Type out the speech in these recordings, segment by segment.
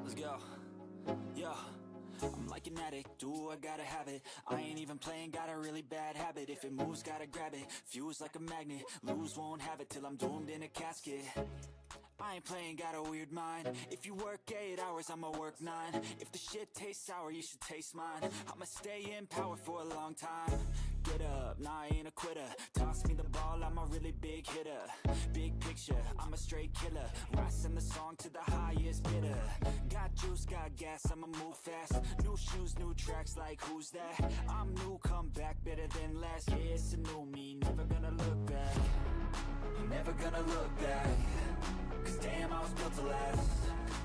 Let's go. Yo, I'm like an addict, do I gotta have it. I ain't even playing, got a really bad habit. If it moves, gotta grab it, fuse like a magnet. Lose, won't have it till I'm doomed in a casket. I ain't playing, got a weird mind. If you work 8 hours, I'ma work 9. If the shit tastes sour, you should taste mine. I'ma stay in power for a long time. Get up, nah, I ain't a quitter. Toss me the ball, I'm a really big hitter. Big picture, I'm a straight killer. Rising the song to the highest bidder. Got juice, got gas, I'ma move fast. New shoes, new tracks, like who's that? I'm new, come back, better than last. Yeah, it's a new me, never gonna look back. Never gonna look back. Cause damn, I was built to last.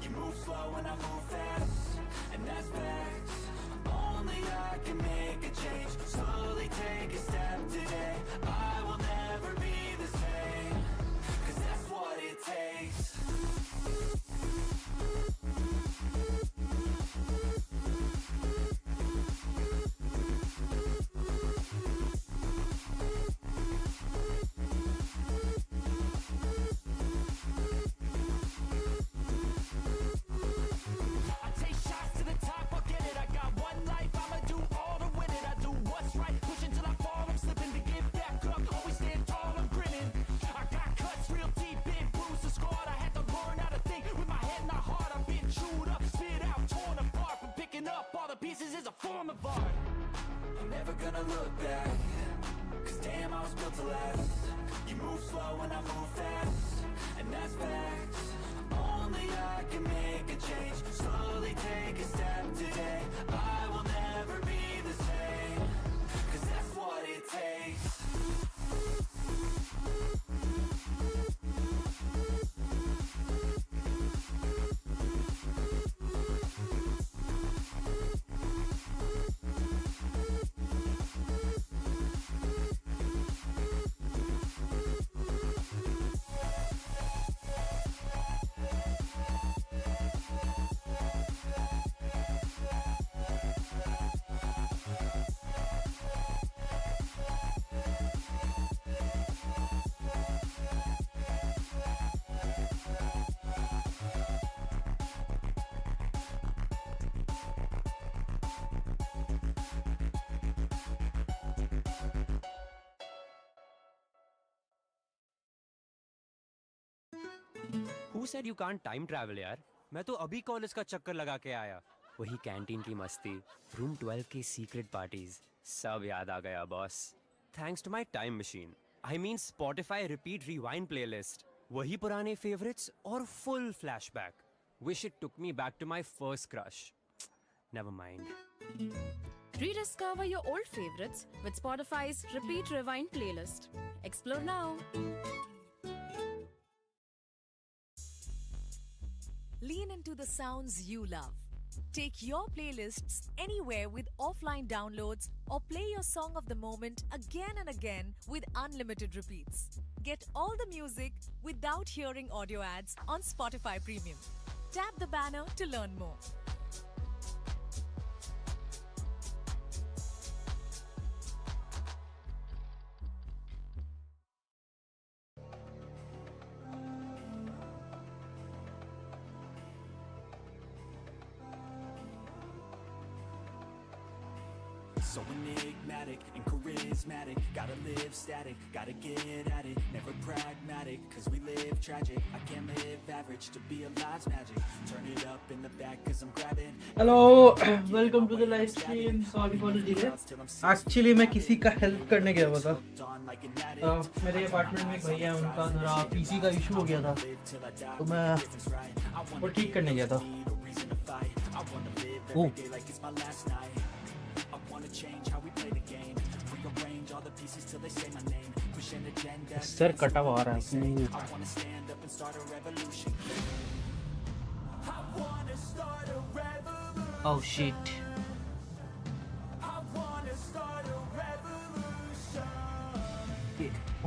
You move slow and I move fast, and that's facts. Only I can make a change. Slowly take a step today. I will never be the same. Cause that's what it takes. Never gonna look back. Cause damn, I was built to last. You move slow and I move fast, and that's facts. Only I can make a change. Slowly take a step today. I will never be the same. Cause that's what it takes. Who said you can't time travel यार? मैं तो अभी college का चक्कर लगा के आया. वही कैंटीन की मस्ती, रूम 12 के सीक्रेट पार्टीज, सब याद आ गया boss. Thanks to my time machine. I mean Spotify repeat rewind playlist. वही पुराने favorites और full flashback. Wish it took me back to my first crush. Never mind. Rediscover your old favorites with Spotify's repeat rewind playlist. Explore now. Lean into the sounds you love. Take your playlists anywhere with offline downloads or play your song of the moment again and again with unlimited repeats. Get all the music without hearing audio ads on Spotify Premium. Tap the banner to learn more. So enigmatic and charismatic. Gotta live static, gotta get at it. Never pragmatic, cause we live tragic. I can't live average, to be alive's magic. Turn it up in the back cause I'm grabbing. Hello, welcome to the live stream. Sorry for the delay. Actually मैं किसी का help करने गया हुआ था. मेरे apartment में एक भैया है, उनका जरा पीसी का इशू हो गया था, तो मैं वो ठीक करने गया था. ओह, सर कटा हुआ आ रहा है. Oh shit.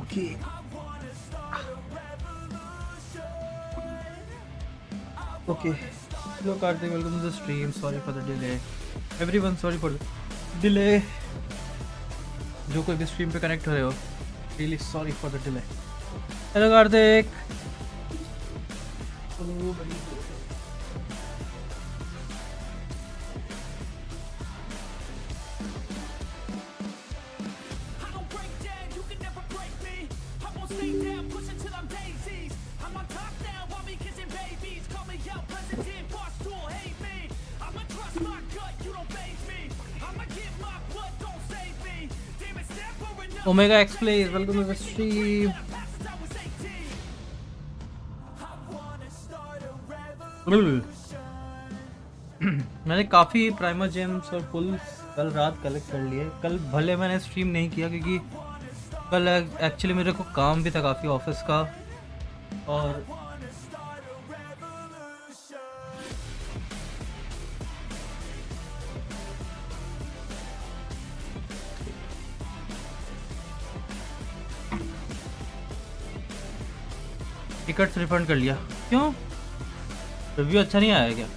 Okay. Okay. Hello Karthik, welcome to the stream. Sorry for the delay. Everyone, sorry for the delay. जो कोई भी स्ट्रीम पे कनेक्ट हो रहे हो, really sorry for the delay. Hello Karthik. Omega X plays welcome to the stream. मैंने काफ़ी primer James और पुल्स कल रात कलेक्ट कर लिए। कल भले मैंने स्ट्रीम नहीं किया क्योंकि कल एक्चुअली मेरे को काम भी था काफ़ी ऑफिस का। और टिकट्स रिफंड कर लिया। क्यों? रिव्यू अच्छा नहीं आया क्या?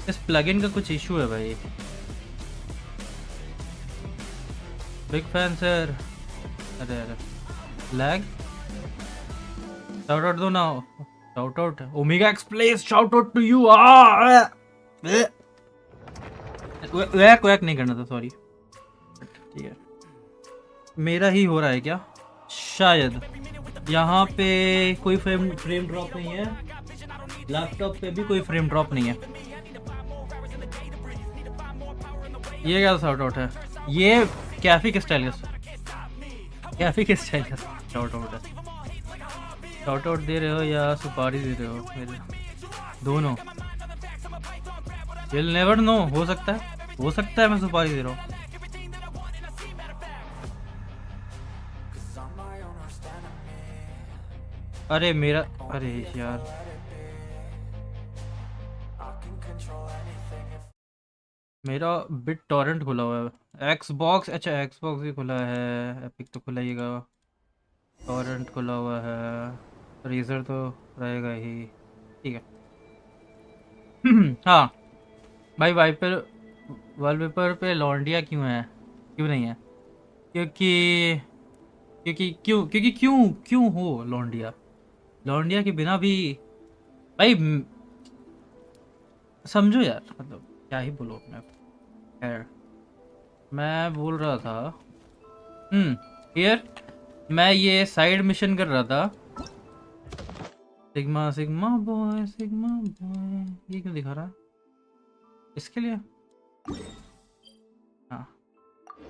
इस प्लगइन का कुछ इशू है भाई। Big fan sir. अरे लैग। शाउट आउट दो ना। Shout out Omega X place. Shout out to you. वैक वैक नहीं करना था, सॉरी। ठीक है, मेरा ही हो रहा है क्या? शायद यहाँ पे कोई फ्रेम ड्रॉप नहीं है। लैपटॉप पे भी कोई फ्रेम ड्रॉप नहीं है। ये क्या शाउट आउट है? ये कैफी के स्टाइल का, कैफी के स्टाइल का शाउट आउट है। शाउट आउट दे रहे हो या सुपारी दे रहे हो? मेरे दोनों। You'll never know। हो सकता है मैं सुपारी दे रहा हूँ। अरे मेरा, अरे यार मेरा बिट टॉरेंट खुला हुआ है। एक्सबॉक्स, अच्छा एक्सबॉक्स भी खुला है। एपिक तो खुला ही है, टॉरेंट खुला हुआ है। रेजर तो रहेगा ही। ठीक है। हाँ भाई, वाइपर वॉलपेपर पे लॉन्डिया क्यों है? क्यों नहीं है? क्योंकि क्यों हो लॉन्डिया? लॉन्डिया के बिना भी भाई समझो यार, मतलब क्या ही बोलो मैं। खैर, मैं बोल रहा था हियर मैं ये साइड मिशन कर रहा था। Sigma sigma boy, sigma boy, ये क्यों दिखा रहा है? इसके लिए हाँ,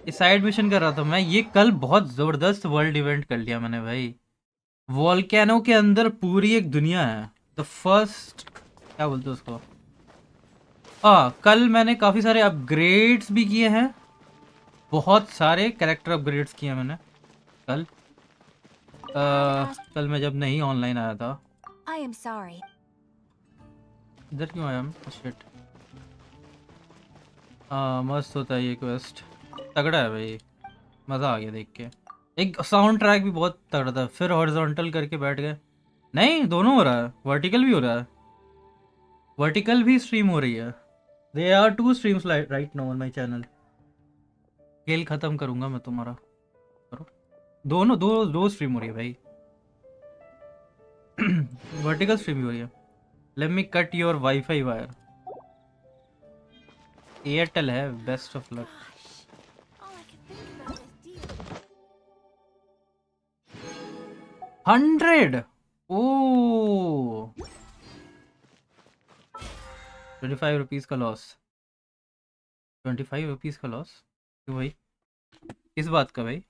ये साइड मिशन कर रहा था मैं। ये कल बहुत ज़बरदस्त वर्ल्ड इवेंट कर लिया मैंने भाई। वॉल्केनो के अंदर पूरी एक दुनिया है। द फर्स्ट, क्या बोलते हैं उसको? कल मैंने काफ़ी सारे अपग्रेड्स भी किए हैं। बहुत सारे कैरेक्टर अपग्रेड्स किए हैं मैंने कल। कल मैं जब नहीं ऑनलाइन आया था। I am sorry. इधर क्यों आया मैं? शिट। मस्त होता है ये क्वेस्ट, तगड़ा है भाई। मज़ा आ गया देख के। एक साउंड ट्रैक भी बहुत तगड़ा था। फिर हॉरिजॉन्टल करके बैठ गए। नहीं, दोनों हो रहा है, वर्टिकल भी हो रहा है। वर्टिकल भी स्ट्रीम हो रही है। There are 2 streams right now on my channel। खेल खत्म करूंगा मैं तुम्हारा। करो दोनों, दो स्ट्रीम हो रही है भाई। वर्टिकल स्ट्रीम भी हो रही है। Let me cut your wifi wire. Airtel है, best of luck. All I can think about is dealing. 100। Oh 25 rupees का लॉस। 25 रुपीज़ का लॉस क्यों भाई? किस बात का भाई?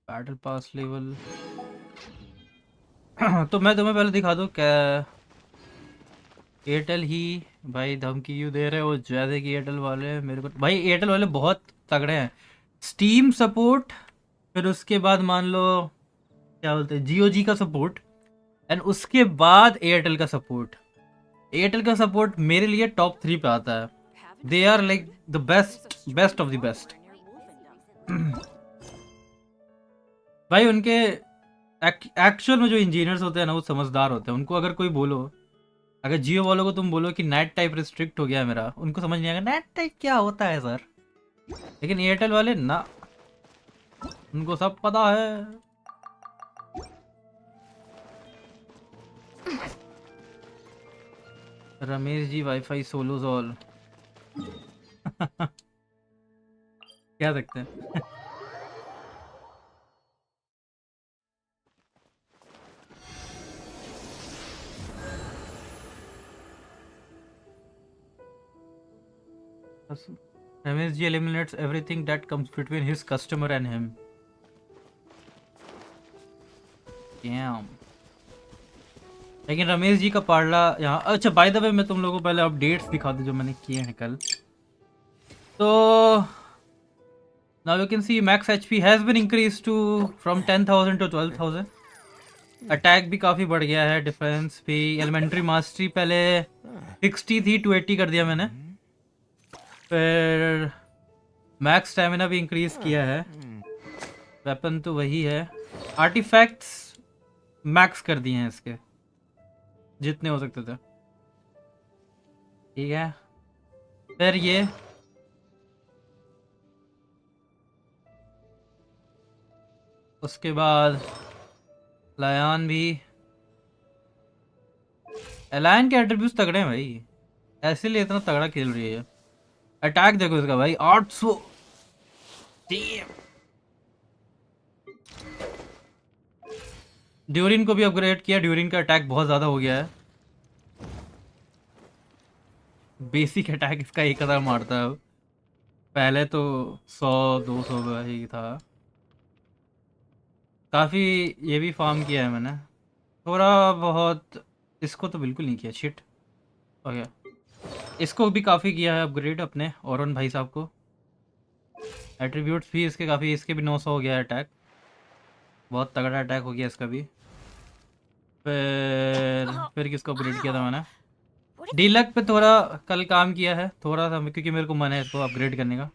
Battle pass level. तो मैं तुम्हें पहले दिखा दूँ क्या? एयरटेल ही भाई धमकी क्यों दे रहे हो? जैसे कि एयरटेल वाले मेरे को, भाई एयरटेल वाले बहुत तगड़े हैं। स्टीम सपोर्ट, फिर उसके बाद मान लो क्या बोलते हैं, जियो जी का सपोर्ट, एंड उसके बाद एयरटेल का सपोर्ट। एयरटेल का सपोर्ट मेरे लिए टॉप 3 पे आता है। They are like the best of the best. भाई उनके एक्चुअल में जो इंजीनियर्स होते हैं ना, वो समझदार होते हैं। उनको अगर कोई बोलो, अगर जियो वालों को तुम बोलो कि नेट टाइप रिस्ट्रिक्ट हो गया है मेरा, उनको समझ नहीं आएगा नेट टाइप क्या होता है सर। लेकिन एयरटेल वाले ना, उनको सब पता है। Ramesh ji wifi swallows all. क्या सकते हैं। Ramesh ji eliminates everything that comes between his customer and him. Damn. लेकिन रमेश जी का पार्ला यहाँ, अच्छा बाय द वे मैं तुम लोगों को पहले अपडेट्स दिखा दूँ जो मैंने किए हैं कल। तो now you can see max HP has been increased to from 10,000 to 12,000. Attack भी काफ़ी बढ़ गया है, डिफेंस भी। एलिमेंट्री मास्टरी पहले 60 थी, 280 कर दिया मैंने। फिर मैक्स स्टैमिना भी इंक्रीज किया है। वेपन तो वही है। आर्टिफैक्ट्स मैक्स कर दिए हैं इसके, जितने हो सकते थे। ठीक है, फिर ये उसके बाद लायन भी। एलायन के एट्रीब्यूट्स तगड़े हैं भाई, ऐसे लिए इतना तगड़ा खेल रही है। अटैक देखो इसका भाई, 800। ड्यूरिन को भी अपग्रेड किया, ड्यूरिन का अटैक बहुत ज़्यादा हो गया है। बेसिक अटैक इसका 1000 मारता है, पहले तो 100-200 का ही था। काफ़ी ये भी फार्म किया है मैंने थोड़ा बहुत। इसको तो बिल्कुल नहीं किया, शिट। ओके, इसको भी काफ़ी किया है अपग्रेड अपने औरन भाई साहब को। एट्रीब्यूट्स भी इसके काफ़ी, इसके भी 900 हो गया है अटैक, बहुत तगड़ा अटैक हो गया इसका भी। फिर किसको अपग्रेड किया था मैंने? डीलक पे थोड़ा कल काम किया है थोड़ा सा, क्योंकि मेरे को मन है इसको अपग्रेड करने का।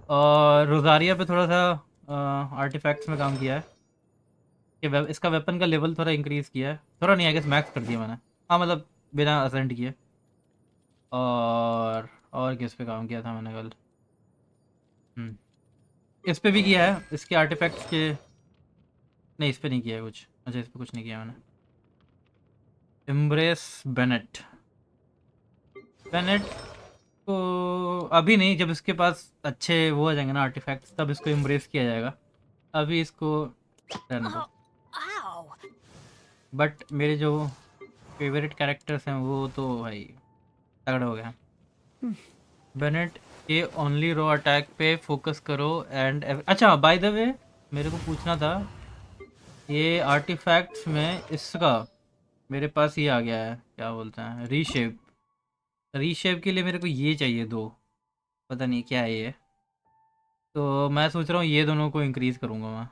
और रोजारिया पे थोड़ा सा आर्टिफैक्ट्स में काम किया है कि इसका वेपन का लेवल थोड़ा इंक्रीज़ किया है। थोड़ा नहीं, आई गेस मैक्स कर दिया मैंने, हाँ मतलब बिना असेंट किए। और किस पे काम किया था मैंने कल? इस पे भी किया है, इसके आर्टिफैक्ट्स के। नहीं, इस पे नहीं किया है कुछ। अच्छा, इस पे कुछ नहीं किया मैंने। एम्ब्रेस बेनेट को अभी नहीं, जब इसके पास अच्छे वो आ जाएंगे ना आर्टिफैक्ट्स, तब इसको एम्ब्रेस किया जाएगा। अभी इसको रहने दो। बट मेरे जो फेवरेट कैरेक्टर्स हैं वो तो भाई तगड़े हो गए हैं। बेनेट के ओनली रो अटैक पे फोकस करो एंड अच्छा बाय द वे मेरे को पूछना था, ये आर्टिफैक्ट्स में इसका मेरे पास ये आ गया है, क्या बोलते हैं, रीशेप के लिए मेरे को ये चाहिए 2, पता नहीं क्या है ये। तो मैं सोच रहा हूँ ये दोनों को इंक्रीज़ करूँगा मैं।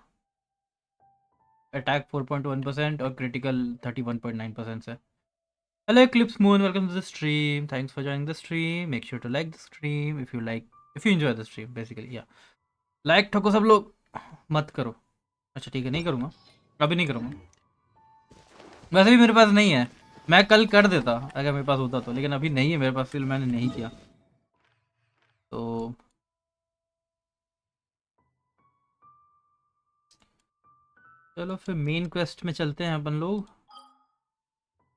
अटैक 4.1% और क्रिटिकल 31.9% से। Hello Eclipse Moon, welcome to the stream. Thanks for joining the stream. Make sure to like the stream if you enjoy the stream basically. Yeah. Like ठोको सब लोग, मत करो। अच्छा ठीक है, नहीं करूँगा, अभी नहीं करूँगा। वैसे भी मेरे पास नहीं है, मैं कल कर देता अगर मेरे पास होता तो, लेकिन अभी नहीं है मेरे पास, फिर मैंने नहीं किया। तो चलो फिर मेन क्वेस्ट में चलते हैं अपन लोग।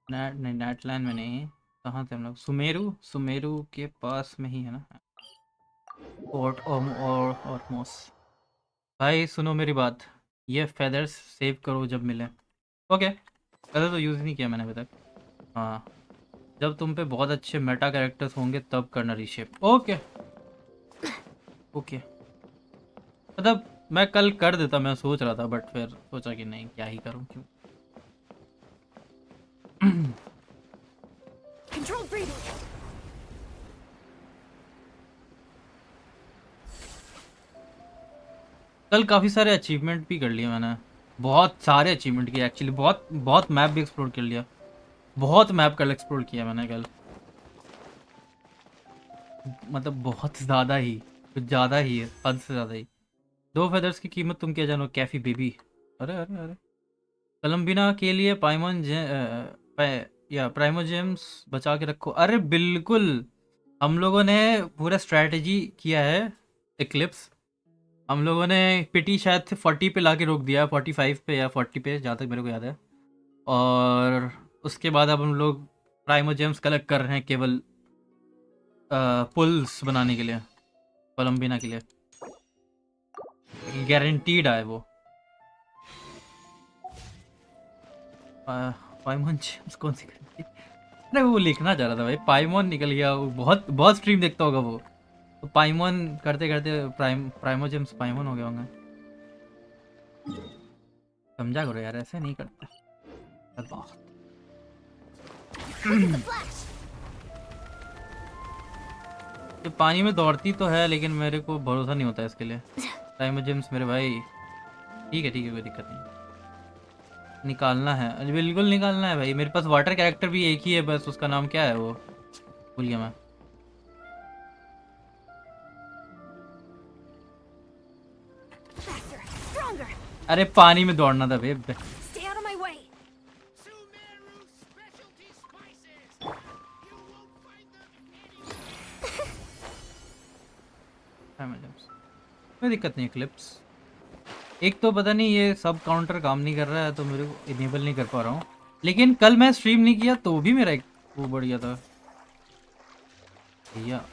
नेटलैंड में नहीं, कहाँ थे हम लोग? सुमेरु के पास में ही है ना पोर्ट ऑर्मोस। भाई सुनो मेरी बात, ये फेदर्स सेव करो जब मिले। ओके, फेदर तो यूज़ नहीं किया मैंने अभी तक। हाँ, जब तुम पे बहुत अच्छे मेटा कैरेक्टर्स होंगे तब करना रीशेप। ओके मतलब मैं कल कर देता, मैं सोच रहा था, बट फिर सोचा कि नहीं, क्या ही करूँ, क्यों। Control breathing. कल काफ़ी सारे अचीवमेंट भी कर लिए मैंने, बहुत सारे अचीवमेंट किए एक्चुअली, बहुत मैप भी एक्सप्लोर कर लिया, बहुत मैप कल एक्सप्लोर किया मैंने कल, मतलब बहुत ज़्यादा ही, कुछ ज़्यादा ही है, हद से ज़्यादा ही। 2 फेदर्स की कीमत तुम क्या जानो कैफी बेबी। अरे अरे अरे, कलम्बिना के लिए प्राइमोजेम्स बचा के रखो। अरे बिल्कुल, हम लोगों ने पूरा स्ट्रैटेजी किया है एक्लिप्स। हम लोगों ने पिटी शायद से 40 पे ला के रोक दिया, 45 पे या 40 पे, जहाँ तक मेरे को याद है। और उसके बाद अब हम लोग प्राइमोजेम्स कलेक्ट कर रहे हैं केवल पुल्स बनाने के लिए। कोलंबिना के लिए गारंटीड है वो। पाइमोन कौन सी करती? अरे वो लिखना चाह रहा था भाई, पाइमोन निकल गया। वो बहुत बहुत स्ट्रीम देखता होगा वो, तो पाइमोन करते करते प्राइमोजेम्स पाइमोन हो गया होंगे। समझा करो यार, ऐसे नहीं करते। ये पानी में दौड़ती तो है, लेकिन मेरे को भरोसा नहीं होता इसके लिए। प्राइमोजेम्स मेरे भाई, ठीक है कोई दिक्कत नहीं। निकालना है, अरे बिल्कुल निकालना है भाई। मेरे पास वाटर कैरेक्टर भी एक ही है बस, उसका नाम क्या है वो भूल गया मैं। अरे पानी में दौड़ना था भाई। Stay out of my way. कोई दिक्कत नहीं। क्लिप्स एक तो पता नहीं ये सब काउंटर काम नहीं कर रहा है, तो मेरे को इनेबल नहीं कर पा रहा हूँ। लेकिन कल मैं स्ट्रीम नहीं किया तो भी मेरा एक वो बढ़ गया था भैया।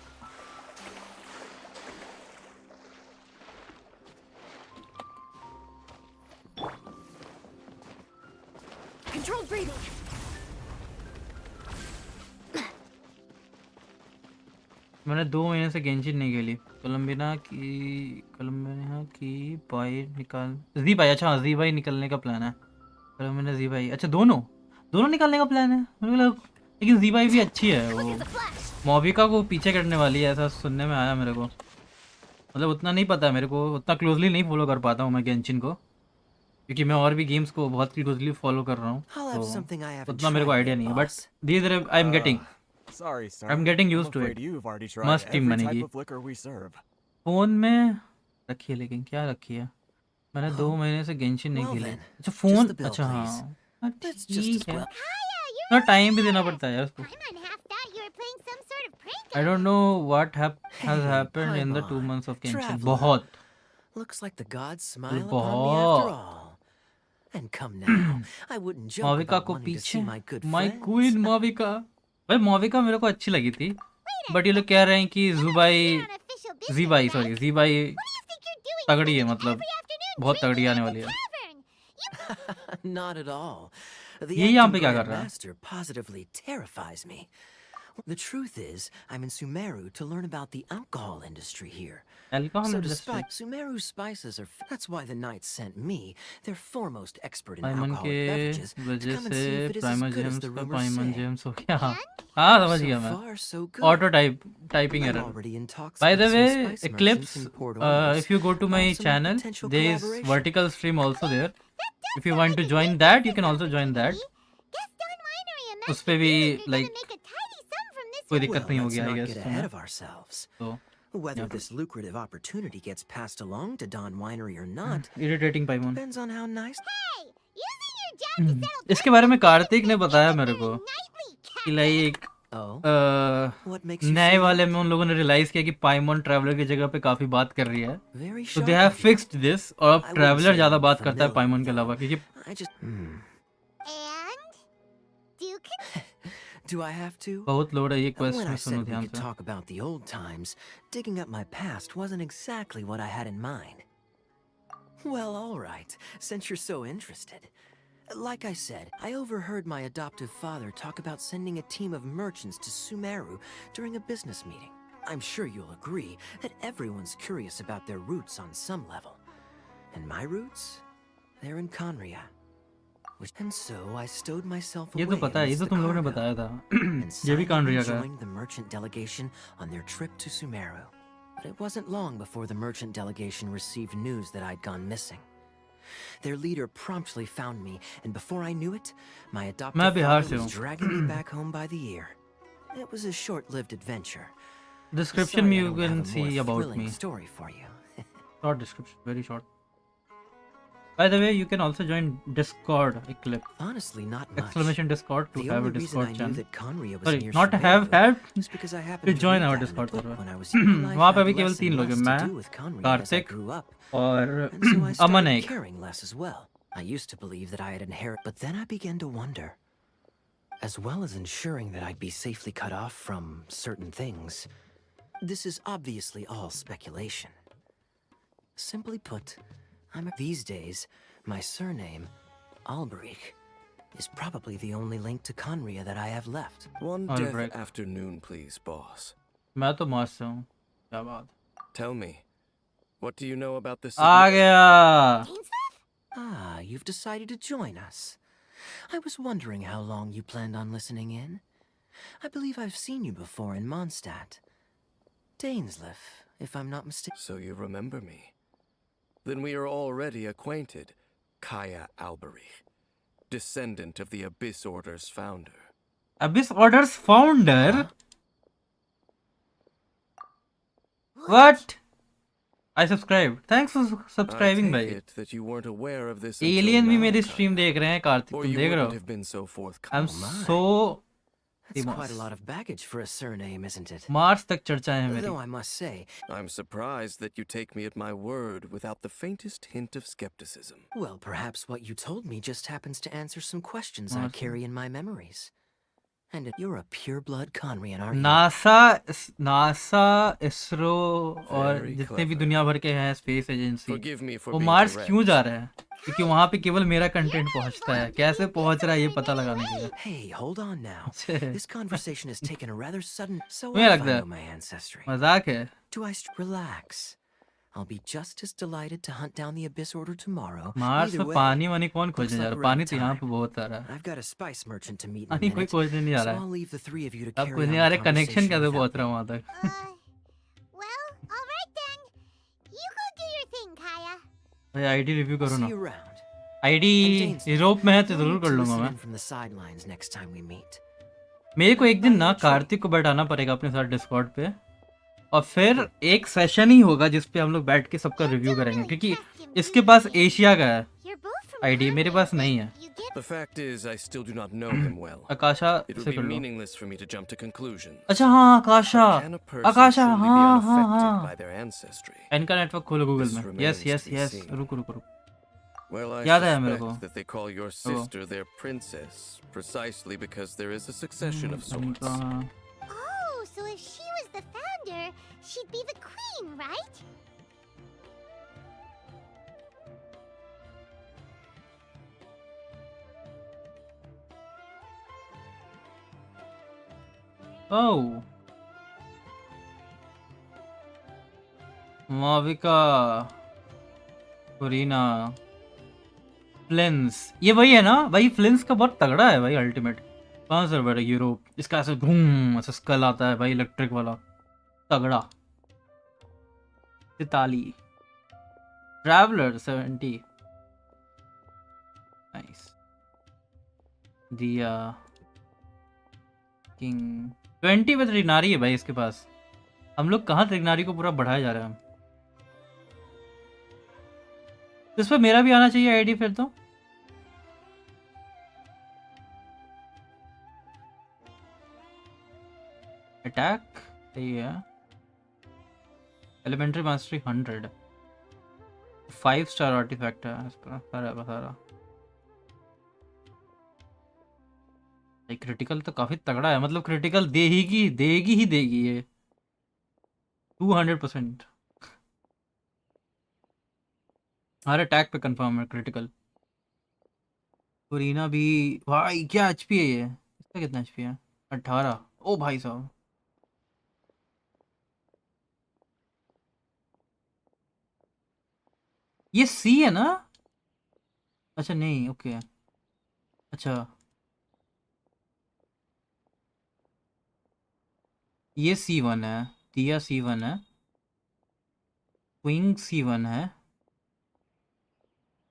Controlled breathing. मैंने 2 महीने से गेंशिन नहीं खेली। कोलंबिना की बाई निकाल जी भाई। अच्छा जी भाई निकलने का प्लान है। कोलंबिना जी भाई, अच्छा दोनों निकालने का प्लान है मतलब। लेकिन जी भाई भी अच्छी है, वो मोबिका को पीछे करने वाली है ऐसा सुनने में आया मेरे को। मतलब उतना नहीं पता है मेरे को, उतना क्लोजली नहीं फॉलो कर पाता हूँ मैं गेंशिन को, क्योंकि मैं और भी गेम्स को बहुत क्लोजली फॉलो कर रहा हूँ, तो उतना मेरे को आइडिया नहीं है। बट धीरे धीरे I am getting used to it. मस्त टीम बनेगी। फोन में रखी है, लेकिन क्या रखी है? मैंने 2 महीने से गेंशिन नहीं खेली। अच्छा फोन, अच्छा हाँ ठीक है, थोड़ा टाइम भी देना पड़ता है यार उसको। I don't know what has happened in the 2 months of Genshin. बहुत Looks like the gods smile upon me बहुत after all. And come now, I wouldn't joke Mavuika about को wanting to पीछे see my good my friends. Queen Mavuika. भाई Mavuika मेरे को अच्छी लगी थी, बट ये लोग कह रहे हैं कि जीबाई तगड़ी है, मतलब बहुत तगड़ी आने वाली है। Not at all. The ये यहाँ पे acting क्या कर रहा है? grandmaster positively terrifies me. The truth is, I'm in Sumeru to learn about the alcohol industry here. Alcohol So industry? despite Sumeru's spices are, that's why the knights sent me, their foremost expert in पाइमन alcoholic के beverages, to वजह come and से see if it is as primer good as James the का rumors पाइमन say. James हो गया। हाँ समझ गया So मैं। far, so good. Auto typing I'm error. already in talks By with the some way, spice merchants Eclipse, in Port Oros if you go to my about some channel, potential there is collaboration. vertical stream also there. If you want to join that, you can also join that. उस पे भी like कोई दिक्कत नहीं Well, होगी let's I not guess get तुम्हें। ahead of ourselves. तो Whether yeah. this lucrative opportunity gets passed along to Don Winery or not irritating पाइमन। depends on how nice. इसके बारे में कार्तिक ने बताया मेरे को कि like Oh, what makes you नए say वाले that? में उन लोगों ने रियलाइज किया कि पाइमन ट्रैवलर की जगह पे काफी बात कर रही है, Very तो sharp they have of you. Fixed this. और अब I wouldn't ट्रैवलर say ज्यादा I'm बात करता है familiar पाइमन with के अलावा, क्योंकि I just. And Duke? Do I have to? बहुत लोड है ये क्वेस्ट When में, I सुनो said we ध्यान could से। talk about the old times, digging up my past wasn't exactly what I had in mind. Well, all right, since you're so interested. Like I said, I overheard my adoptive father talk about sending a team of merchants to Sumeru during a business meeting. I'm sure you'll agree that everyone's curious about their roots on some level. And my roots? They're in Conria. And so I stowed myself ये away तो पता है, ये amidst तो the तुम लोगों ने cargo बताया था। and ये भी कान silently रिया का है। joined the merchant delegation on their trip to Sumeru. But it wasn't long before the merchant delegation received news that I'd gone missing. Their leader promptly found me, and before I knew it, my मैं adoptive Bihar father से was हूँ। dragging me back home by the ear. It was a short-lived adventure. Description Sorry में I you don't have can a more see about thrilling me. story for you. Short description, very short. By the way, you can also join Discord, Eclipse. Honestly, not much. Exclamation Discord to The have a only reason Discord I knew channel. that Conria was Sorry, near not Sumeru have is because I to happened to join read our that in a Discord book server. when I was young. Life वहाँ पे had अभी केवल less 3 and लोग हैं, less to मैं, do with Conria as I Kartik grew up. और And so I Aman started एक। caring less as well. I used to believe that I had inherited, but then I began to wonder. As well as ensuring that I'd be safely cut off from certain things, This is obviously all speculation. Simply put, these days, my surname, Alberich, is probably the only link to Conria that I have left. One Albright. death afternoon, please, boss. मैं तो मस्त हूँ, क्या बात। Tell me, what do you know about this? आ गया। Ah, you've decided to join us. I was wondering how long you planned on listening in. I believe I've seen you before in Mondstadt. Dainsleif, if I'm not mistaken. So you remember me. Then we are already acquainted. Kaya Alberich, descendant of the Abyss Order's founder. Abyss Order's founder? What? I subscribed. Thanks for subscribing, I bhai. take it that you weren't aware of this Alien until भी now, मेरी Kaya. stream देख रहे हैं, Kartik Or तुम you देख रहे wouldn't हो? have been so I'm forthcoming. so That's quite a lot of baggage for a surname, isn't it? Mars तक चर्चाएं हैं मेरी। Though I must say, I'm surprised that you take me at my word without the faintest hint of skepticism. well, perhaps what you told me just happens to answer some questions I carry in my memories. And you're a pure-blood Conrian, aren't you? NASA, ISRO और Very जितने भी clever. दुनिया भर के हैं space agency, Forgive me for वो being Mars direct. क्यों जा रहे हैं? क्योंकि वहाँ पे केवल मेरा कंटेंट पहुँचता है। कैसे पहुँच रहा है ये पता लगाने के लिए। Hey, hold on now. छे, This conversation has taken a rather sudden. So तुम्हें if I लगता है know my ancestry. मजाक है? Do I relax? I'll be just as delighted to hunt down the Abyss Order tomorrow. Mars Either में way, पानी वानी कौन looks खोजने जा like रहा है? we're पानी out तो of यहाँ time. पे बहुत सारा है। I've got a spice merchant to meet in a पानी कोई minute, खोजने नहीं आ so रहा है। I'll leave the three of you to अब carry खोजने on आ the रहे कनेक्शन conversation कैसे without पहुँच रहा है वहाँ तक? Well, alright then. You go do your thing, Kaya. भाई आईडी रिव्यू I'll करो see ना। you around. ID And Europe में है तो no जरूर need कर to लूंगा listen मैं। in from the sidelines next time we meet. मेरे को एक दिन ना कार्तिक को बैठाना पड़ेगा अपने साथ डिस्कॉर्ड पे, और फिर एक सेशन ही होगा जिस पे हम लोग बैठ के सबका रिव्यू करेंगे, क्योंकि इसके पास एशिया का है You're both from आईडी, मेरे पास नहीं है। You get The fact is, I still do not know him well. आकाशा It would से be कर लो। meaningless for me to jump to conclusions. अच्छा हाँ आकाशा, Can a person आकाशा truly be हाँ हाँ unaffected हाँ। by their ancestry? इनका network खोलो Google This में। remains yes to yes be yes, seen. रुको रुको रुको। Well, I याद है मेरे को। suspect that they call your sister their princess precisely because there is a succession of sorts. इनका हाँ। Oh, so if she was the founder, she'd be the queen, right? Oh Mavuika, कोरिना, Flins, ये वही है ना भाई? फ्लिंस का बहुत तगड़ा है भाई अल्टीमेट। कहाँ से बैठा? यूरोप। इसका ऐसे घूम ऐसे स्कल आता है भाई, इलेक्ट्रिक वाला, तगड़ा। Italy traveller 70 nice. दिया किंग 20 पे त्रिनारी है भाई इसके पास। हम लोग कहाँ त्रिनारी को पूरा बढ़ाया जा रहे हैं हम। इस पर मेरा भी आना चाहिए आईडी फिर तो। अटैक सही है। एलिमेंट्री मास्टरी 100, 5 स्टार आर्टिफैक्ट है इस पर सारा सारा। क्रिटिकल तो काफी तगड़ा है, मतलब क्रिटिकल देगी ही देगी ये 200%। हर अटैक पे कंफर्म है क्रिटिकल। कोरिना भी भाई, क्या एचपी है ये? इसका कितना एचपी है? 18। ओ भाई साहब, ये सी है ना? अच्छा नहीं, ओके अच्छा, ये C1 है, दिया C1 है, क्विंग C1 है,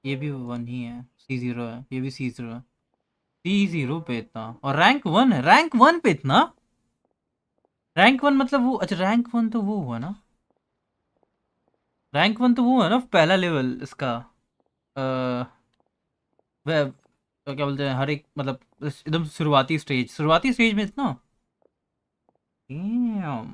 ये भी 1 ही है, C0 है, ये भी C0 है। C0 पे इतना, और रैंक 1 है। रैंक 1 पे इतना? रैंक 1 मतलब वो, अच्छा रैंक 1 तो वो हुआ ना, रैंक 1 तो वो है ना पहला लेवल इसका। वह तो क्या बोलते हैं, हर एक मतलब एकदम शुरुआती स्टेज में इतना। Damn.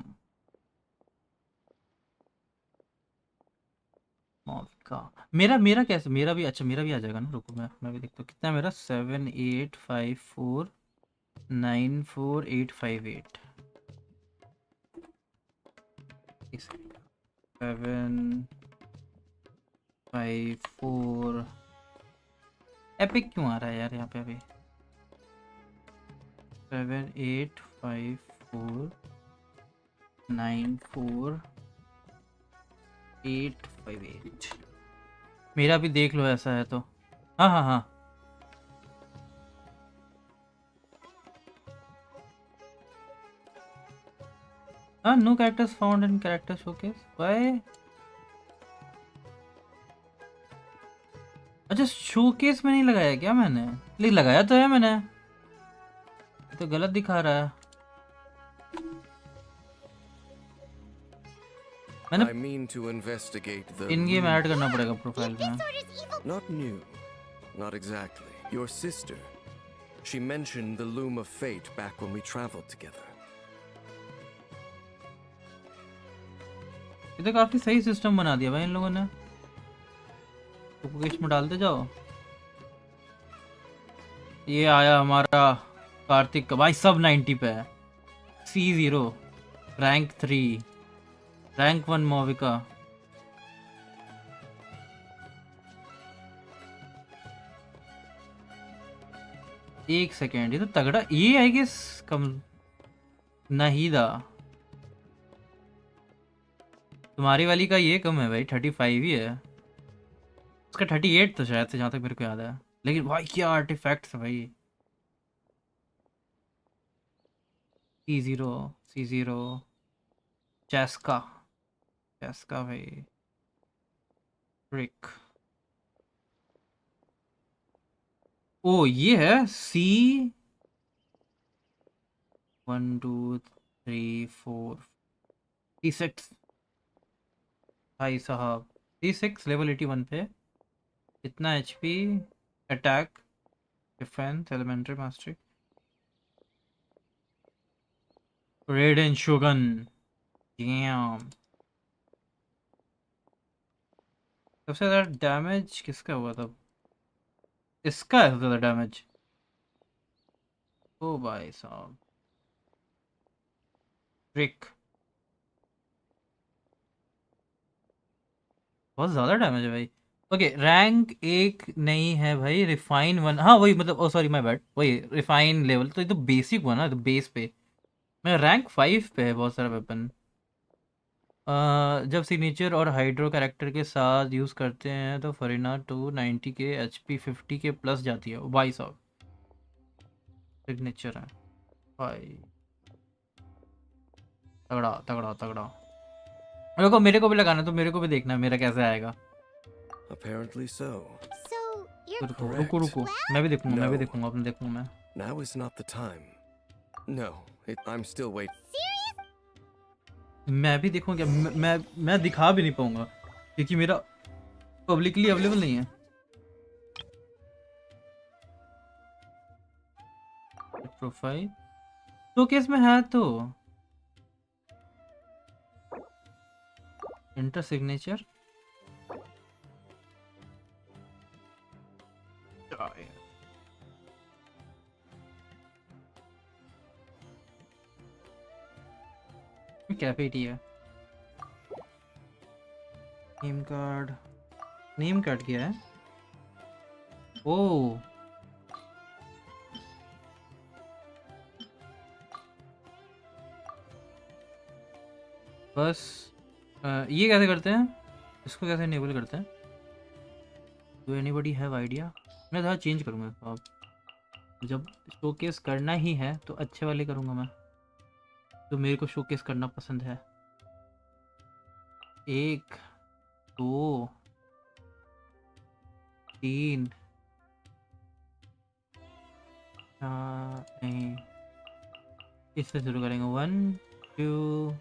का मेरा कैसे, मेरा भी अच्छा, मेरा भी आ जाएगा ना। रुको मैं भी देखता हूँ कितना है मेरा। 785494858। 7 5 4 एपिक क्यों आ रहा है यार यहाँ पे अभी 7 8 5 4 9 4 8 5 8 मेरा भी देख लो ऐसा है तो हाँ हाँ हाँ हाँ no characters found in character showcase why अच्छा शोकेस में नहीं लगाया क्या मैंने लेकिन लगाया तो है मैंने ये तो गलत दिखा रहा है मैंने I mean to investigate the in game loom- add करना पड़ेगा प्रोफाइल में Disorder's evil. Not new. Not exactly. Your sister. She mentioned the loom of fate back when we traveled together. ये तो काफी सही सिस्टम बना दिया भाई इन लोगों ने में डालते जाओ ये आया हमारा कार्तिक का भाई सब 90 पे है C0 रैंक 3 रैंक 1 मोविका एक सेकेंड ये तो तगड़ा ये आई गेस कम नाहिदा तुम्हारी वाली का ये कम है भाई 35 ही है उसका 38 तो शायद से जहाँ तक मेरे को याद है लेकिन भाई क्या आर्टिफैक्ट्स है भाई C0 चेस्का चेस्का भाई ब्रिक ओ ये है C 1 2 3 4 C6 भाई साहब C6 लेवल 81 पे इतना HP attack defence elementary mastery Raiden Shogun damn सबसे ज़्यादा डैमेज किसका हुआ था इसका है सबसे ज़्यादा डैमेज ओ भाई साहब ट्रिक बहुत ज़्यादा डैमेज है भाई ओके रैंक एक नहीं है भाई रिफाइन 1 हाँ वही मतलब ओ सॉरी माय बैड वही रिफाइन लेवल तो ये तो बेसिक हुआ ना तो बेस पे मैं रैंक 5 पे है बहुत सारा वेपन जब सिग्नेचर और हाइड्रो कैरेक्टर के साथ यूज़ करते हैं तो फरीना 290 के HP 50 के प्लस जाती है भाई साहब सिग्नेचर है भाई तगड़ा तगड़ा तगड़ा मेरे को भी लगाना तो मेरे को भी देखना है मेरा कैसे आएगा Apparently so. So, you're रुको रुको रुको मैं भी देखूंगा मैं भी No. देखूंगा अपने देखूंगा मैं Now is not the time. No, I'm still waiting. मैं भी देखूंगा मैं दिखा भी नहीं पाऊंगा क्योंकि मेरा पब्लिकली अवेलेबल नहीं है प्रोफाइल तो केस में है तो इंटर सिग्नेचर कैफे है नेम कार्ड क्या है ओ बस ये कैसे करते हैं इसको कैसे इनेबल करते हैं डू एनीबॉडी हैव आइडिया मैं थोड़ा चेंज करूँगा अब जब शोकेस करना ही है तो अच्छे वाले करूँगा मैं तो मेरे को शोकेस करना पसंद है 1 2 3 नहीं इससे शुरू करेंगे 1 2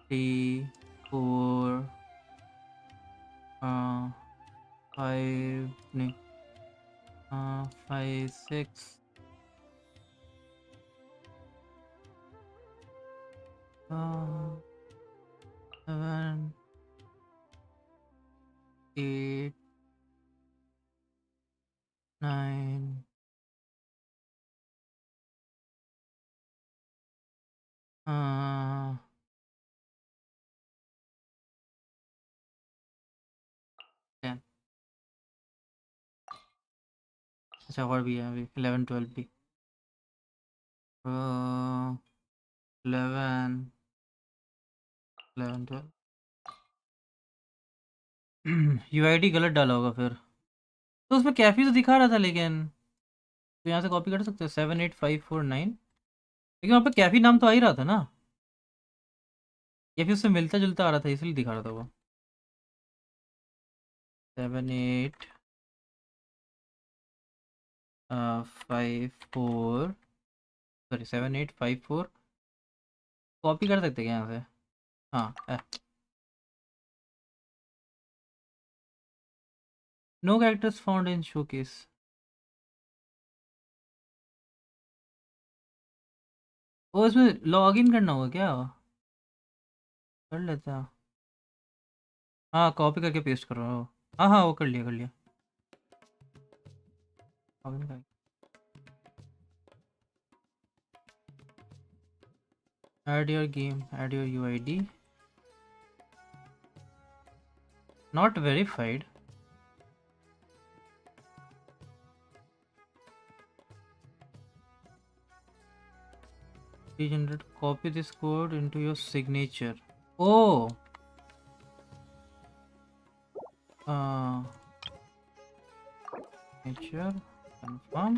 3 4 5 नहीं 5 6 7 8 9 हाँ अच्छा और भी है अभी 11 12 भी 11 11 12 यूआईडी गलत डाला होगा फिर। तो उसमें कैफी तो दिखा रहा था लेकिन, तो यहाँ से कॉपी कर सकते हैं 78549, लेकिन वहाँ पे कैफी नाम तो आ ही रहा था ना, कैफी उससे मिलता जुलता आ रहा था इसलिए दिखा रहा था वो। 7854 सॉरी 7854 कॉपी कर सकते हैं यहाँ से। हाँ no characters found in showcase. वो इसमें लॉग इन करना होगा क्या? कर लेते हैं। हाँ कॉपी करके पेस्ट करो। हाँ हाँ वो कर लिया कर लिया। login कर- add your game, add your UID, not verified. Regenerate, copy this code into your signature. Oh signature confirm.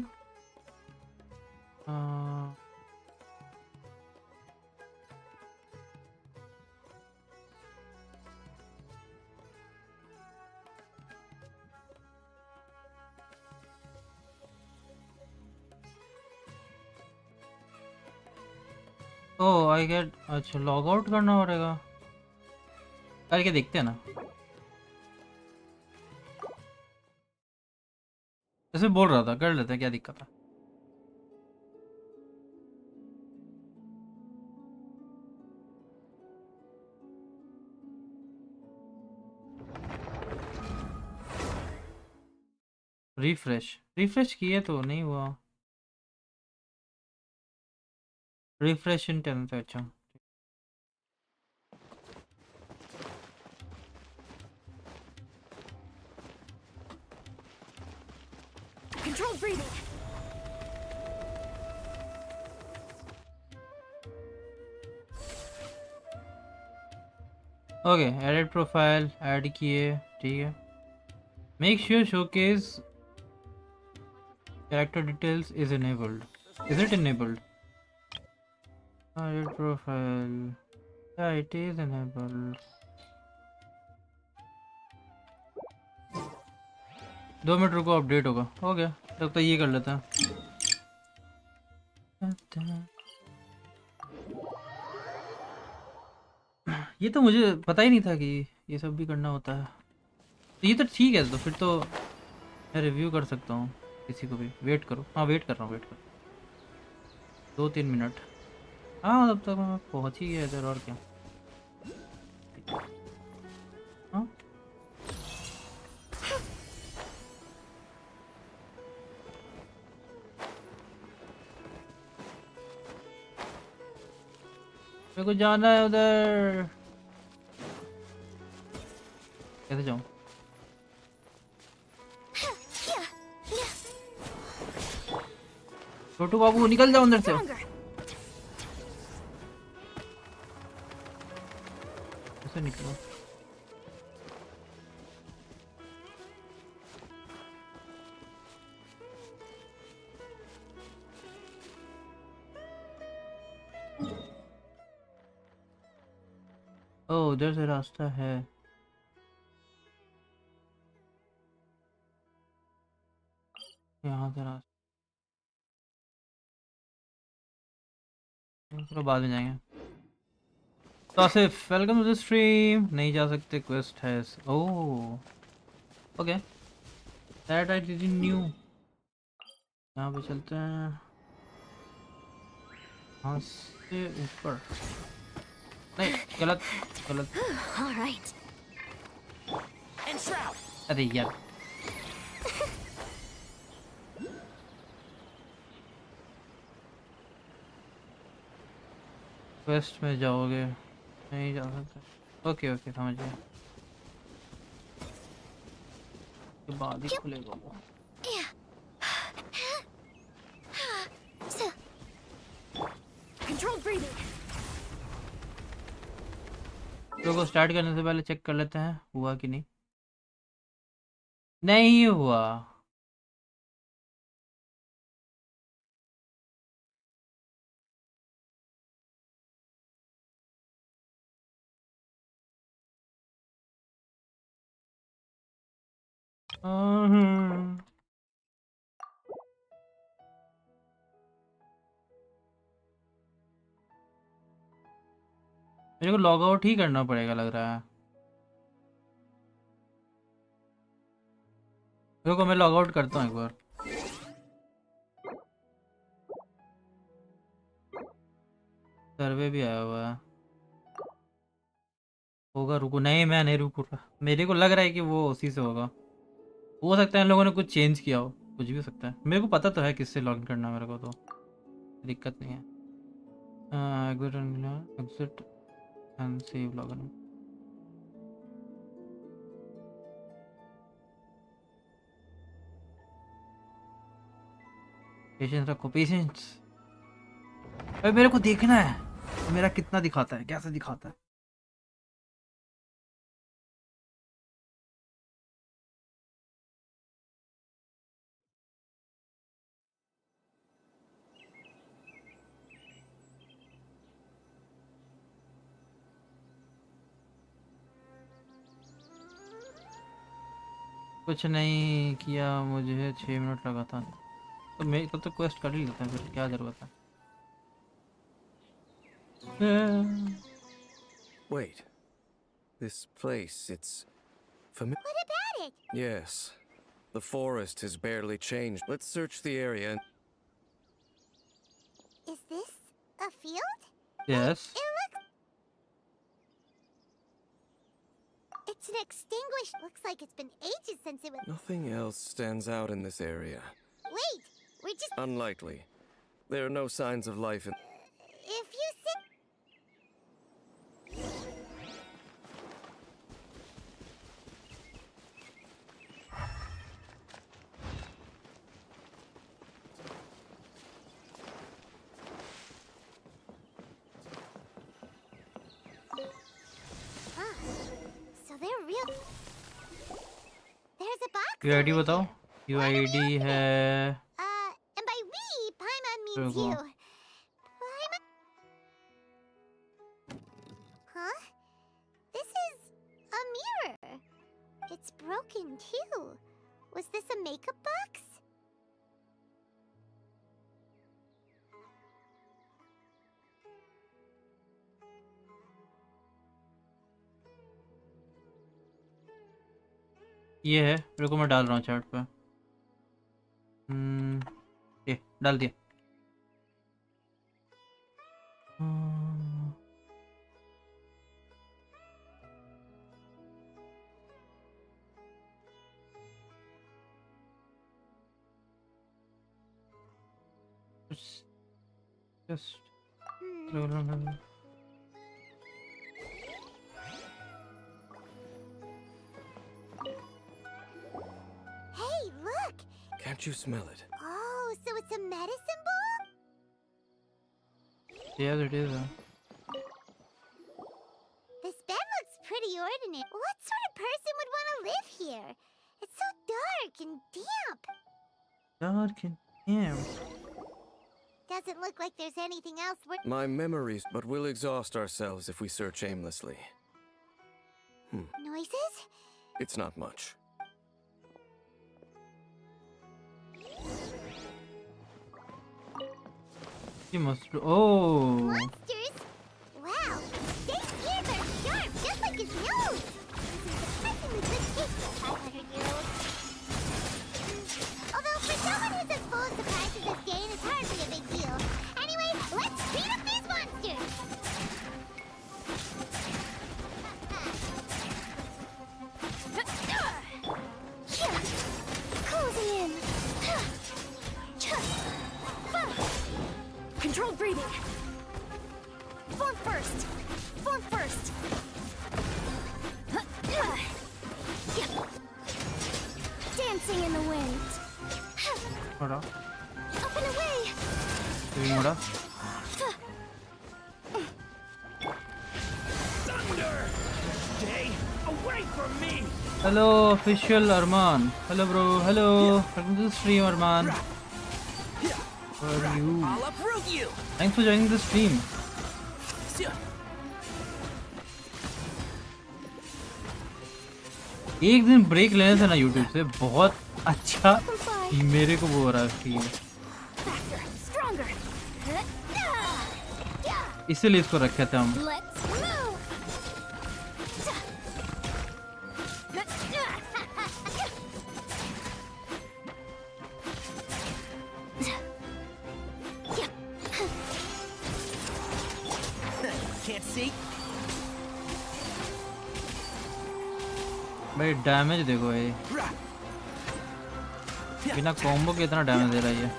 Oh I get, अच्छा लॉग आउट करना पड़ेगा। करके देखते हैं ना, ऐसे बोल रहा था कर लेते हैं, क्या दिक्कत है। रिफ्रेश किए तो नहीं हुआ। रिफ्रेश इन 10 से अच्छा। Controlled breathing. Okay edit profile add किए, ठीक है। Make sure showcase character details is enabled. Is it enabled? Edit profile. Yeah, it is enabled. 2 minute रुको अपडेट होगा। ओके तब तो ये कर लेते हैं। ये तो मुझे पता ही नहीं था कि ये सब भी करना होता है। तो ये तो ठीक है, तो फिर तो मैं रिव्यू कर सकता हूँ किसी को भी। वेट करो, हाँ वेट कर रहा हूँ, वेट करो 2-3 मिनट। हाँ तब तक मैं पहुँच ही गया इधर, और क्या। हाँ मेरे को जाना है उधर, कैसे जाऊँ? छोटू बाबू निकल जाओ अंदर से। कैसे निकलो? ओह उधर से रास्ता है। यहाँ से रास्ता, चलो बाद में जाएंगे। तो Asif welcome to the stream. नहीं जा सकते, क्वेस्ट है। Oh okay that I didn't knew. यहाँ पे चलते हैं, यहाँ से ऊपर नहीं, गलत गलत। All right. अरे यार क्वेस्ट में जाओगे, नहीं जा सकते। ओके ओके समझ गया, के बाद ही खुलेगा वो। वीडियो को स्टार्ट करने से पहले चेक कर लेते हैं हुआ कि नहीं। नहीं हुआ। मेरे को लॉग आउट ही करना पड़ेगा लग रहा है। रुको मैं लॉग आउट करता हूँ एक बार। सर्वे भी आया हुआ है होगा। रुको नहीं मैं नहीं रुक रहा, मेरे को लग रहा है कि वो उसी से होगा। हो सकता है इन लोगों ने कुछ चेंज किया हो, कुछ भी हो सकता है। मेरे को पता तो है किससे लॉगिन करना है, मेरे को तो दिक्कत नहीं है। Exit and save login. Patience रखो पेशेंस। भाई मेरे को देखना है मेरा कितना दिखाता है, कैसे दिखाता है। कुछ नहीं किया, मुझे 6 मिनट लगा था। तो मैं तो क्वेस्ट कर ही लेता है, फिर क्या जरूरत है। Wait. This place, it's familiar. What about it? Yes. The forest has barely changed. Let's search the area. Is this a field? Yes. It looks... It's an extinguished... Looks like it's been ages since it was... Nothing else stands out in this area. Wait! We're just... Unlikely. There are no signs of life in... If you sit... So they're real... There's a box UID over बताओ। here. UID है And by we, Paimon means There we you. go. Paimon... Huh? This is a mirror. It's broken too. Was this a makeup box? ये है। रुको मैं डाल रहा हूँ chat पे। ये डाल दिया। Just Hey, look! Can't you smell it? Oh, so it's a medicine ball? yeah, it is. This bed looks pretty ordinary. What sort of person would want to live here? It's so dark and damp. Dark and damp. Doesn't look like there's anything else worth... My memories, but we'll exhaust ourselves if we search aimlessly. Noises? It's not much. You must. Oh. Monsters? Wow, Dave's ears are sharp, just like his nose. This is surprisingly good taste for 500-year-old. Although for someone who's as full of surprises as Dane, it's hardly a big deal. Anyway, let's beat up these monsters. Closing in. Controlled breathing. Form first. Form first. Dancing in the wind. Hold on. Up and away. Doing what up? Hello, official Arman. Hello, bro. Hello. Welcome to the stream, Arman. Where are you? I'll uproot you. Thanks for joining the stream. एक दिन break लेने से ना YouTube से बहुत अच्छा मेरे को वो हो रहा है, इसीलिए इसको रखे थे हम। Can't see. भाई डैमेज देखो ये, बिना कॉम्बो के इतना डैमेज दे रहा है ये।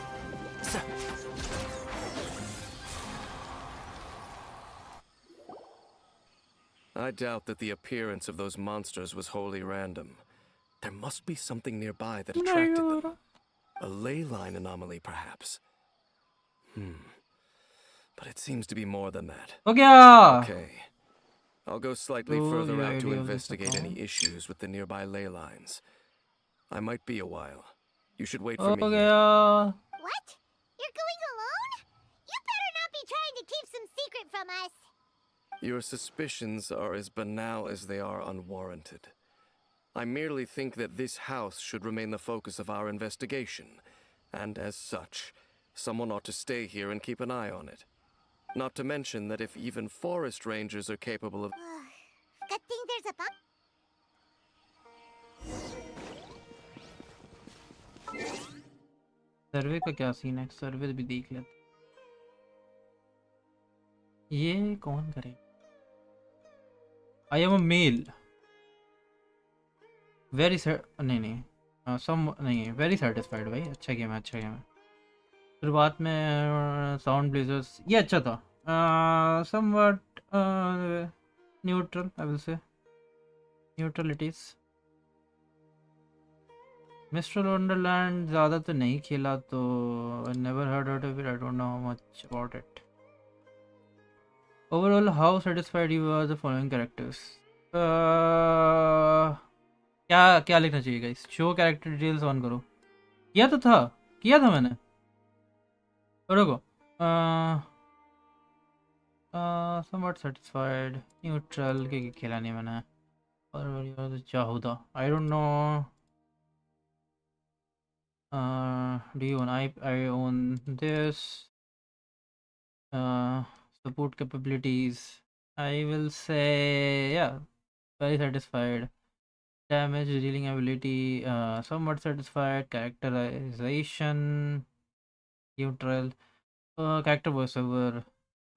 I doubt that the appearance of those monsters was wholly random. There must be something nearby that attracted them. A ley line anomaly, perhaps. But it seems to be more than that. Okay. I'll go slightly further out to investigate any issues with the nearby ley lines. I might be a while. You should wait for me here. What? You're going alone? You better not be trying to keep some secret from us. Your suspicions are as banal as they are unwarranted. I merely think that this house should remain the focus of our investigation, and as such, someone ought to stay here and keep an eye on it. Not to mention that if even forest rangers are capable of... Good thing there's a bug. सर्वे का क्या scene है? सर्वे भी देख लेते। ये कौन करे? I am a male. Very नहीं some नहीं, very satisfied भाई, अच्छा गेम है, अच्छा गेम है। शुरुआत में साउंड ब्लेजर्स ये अच्छा था, somewhat neutral, I will say neutral it is। Mister Wonderland ज़्यादा तो नहीं खेला, तो I never heard of it, I don't know much about it। Overall, how satisfied you are the following characters? क्या क्या लिखना चाहिए guys? Show character details on करो। किया था मैंने। रुको। somewhat satisfied, neutral के खेला नहीं मैंने। और चाहूदा, I don't know। Do you own? I own this. Support capabilities. I will say yeah, very satisfied. Damage dealing ability, somewhat satisfied. Characterization, neutral. Character voiceover,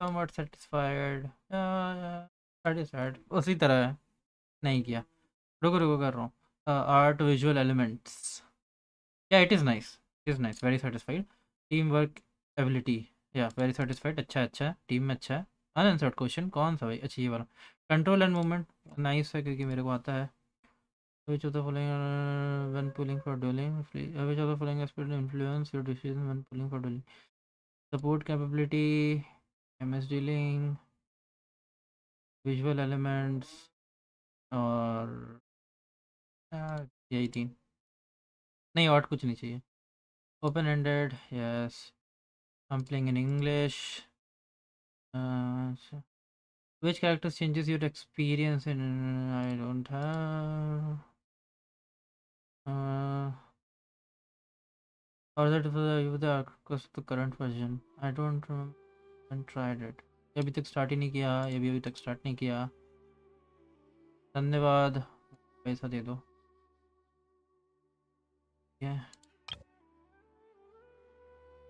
somewhat satisfied. Satisfied उसी तरह है, नहीं किया। रुको कर रहा हूँ। Art visual elements. Yeah, it is nice. It is nice. Very satisfied. Teamwork ability. Yeah, very satisfied. अच्छा है, टीम में अच्छा है। Unanswered question कौन सा भाई? अच्छा ये वाला। Control and movement nice है क्योंकि मेरे को आता है। Which of the following when pulling for dueling? Which of the following aspect influence your decision when pulling for dueling? Support capability, MS dealing, visual elements, और यही तीन, नहीं और कुछ नहीं चाहिए। Open ended, yes. I'm playing in English. Which character changes your experience in? I don't have. Or that for the current version? I don't remember. I haven't tried it. ये अभी तक स्टार्ट ही नहीं किया, ये भी अभी तक स्टार्ट नहीं किया। धन्यवाद, पैसा दे दो।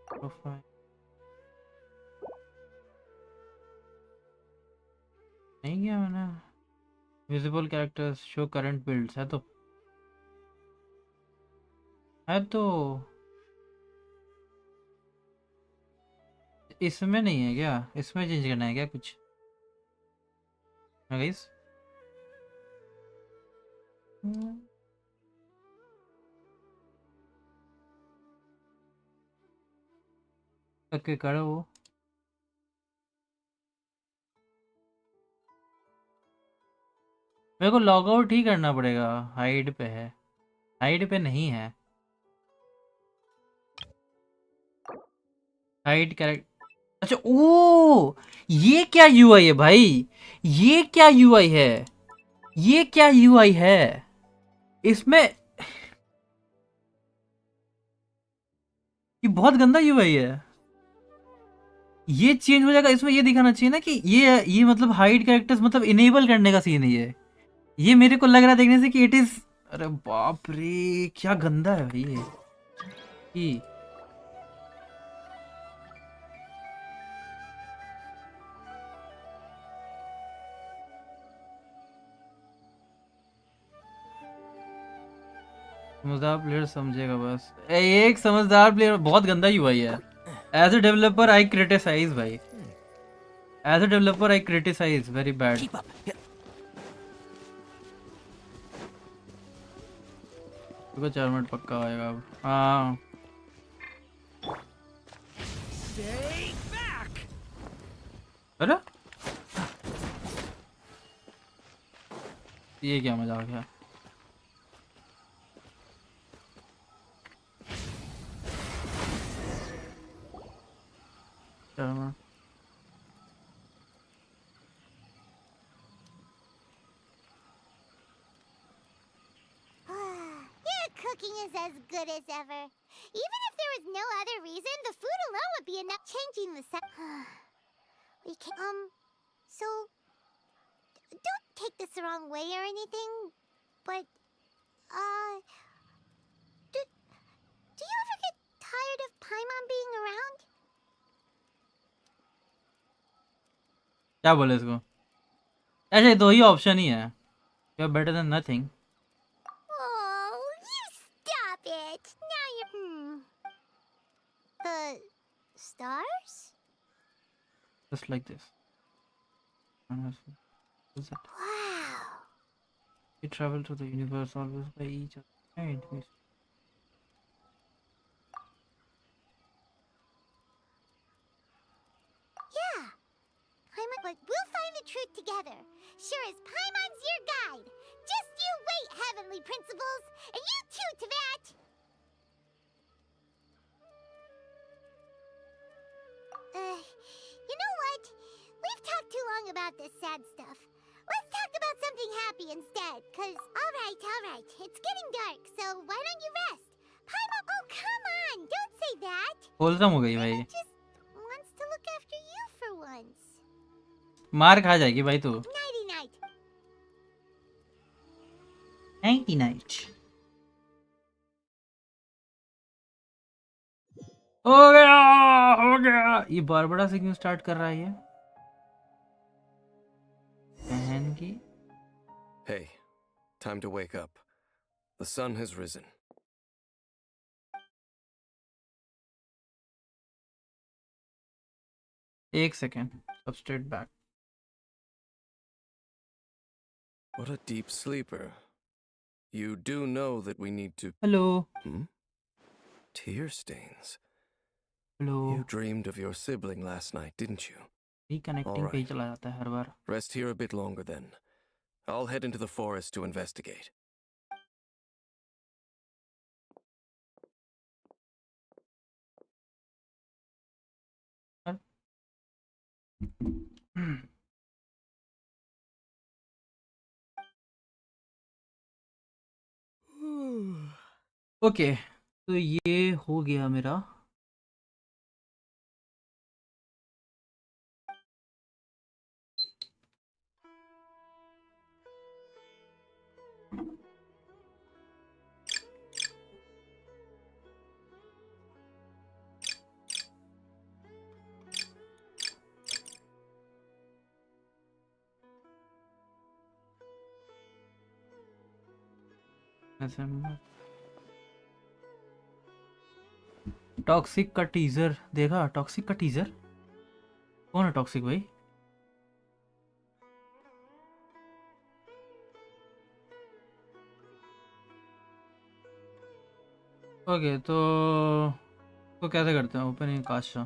प्रोफाइल नहीं किया मैंने। Visible characters show current builds है तो इसमें नहीं है क्या? इसमें चेंज करना है क्या कुछ गाइस? करके करो वो। मेरे को लॉग आउट ही करना पड़ेगा। हाइड पे है, हाइड पे नहीं है। हाइड कैरेक्टर, अच्छा ओ ये क्या यूआई है भाई, ये क्या यूआई है, ये क्या यूआई है इसमें, ये बहुत गंदा यूआई है। ये चेंज हो जाएगा, इसमें ये दिखाना चाहिए ना कि ये मतलब हाइड कैरेक्टर्स मतलब इनेबल करने का सीन है ये मेरे को लग रहा है देखने से कि इट इज, अरे बाप रे क्या गंदा है भाई ये। समझदार प्लेयर समझेगा बस, एक समझदार प्लेयर, बहुत गंदा यूआई है। As a developer I criticise भाई, as a developer I criticise very bad. देखो 4 मिनट पक्का आएगा अब। हाँ अरे ये क्या मजाक है। चलो Your cooking is as good as ever. Even if there was no other reason, the food alone would be enough. Changing the we can so don't take this the wrong way or anything, but do you ever get tired of Paimon being around? क्या बोले इसको, ऐसे दो ही option ही है, you are better than nothing. Oh, you stop it! Now you're the stars? Just like this. What's that? Wow. We travel through the universe always by each other. Right. Yeah. Paimon, but we'll find the truth together. Sure as Paimon's your guide. Just you wait, heavenly principles, and you too, Teyvat. You know what? We've talked too long about this sad stuff. Let's talk about something happy instead, cause alright, it's getting dark, so why don't you rest? Paimon, oh come on, don't say that. Wholesome हो गई भाई, Paimon just wants to look after you for once. मार खा जाएगी भाई तू। Nighty night. Nighty night। हो गया ये बारबड़ा से क्यों स्टार्ट कर रहा है ये बहन की। Hey, time to wake up. The sun has risen. एक second, substrate back. What a deep sleeper. You do know that we need to... hello Tear stains. Hello, You dreamed of your sibling last night, didn't you? Reconnecting पे ही चला जाता है हर बार। Rest here a bit longer then. I'll head into the forest to investigate. Okay तो ये हो गया मेरा। Toxic का टीजर देखा, टॉक्सिक का टीजर कौन है टॉक्सिक भाई? ओके तो कैसे करते हैं ओपन काशा,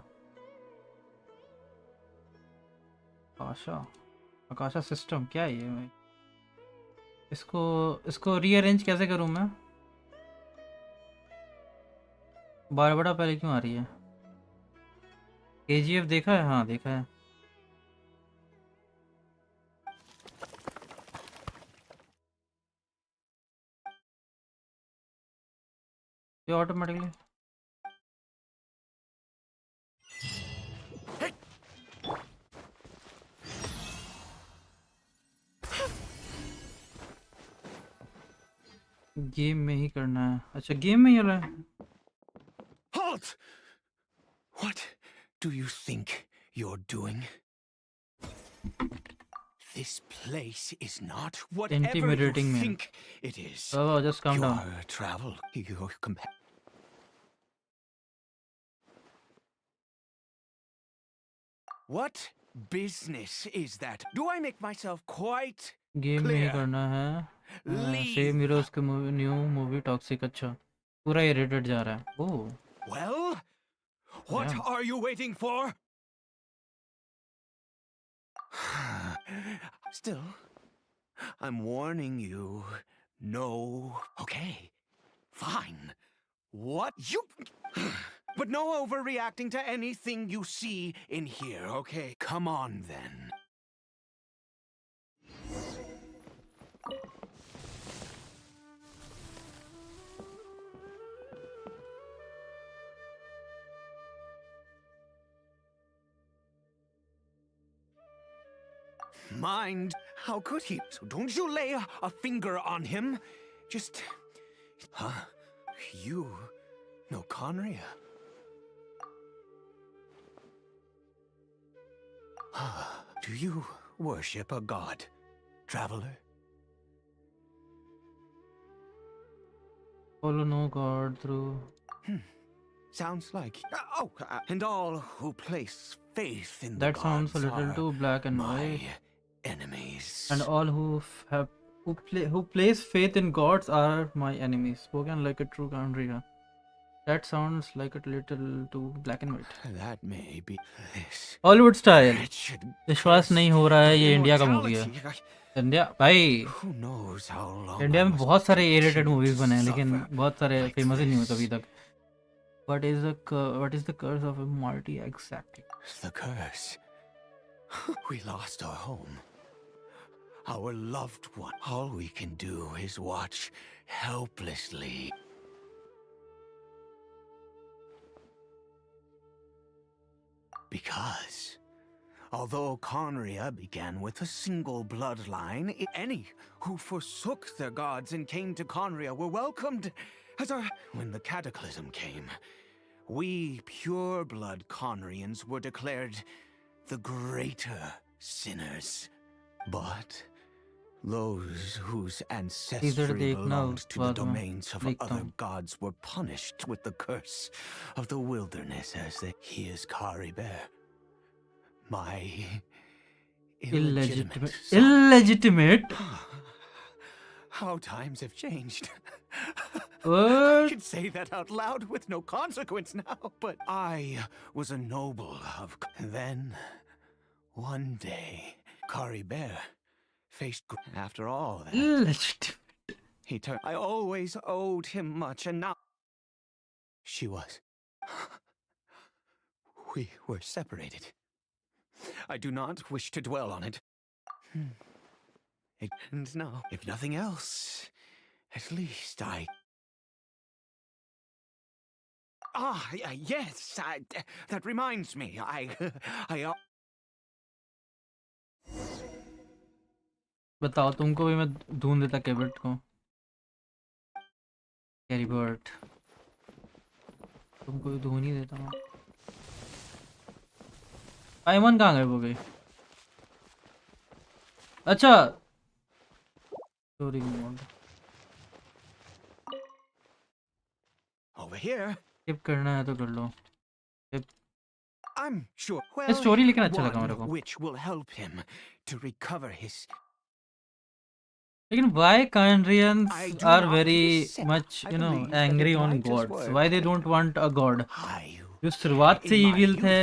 आकाशा सिस्टम क्या है ये भाई? इसको रीअरेंज कैसे करूं मैं? बार बड़ा पहले क्यों आ रही है? KGF देखा है? हाँ देखा है। ये ऑटोमेटिकली गेम में ही करना है। अच्छा गेम में ही हो रहा है। Halt! What do you think you're doing? This place is not whatever you Intimidating man. think it is. Oh, just calm down. Your travel, your What business is that? Do I make myself quite game में ही clear? करना है। Leave. Same heroes के new movie toxic. अच्छा पूरा ये rated जा रहा है। ओह Well, what Yeah. are you waiting for? Still, I'm warning you. No. Okay. Fine. What? You. But no overreacting to anything you see in here, okay? Come on then. Mind, how could he? So don't you lay a finger on him. Just. Huh? You know Conria? Do you worship a god, traveler? follow no god through Sounds like. And all who place faith in that the sounds a gods little are too black and my white enemies. and all who place faith in gods are my enemies. Spoken like a true Kandria. That sounds like a little too black and white. That may be this. Hollywood style. wretched विश्वास नहीं हो रहा है ये India का movie है। immortality. India भाई, Who knows how long India I में must बहुत सारे continue A-rated to मूवीज बने हैं लेकिन suffer बहुत सारे like फेमस ही नहीं हुए this. अभी तक। What is the curse of immortality exactly? The curse. We lost our home. Our loved one. All we can do is watch helplessly. Because although Conria began with a single bloodline, any who forsook their gods and came to Conria were welcomed as our... When the cataclysm came, we pure-blood Conrians were declared the greater sinners. But those whose ancestry belonged to the domains of other gods were punished with the curse of the wilderness as they... He is Kafy Dier, my Illegitimate? How times have changed. I What? can say that out loud with no consequence now, but I was a noble of... Then, one day, Kafy Dier faced... After all that, Illegitimate. he turned... I always owed him much, and now... She was... We were separated. I do not wish to dwell on it. And now, if nothing else, at least I... Yes, that reminds me, I बताओ, तुमको भी मैं ढूंढ देता कैबर्ट को। कैरीबर्ट तुमको भी ढूंढ ही देता हूँ। आयमन कहाँ गए वो गई? अच्छा story mode over here. Skip करना है तो कर लो। I'm sure. ये स्टोरी लेकिन अच्छा लगा one मेरे को। which will help him to recover his... लेकिन why Kandrians I do are not very accept. much I you know believe that angry it on might just gods? work. Why they don't want a god? I, जो शुरुआत से in my evil youth, थे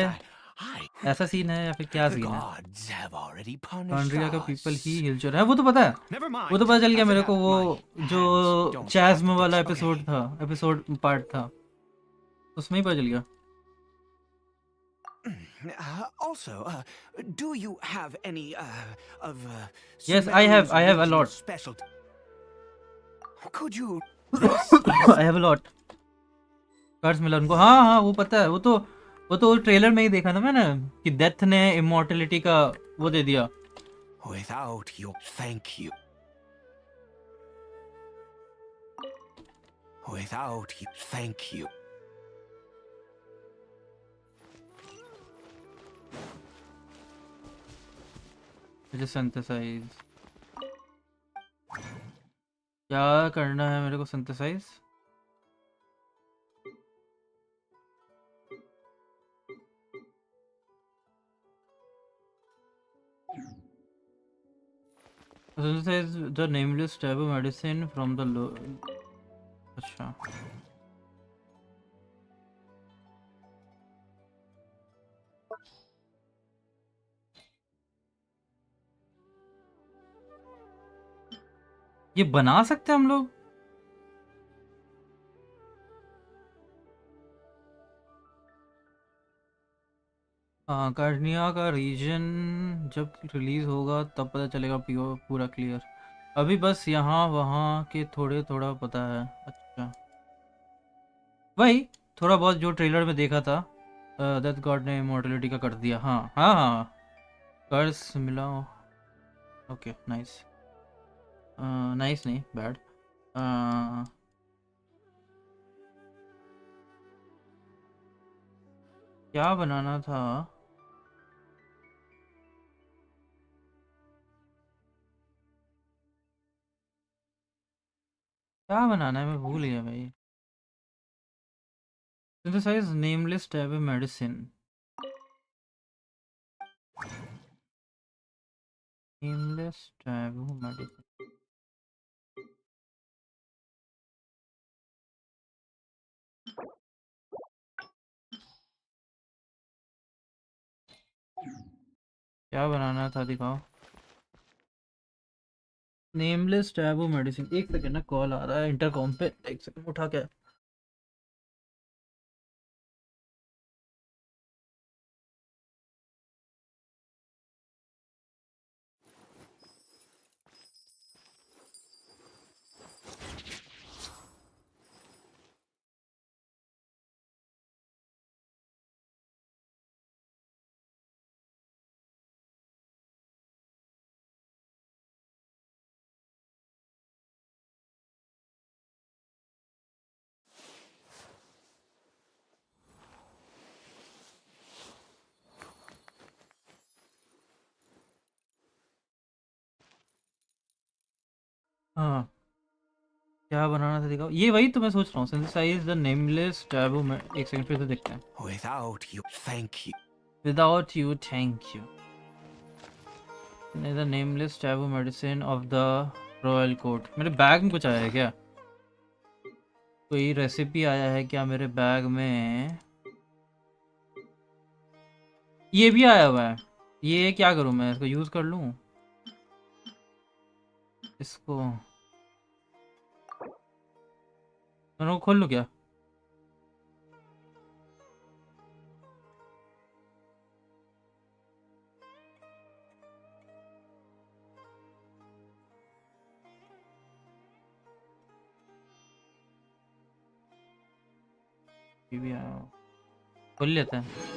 ऐसा scene है या फिर क्या The scene है? gods have already punished कॉन्ड्रिया का us. पीपल ही हिलचुल है, वो तो पता है, Never mind. वो तो पता चल गया As it मेरे को, happened, वो my जो hands don't चैज़्म stop वाला this. Episode Okay. था, एपिसोड पार्ट था, उसमें ही पता चल गया। Also, do you have any of Yes, I have a regional lot. special? Could you? I have a lot. Cards मिला उनको, हाँ हाँ वो पता है, वो तो ट्रेलर में ही देखा था मैंने कि डेथ ने इमॉर्टलिटी का वो दे दिया। Without you, thank you. Without you, thank you. मुझे सिंथेसाइज क्या करना है मेरे को? Synthesize synthesize the nameless taboo medicine from the अच्छा ये बना सकते हैं हम लोग? हाँ, कार्निया का रीजन जब रिलीज होगा तब पता चलेगा पूरा क्लियर। अभी बस यहाँ वहाँ के थोड़ा पता है। अच्छा वही थोड़ा बहुत जो ट्रेलर में देखा था, डेथ गॉड ने इमॉर्टलिटी का कर दिया। हाँ हाँ हाँ, कर्स मिला। ओके नाइस, नाइस नहीं बैड। क्या बनाना था? क्या बनाना है मैं भूल गया भाई। Synthesize nameless taboo medicine. Nameless taboo medicine. क्या बनाना था दिखाओ। Nameless taboo medicine. एक सेकंड ना, कॉल आ रहा है इंटरकॉम पे, एक सेकंड उठा के। हाँ क्या बनाना था दिखाओ। ये वही तो मैं सोच रहा हूँ, सिंथेसाइज द नेमलेस टैबू में। एक सेकंड फिर से देखते हैं। Without you, thank you. Without you thank you. The nameless taboo medicine of the royal court. मेरे बैग में कुछ आया है क्या? कोई रेसिपी आया है क्या मेरे बैग में? ये भी आया हुआ है। ये क्या करूं मैं? इसको यूज कर लूं? इसको मैं खोल लूं क्या? ये भी आया हुआ। खोल लेते हैं।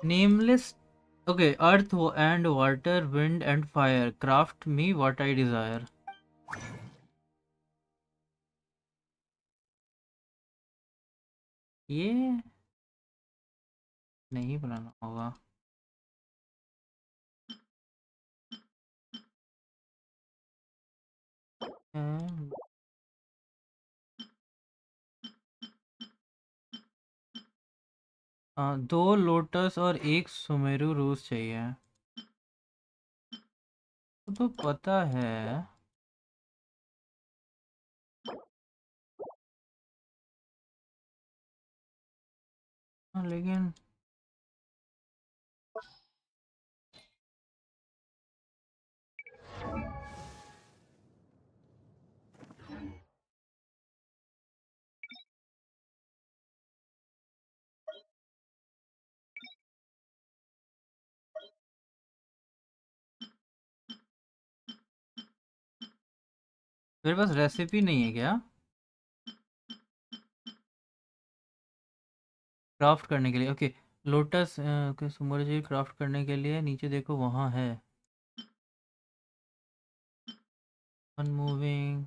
Nameless okay, earth and water, wind and fire, craft me what I desire. ये नहीं बनाना होगा। अम, दो लोटस और एक सुमेरु रोज चाहिए। वो तो पता है। लेकिन मेरे पास रेसिपी नहीं है क्या क्राफ्ट करने के लिए? ओके, लोटस ओके, सुमरजी क्राफ्ट करने के लिए नीचे देखो वहाँ है अनमूविंग।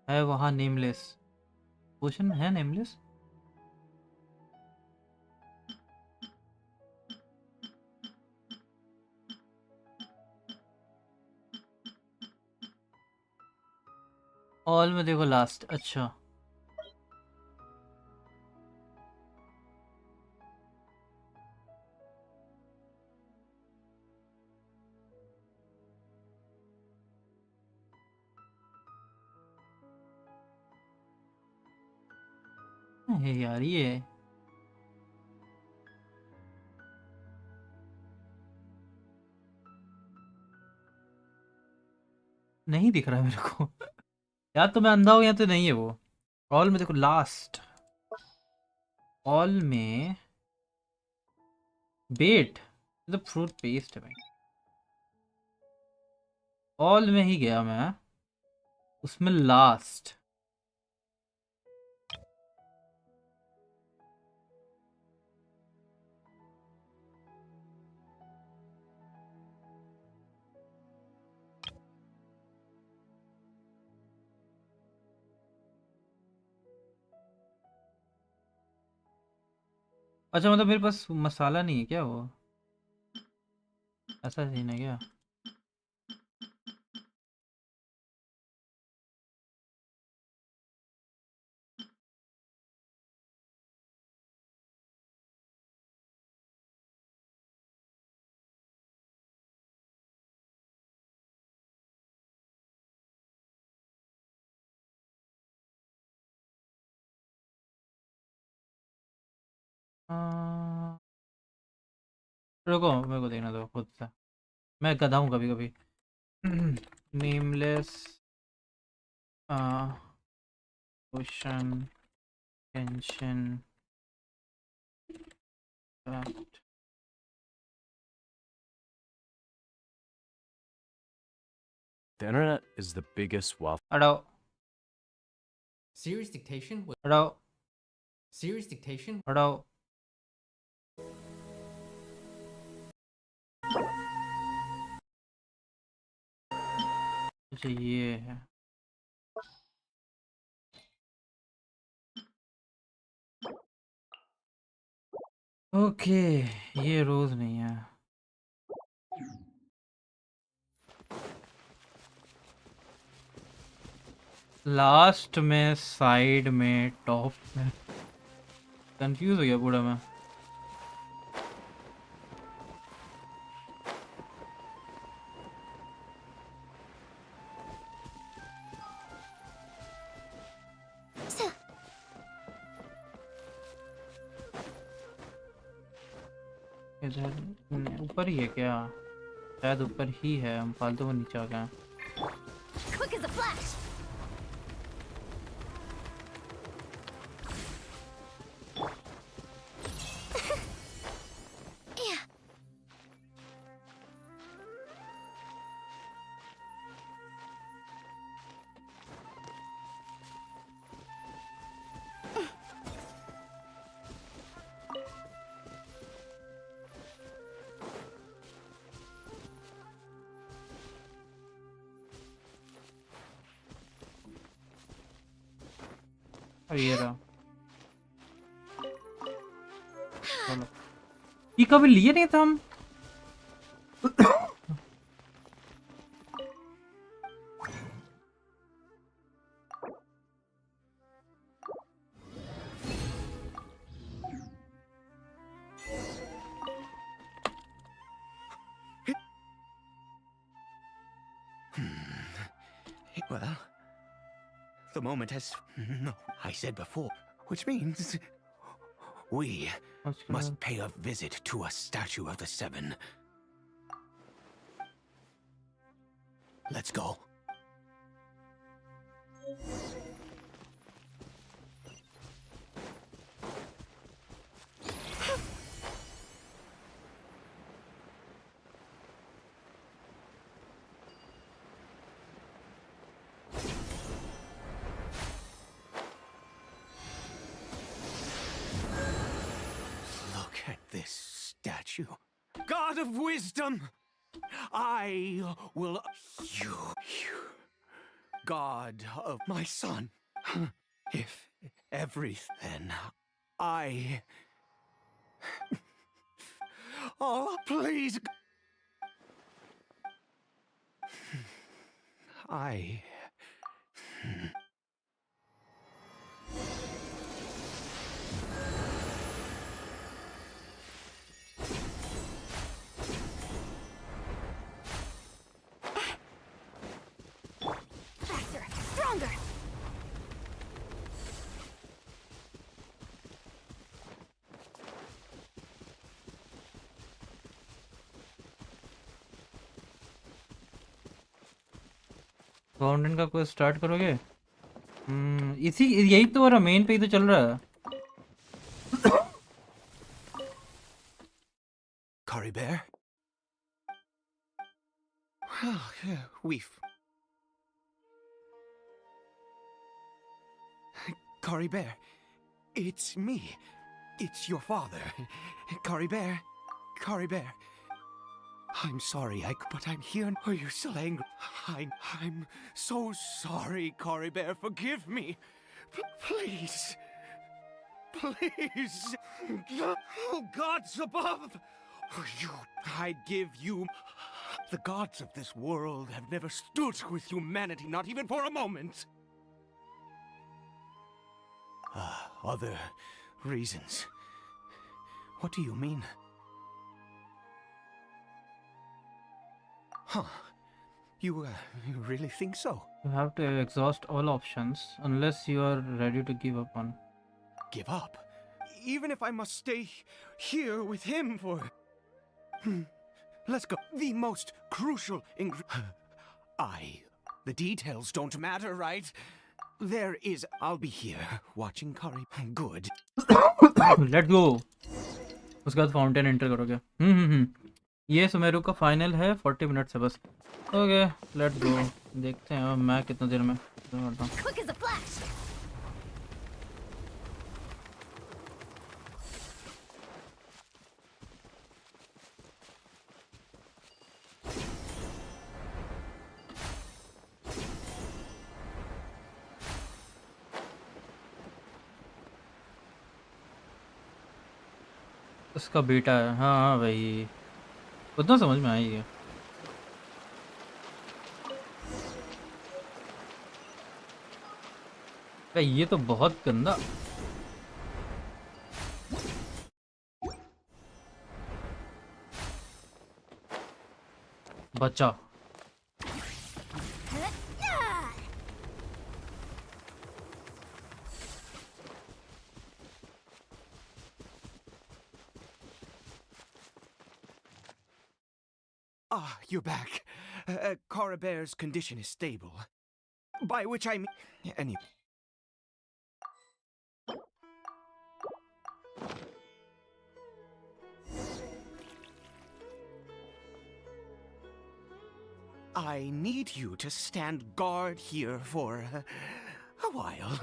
है वहाँ नेमलेस पोशन है नेमलेस। ऑल में देखो लास्ट। अच्छा है यार ये नहीं दिख रहा है मेरे को। या तो मैं अंधा हूँ या तो नहीं है वो। ऑल में देखो लास्ट। ऑल में बेट तो फ्रूट पेस्ट है भाई। ऑल में ही गया मैं उसमें लास्ट। अच्छा मतलब मेरे पास मसाला नहीं है क्या वो? ऐसा सीन है क्या? रुको मेरे को देखना दो खुद से। मैं गधा हूँ कभी कभी। Nameless question tension The internet is the biggest waffle. हटाओ Serious dictation? हटाओ Serious dictation? हटाओ। अच्छा ये है। ओके ये रोज नहीं है। लास्ट में साइड में टॉप में कंफ्यूज हो गया पूरा मैं। इधर ऊपर ही है क्या? शायद ऊपर ही है, हम फालतू में नीचे आ गए हैं। Quick as a flash! Yeah. और ये रहा। चलो ये कभी लिए नहीं था हम। Well, the moment has... No, I said before, which means... We must pay a visit to a statue of the Seven. Let's go. This statue. God of wisdom! I will... You... God of my son. If everything... I... Oh, please... I... fountain का कोई start करोगे? इसी यही तो रहा, main पे ही तो चल रहा है. Kafy Dier? We've... Kafy Dier, it's me. It's your father. Kafy Dier. Kafy Dier. I'm sorry, but I'm here. Are you still angry? I'm so sorry, Kafy Dier. Forgive me. Please. Please. Oh, gods above. I'd give you... The gods of this world have never stood with humanity, not even for a moment. Other reasons. What do you mean? Huh. You really think so? You have to exhaust all options unless you are ready to give up on. Give up? Even if I must stay here with him for... Let's go. The most crucial The details don't matter, right? There is... I'll be here, watching Kari. Good. Let's go. उसके बाद fountain enter करोगे. ये सुमेरु का final है. 40 minutes है बस. Okay, let's go. देखते हैं मैं कितना देर में करता हूँ. उसका बेटा है. हाँ भाई, उतना समझ में आई है. ये तो बहुत गंदा. बच्चा. You're back. Kafy Dier's condition is stable. By which I mean... Anyway. I need you to stand guard here for a while.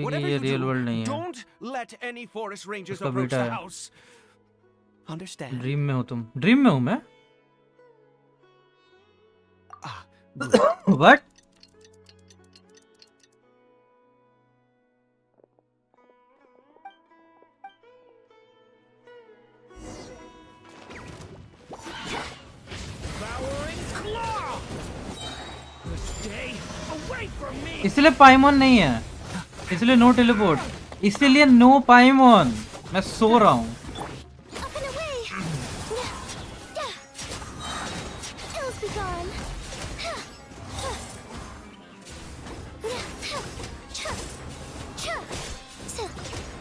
Whatever you do, don't let any forest rangers approach the house. Understand? Dream में हो तुम. Dream में हूँ मैं. What? इसलिए पाइमोन नहीं है, इसलिए नो टेलीपोर्ट, इसलिए नो पाइमोन. मैं सो रहा हूँ.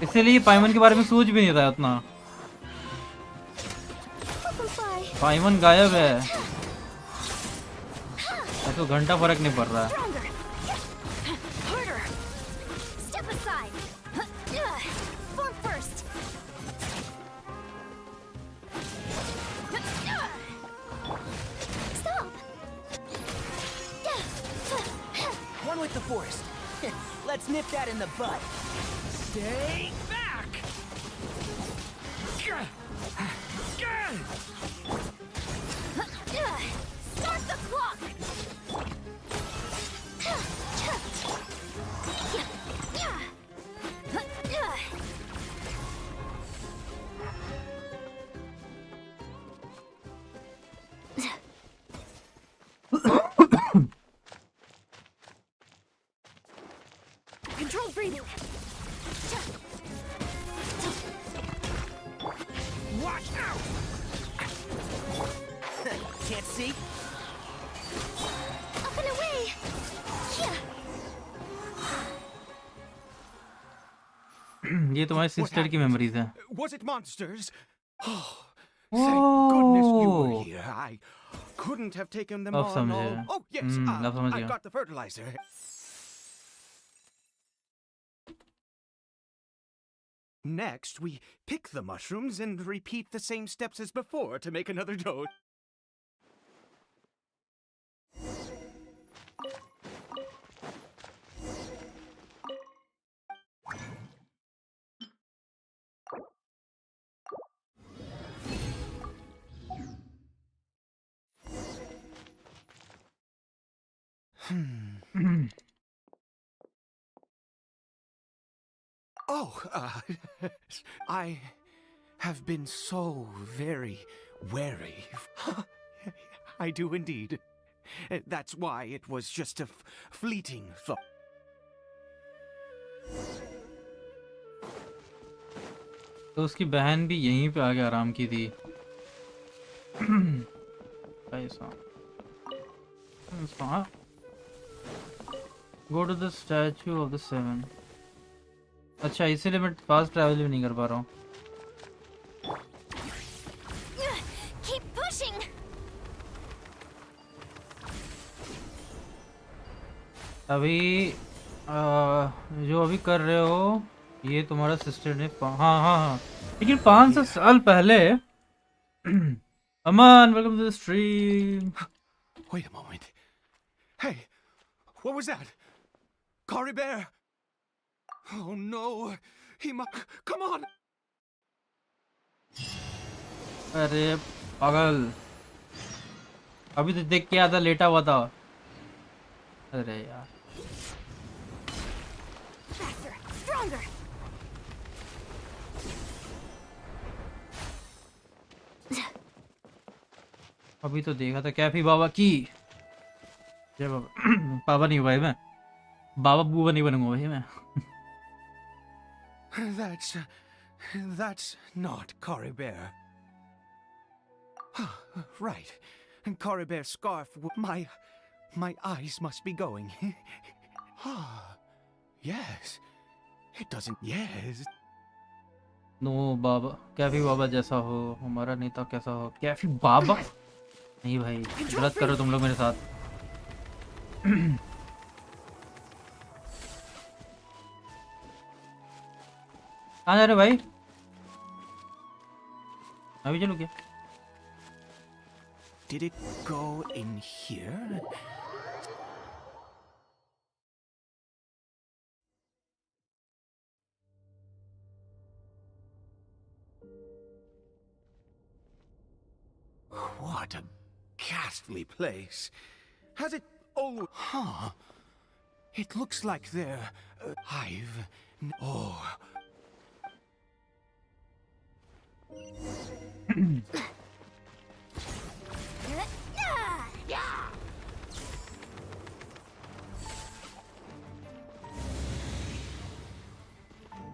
इसीलिए पाइमन के बारे में सोच भी नहीं रहा उतना। पाइमन गायब है, तो घंटा फर्क नहीं पड़ रहा है। One with the force. Let's nip that in the bud. Stay back. Start the clock! Controlled breathing. Watch out! Can't see? Up and away! ये तुम्हारी सिस्टर की मेमोरीज हैं। Was it monsters? Oh, thank goodness you were here. I couldn't have taken them अब all. समझे। Oh, yes, अब समझ I गया। got the fertilizer. Next, we pick the mushrooms and repeat the same steps as before to make another dose. Oh, I have been so very wary. I do indeed. That's why it was just a fleeting thought. तो उसकी बहन भी यहीं पे आके आराम की थी। ऐसा go to the statue of the seven. अच्छा, इसीलिए मैं फास्ट ट्रैवल भी नहीं कर पा रहा हूँ। Keep pushing! अभी जो अभी कर रहे हो ये तुम्हारा सिस्टर ने हाँ, लेकिन 500 साल पहले। Aman, welcome to the stream. Wait a moment. Hey, what was that? Cory Bear? Oh no, he must. Come on! अरे पागल, अभी तो देख के आधा लेटा हुआ था। अरे यार, Faster, stronger! अभी तो देखा था कैफी बाबा की। जय बाबा। बाबा नहीं भाई मैं, बाबा बूबा नहीं बनूंगा भाई मैं। That's not Cory Bear. Right. Cory Bear's scarf. My eyes must be going. Yes. It doesn't. Yes. No बाबा, कैफी बाबा जैसा हो, हमारा नेता कैसा हो। कैफी बाबा नहीं भाई, गलत करो तुम लोग मेरे साथ। कहाँ जा रहे हो भाई? अभी चलो क्या? Did it go in here? What a ghastly place. Has it always... Huh. It looks like there... I've... Oh...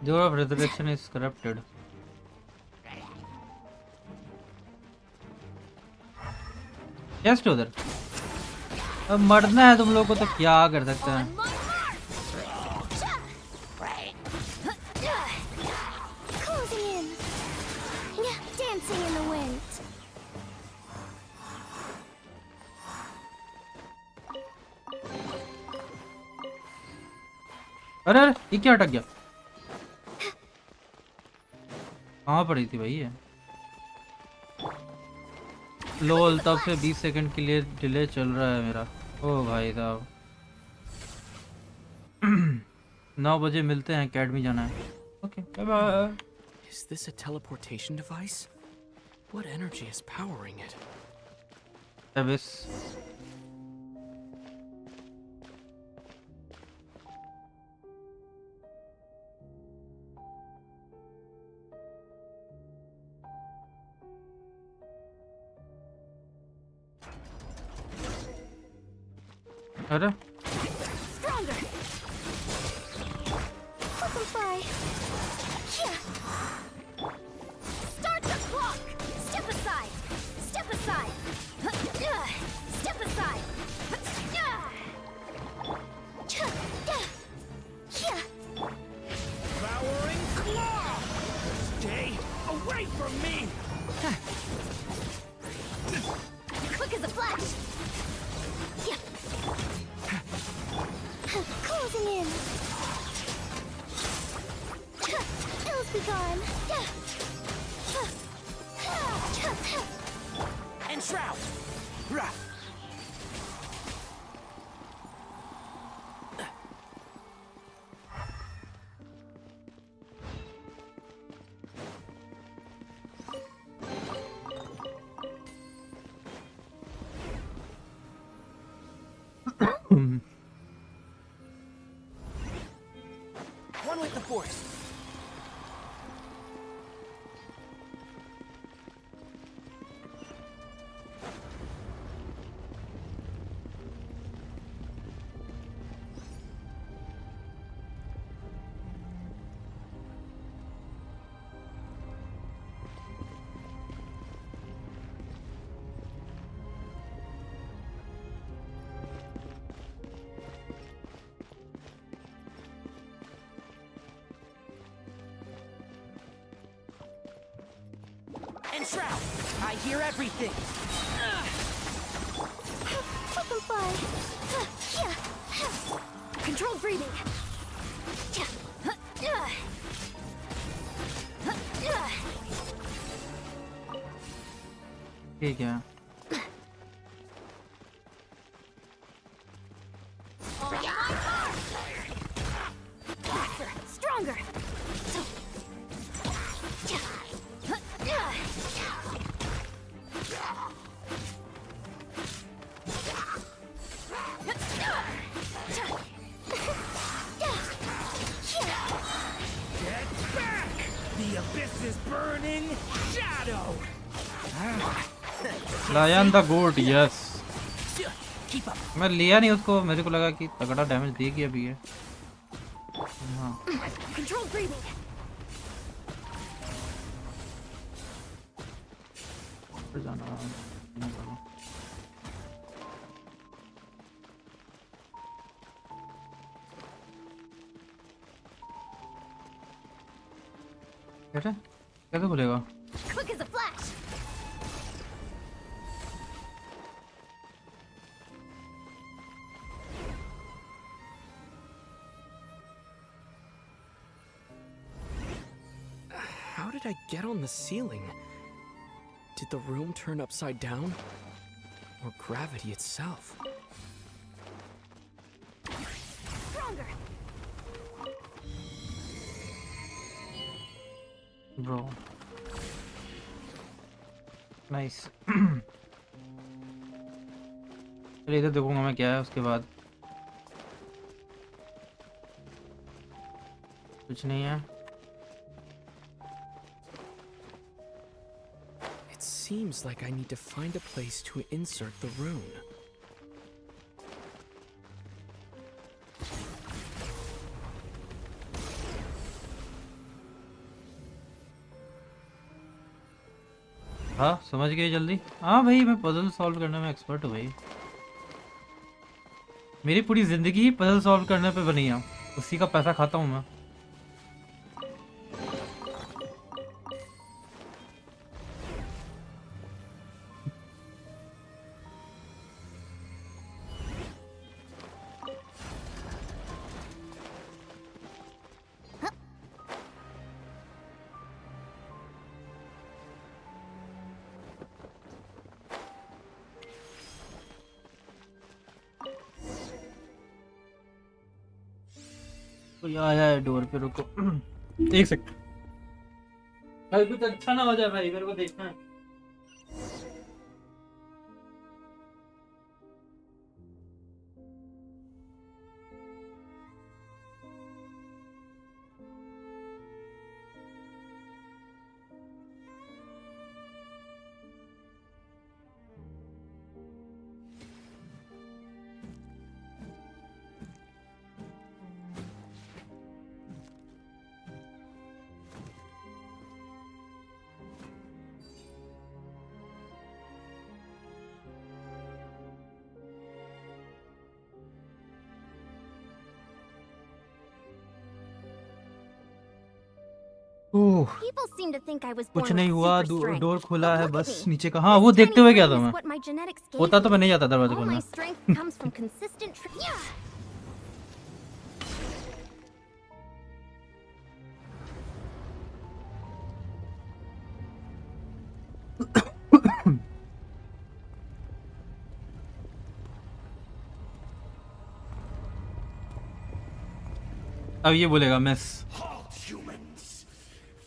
Door of resurrection is corrupted. Just उधर। अब मरना है तुम लोग को तो क्या कर सकते हैं। अरे अरे ये क्या अटक गया? कहाँ पड़ी थी भाई ये? लोल तब से 20 सेकंड के लिए डिले चल रहा है मेरा। ओ भाई साहब 9 बजे मिलते हैं, अकेडमी जाना है। Okay bye bye. Is this a teleportation device? What energy is powering it? Abish अरे Stronger. Butterfly. Yeah. Start the clock. Step aside. Step aside. Step aside. Yeah. Powering claw! Stay away from me! Quick as a flash. Yeah. Closing in. Ills be gone. And shroud! Rah! One with the force. And shroud! I hear everything! Butterfly. Yeah. Controlled breathing. ठीक है। Faster, stronger. Get back! The abyss is burning shadow! Lion the goat yes. Keep up. मैं लिया नहीं उसको, मेरे को लगा कि तगड़ा डैमेज देगी अभी ये। हाँ Controlled breathing. जाना कैसे बोलेगा? Quick as a flash. How did I get on the ceiling? Did the room turn upside down? Or gravity itself? Stronger. Bro. Nice. चलिए इधर देखूंगा मैं क्या है उसके बाद। कुछ नहीं है। It seems like I need to find a place to insert the rune. हाँ समझ गए जल्दी। हाँ भाई मैं पजल सॉल्व करने में एक्सपर्ट हूँ भाई। मेरी पूरी जिंदगी ही पजल सॉल्व करने पे बनी है, उसी का पैसा खाता हूँ मैं। कोई आया है डोर पे, रुको 1 सेकंड भाई, कुछ अच्छा ना हो जाए भाई, मेरे को देखना है। ओह, People seem to think I was कुछ born नहीं with हुआ, super strength. डोर खुला But है look at बस me. नीचे का। हाँ, This वो देखते tiny हुए गया frame था is मैं, what my genetics gave होता तो me. मैं नहीं जाता दरवाजा All my खोलना। strength comes from consistent yeah. अब ये बोलेगा miss. Halt, humans!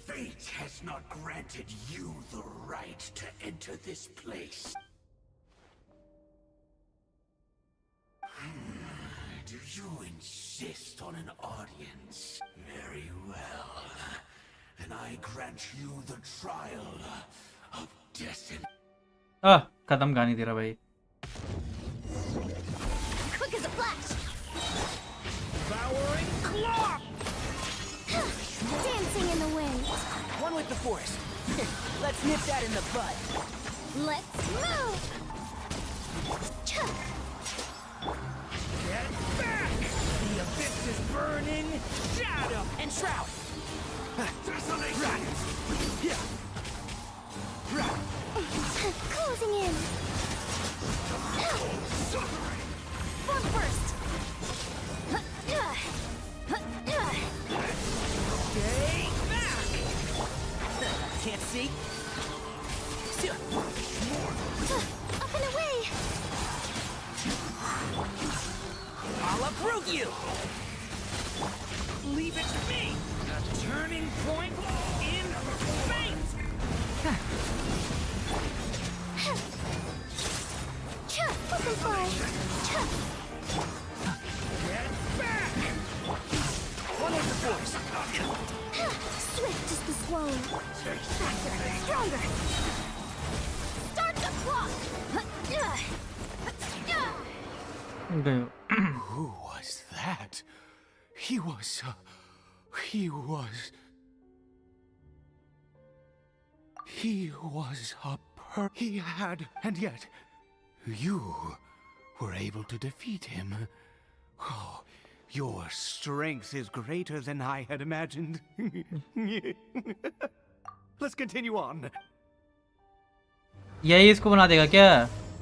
Fate has not granted you the right to enter this place. Do you insist on an audience? Very well. Then I grant you the trial of destiny. खत्म कहानी तेरा भाई। Quick as a flash. Devouring claw! Dancing in the wind. One with the forest. Let's nip that in the bud. Let's move. Get back! The abyss is burning. Shadow and shroud. Desolation! Closing in. Form first. Stay back! Can't see? Up and away. I'll uproot you! Leave it to me! A turning point in fate! Flip and fly. Get back! One with the force! Swift as the swallow. Faster, stronger. Start the clock. गए। Who was that? He was he had, and yet you were able to defeat him. Oh, your strength is greater than I had imagined. Let's continue on. यही इसको बना देगा क्या?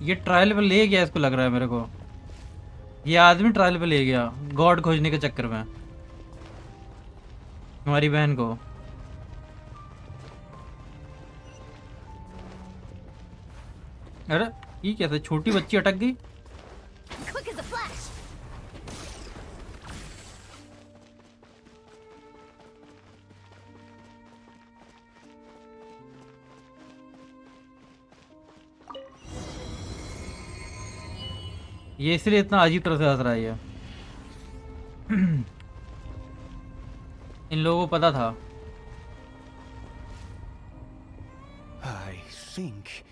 ये trial पे ले गया, इसको लग रहा है मेरे को। ये आदमी ट्रायल पे ले गया गॉड खोजने के चक्कर में हमारी बहन को। अरे ये कैसे छोटी बच्ची अटक गई? Quick as a flash. ये इसलिए इतना अजीब तरह से हंस रहा है ये। इन लोगों को पता था। I think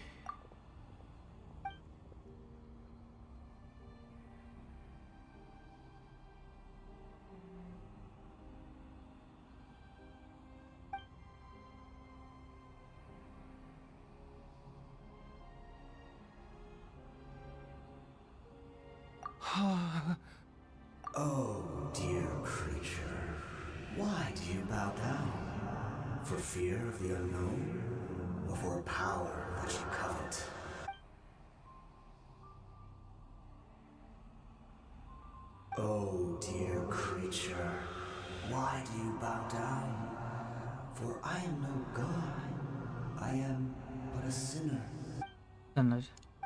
Oh, dear creature, why do you bow down? For fear of the unknown, or for a power that you covet? Oh, dear creature, why do you bow down? For I am no god, I am but a sinner.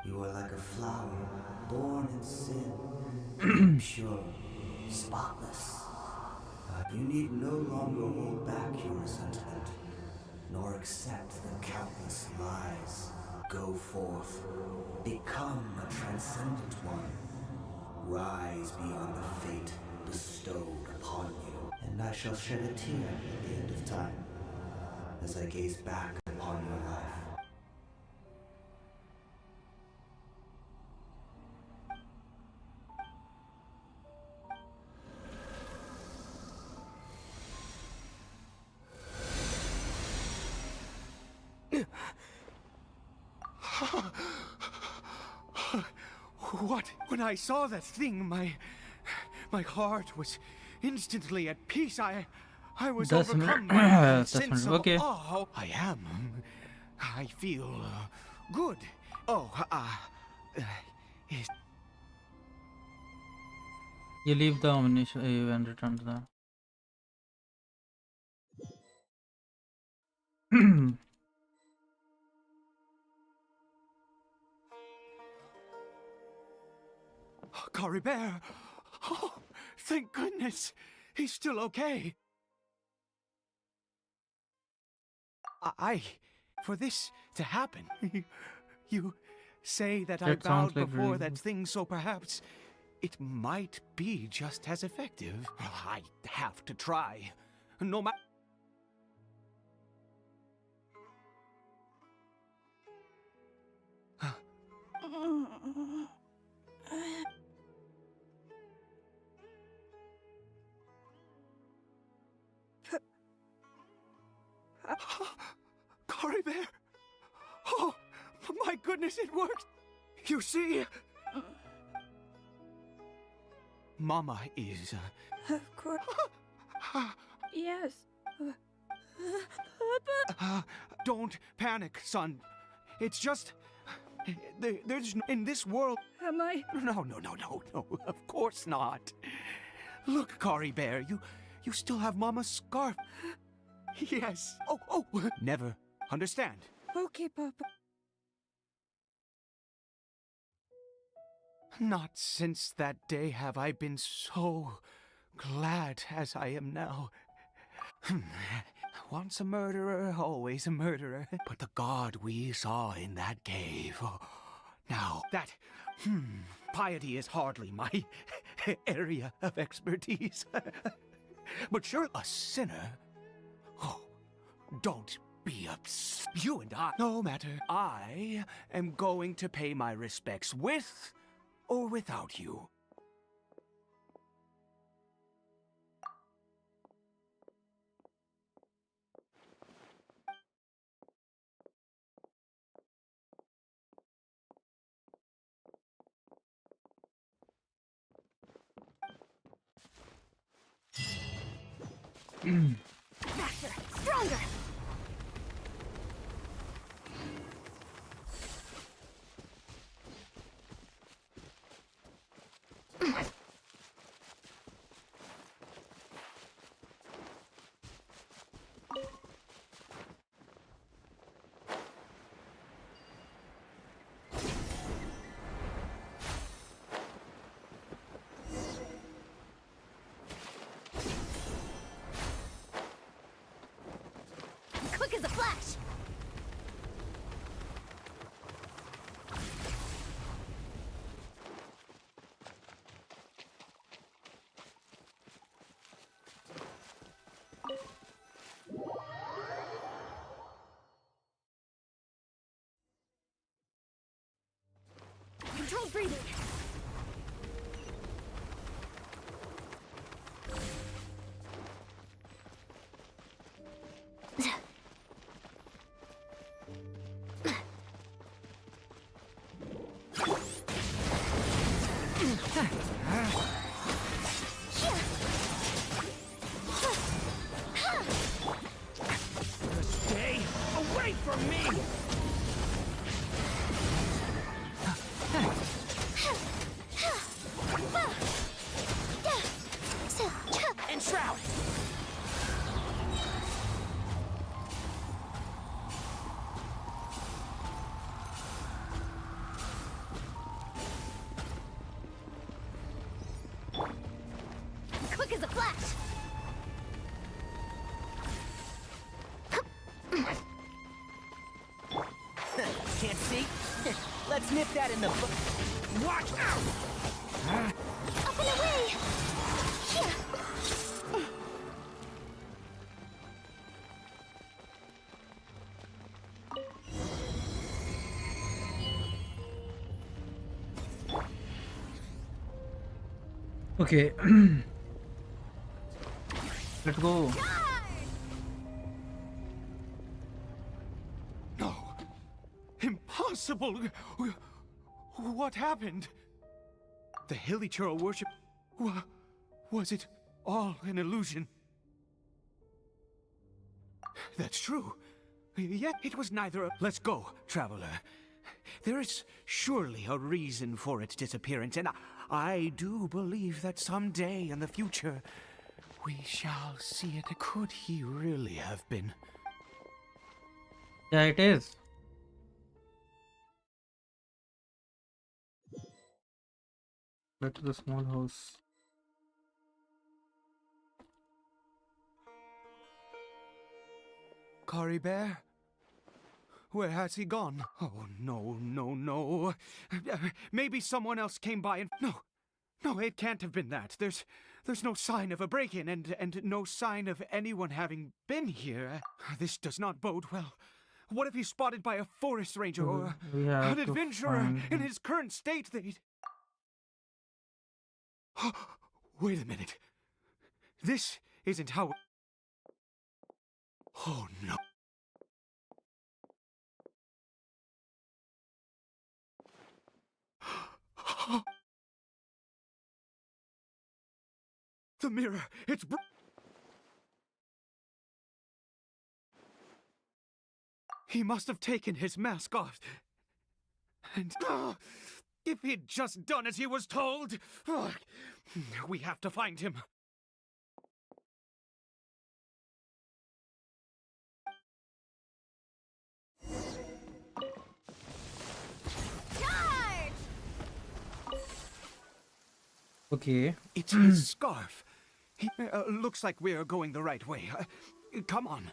You are like a flower, born in sin, pure, spotless. I You need no longer hold back your resentment, nor accept the countless lies. Go forth, become a transcendent one. Rise beyond the fate bestowed upon you, and I shall shed a tear at the end of time, as I gaze back upon your life. What? When I saw that thing, my heart was instantly at peace. I was 10 overcome minute by a 10 sense minute of okay. awe. I feel good. Oh, You leave the ammunition and return to the Kafy Dier. Oh, thank goodness. He's still okay. For this to happen, you say that I That sounds bowed like before really that good. thing, so perhaps it might be just as effective. I have to try. No matter. Kafy Dier! Oh, my goodness, it worked! You see? Mama is... Of course. Yes. Don't panic, son. It's just... There's... In this world... Am I? No, of course not. Look, Kafy Dier, you still have Mama's scarf. Yes. Oh, never. Understand? Okay, Papa. Not since that day have I been so glad as I am now. Once a murderer, always a murderer. But the god we saw in that cave... Oh, now, that... piety is hardly my area of expertise. But sure, a sinner... Oh, don't be upset. You and I... No matter. I am going to pay my respects with or without you. Faster! Stronger! Quick as a flash! Controlled breathing! that in the butt. Watch out! Up and away! Here. Okay. Let's go. No. Impossible. What happened? The hilly churl worship. Was it all an illusion? That's true. Yet it was neither a... Let's go, traveler. There is surely a reason for its disappearance, and I do believe that someday in the future we shall see it. Could he really have been? Yeah, it is. Back to the small house. Kari Bear? Where has he gone? Oh, no. Maybe someone else came by and... No, it can't have been that. There's no sign of a break-in and no sign of anyone having been here. This does not bode well. What if he's spotted by a forest ranger or an adventurer in his current state? They'd... Wait a minute. This isn't how... Oh, no. The mirror, it's... He must have taken his mask off. And... if he'd just done as he was told... we have to find him. Okay. It's his scarf. He looks like we're going the right way. Come on.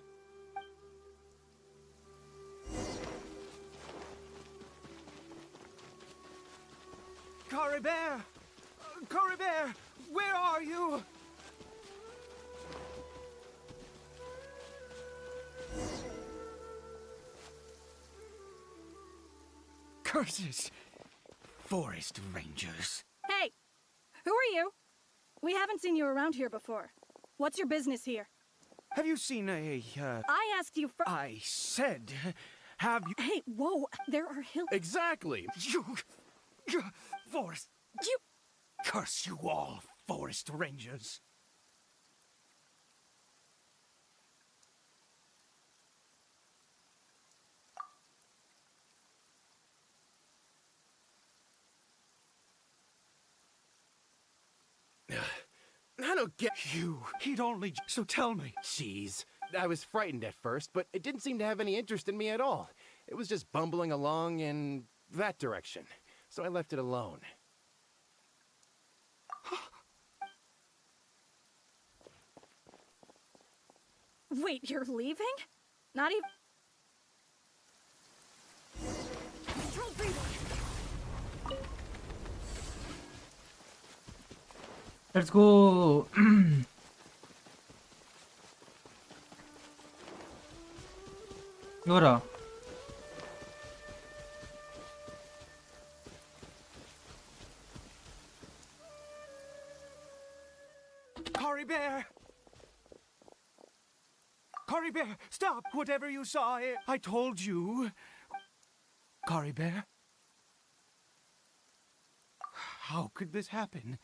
Kari Bear! Kari Bear! Where are you? Curses! Forest rangers. Hey! Who are you? We haven't seen you around here before. What's your business here? Have you seen a, I asked you for... I said, have you... Hey, whoa! There are hills... Exactly! You... Forest... You... Curse you all, forest rangers. I don't get you. He'd only... So tell me. Jeez. I was frightened at first, but it didn't seem to have any interest in me at all. It was just bumbling along in that direction. So I left it alone. Wait, you're leaving? Not even... Control breathing! Let's go. Nora. Kari Bear! Kari Bear, stop! Whatever you saw, I told you. Kari Bear? How could this happen?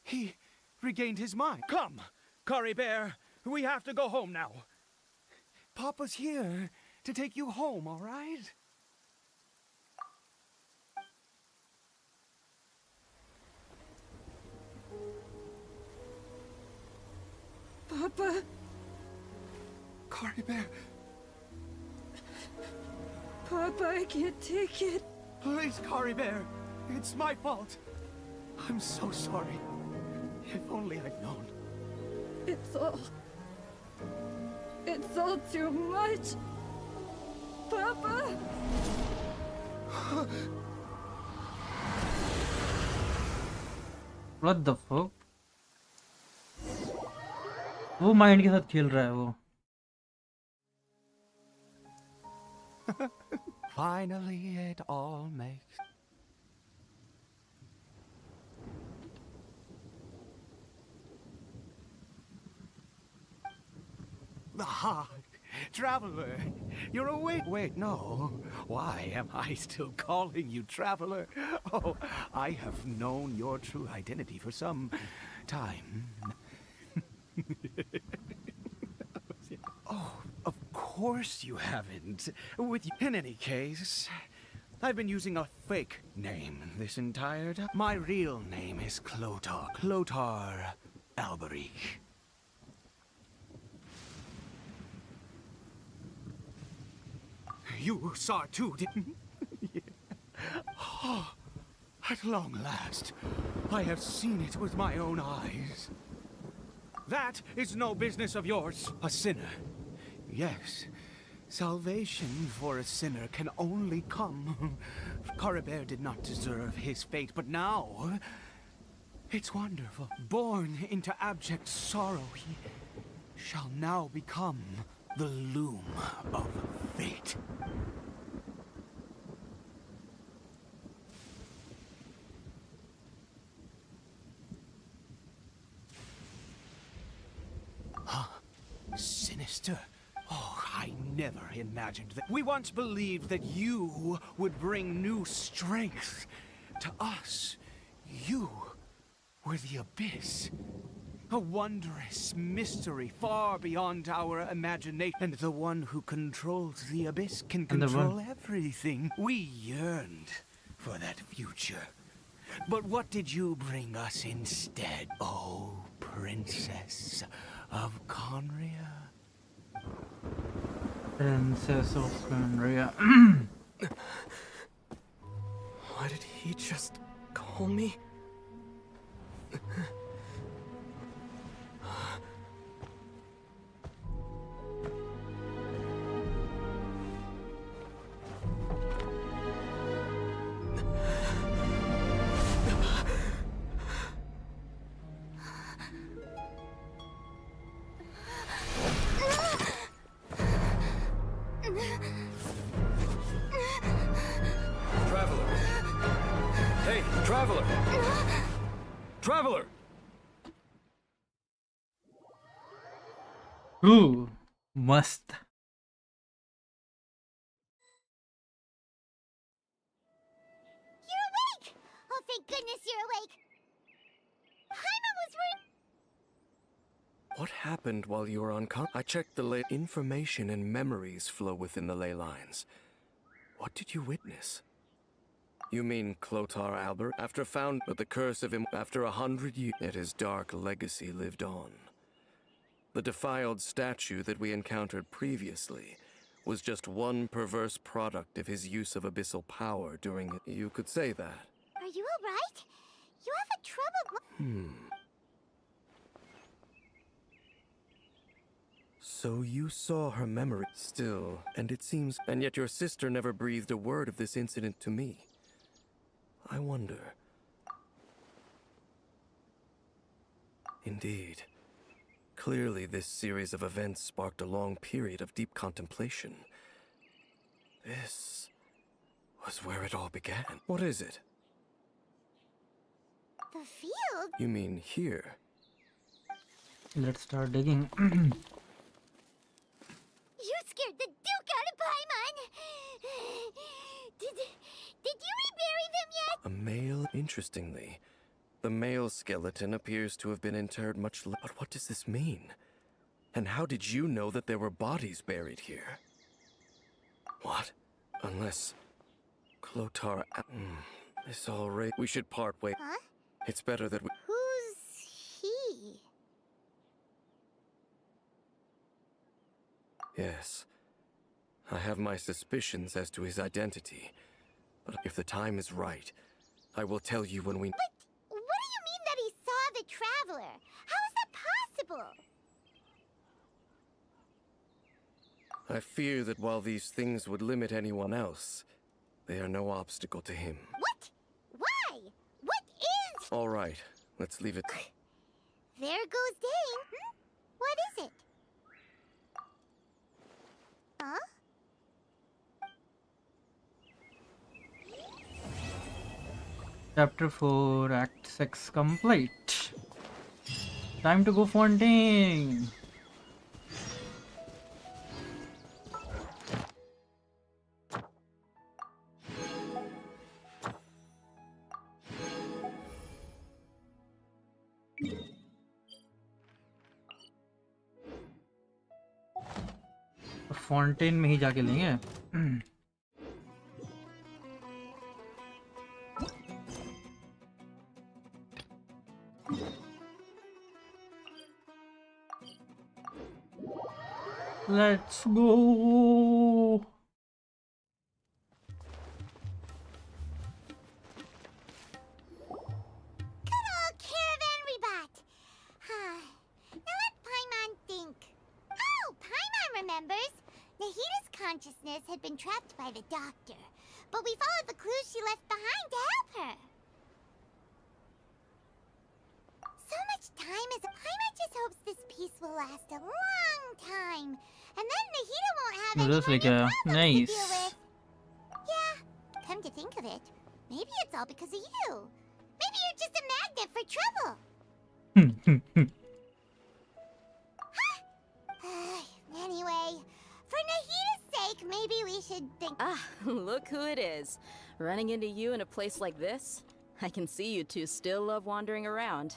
He regained his mind. Come, Kari Bear, we have to go home now. Papa's here to take you home, all right? Papa? Kari Bear. Papa, I can't take it. Please, Kari Bear. It's my fault. I'm so sorry. If only I'd known. It's all too much. Papa! What the fuck? वो mind के साथ खेल रहा है वो. Finally, it all makes. Ah, traveler, you're awake. Wait, no. Why am I still calling you traveler? Oh, I have known your true identity for some time. Oh, of course you haven't. With you. In any case, I've been using a fake name this entire time. My real name is Clotar Alberich. You saw it too, didn't you? Yeah. Oh, at long last, I have seen it with my own eyes. That is no business of yours, a sinner. Yes, salvation for a sinner can only come. Caribert did not deserve his fate, but now it's wonderful. Born into abject sorrow, he shall now become the loom of fate. Sinister. Oh, I never imagined that. We once believed that you would bring new strength to us. You were the Abyss. A wondrous mystery far beyond our imagination. And the one who controls the Abyss can control everything. We yearned for that future. But what did you bring us instead, oh Princess of Conria? Princess of Conria. Why did he just call me? Traveler! Ooh, must. You're awake! Oh, thank goodness you're awake! Paimon was What happened while you were I checked the ley. Information and memories flow within the ley lines. What did you witness? You mean Clotar Albert? After found but the curse of him after 100 years, yet his dark legacy lived on. The defiled statue that we encountered previously was just one perverse product of his use of abyssal power during it. You could say that. Are you alright? You have a trouble. So you saw her memory still, and it seems, and yet your sister never breathed a word of this incident to me. I wonder. Indeed. Clearly, this series of events sparked a long period of deep contemplation. This was where it all began. What is it? The field? You mean here? Let's start digging. You scared the Duke out of Paimon! Did you rebury them yet? A male? Interestingly, the male skeleton appears to have been interred much later. But what does this mean? And how did you know that there were bodies buried here? What? Unless... Clotar... It's all right. We should part ways. Huh? It's better that we... Who's he? Yes. I have my suspicions as to his identity. But if the time is right, I will tell you when we... But what do you mean that he saw the Traveler? How is that possible? I fear that while these things would limit anyone else, they are no obstacle to him. What? Why? What is... All right. Let's leave it. There goes Dane. What is it? Huh? Chapter 4, Act 6 complete. Time to go Fontaine. Fontaine में ही जाके लेंगे. Let's go. Good old caravan rebot. Now let Paimon think. Oh, Paimon remembers. Nahita's consciousness had been trapped by the doctor, but we followed the clues she left behind to help her. So much time is... Paimon just hopes this peace will last a long time, and then Nahita won't have any more Noodles problems to nice. deal with. Yeah, come to think of it, maybe it's all because of you. Maybe you're just a magnet for trouble. Anyway, for Nahita's sake, maybe we should think... Ah, look who it is. Running into you in a place like this? I can see you two still love wandering around.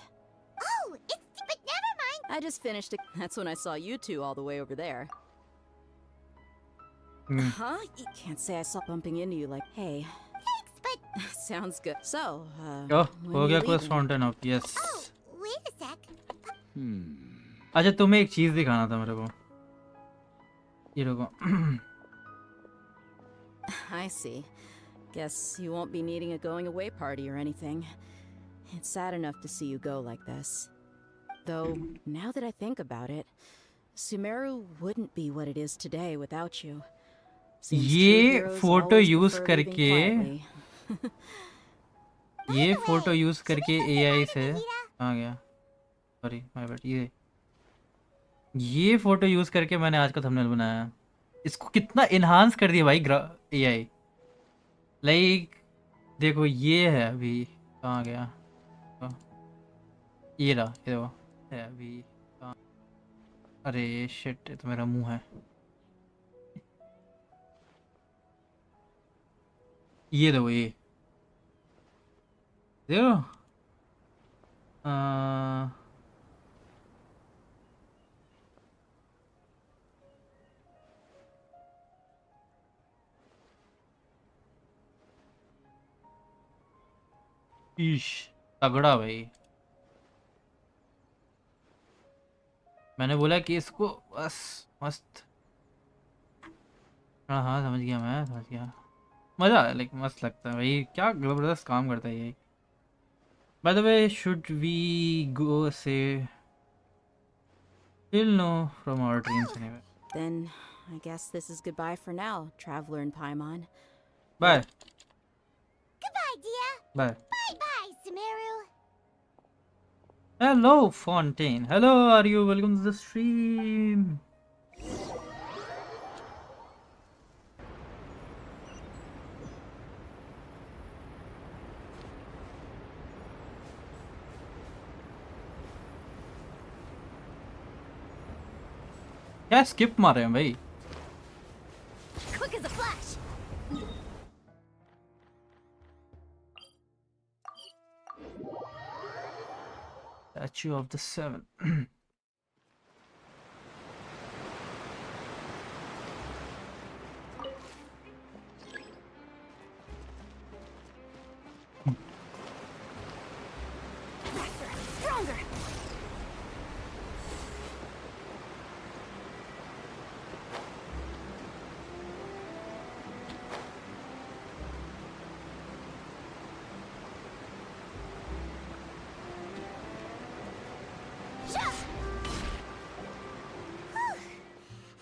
Oh, it's... but never mind. I just finished it. That's when I saw you two all the way over there. Huh? You can't say I saw bumping into you like, hey. Thanks, but... Sounds good. So, Oh, when हो you गया quest leaving? Fontaine up. Yes. Oh, wait a sec. अच्छा तुम्हें एक चीज दिखाना था मेरे को. ये देखो. I see. Guess you won't be needing a going away party or anything. It's sad enough to see you go like this. Though, now that I think about it, Sumeru wouldn't be what it is today without you. Seems true ये heroes photo always use prefer living करके quietly. ये photo use करके AI से आ गया. Sorry my bad. ये photo use करके मैंने आज का थंबनेल बनाया. इसको कितना इनहांस कर दिया भाई AI. लाइक देखो ये है अभी कहाँ गया. ये रहा ये देखो है अभी कहाँ. अरे शिट ये तो मेरा मुंह है. ये देखो ये देखो. ईश तगड़ा भाई. मैंने बोला कि इसको बस मस्त. हाँ हाँ समझ गया मैं समझ गया. मज़ा लाइक मस्त लगता है भाई. क्या ज़बरदस्त काम करता है ये. By the way, should we go say? We'll know from our dreams anyway. Then, I guess this is goodbye for now, Traveler and Paimon. Bye. Goodbye, Dia. Bye. Bye-bye, Sumeru. Hello, Fontaine. Hello, are you? Welcome to the stream. क्या skip मारे हैं भाई. Quick as a flash. Statue of the Seven. Stronger.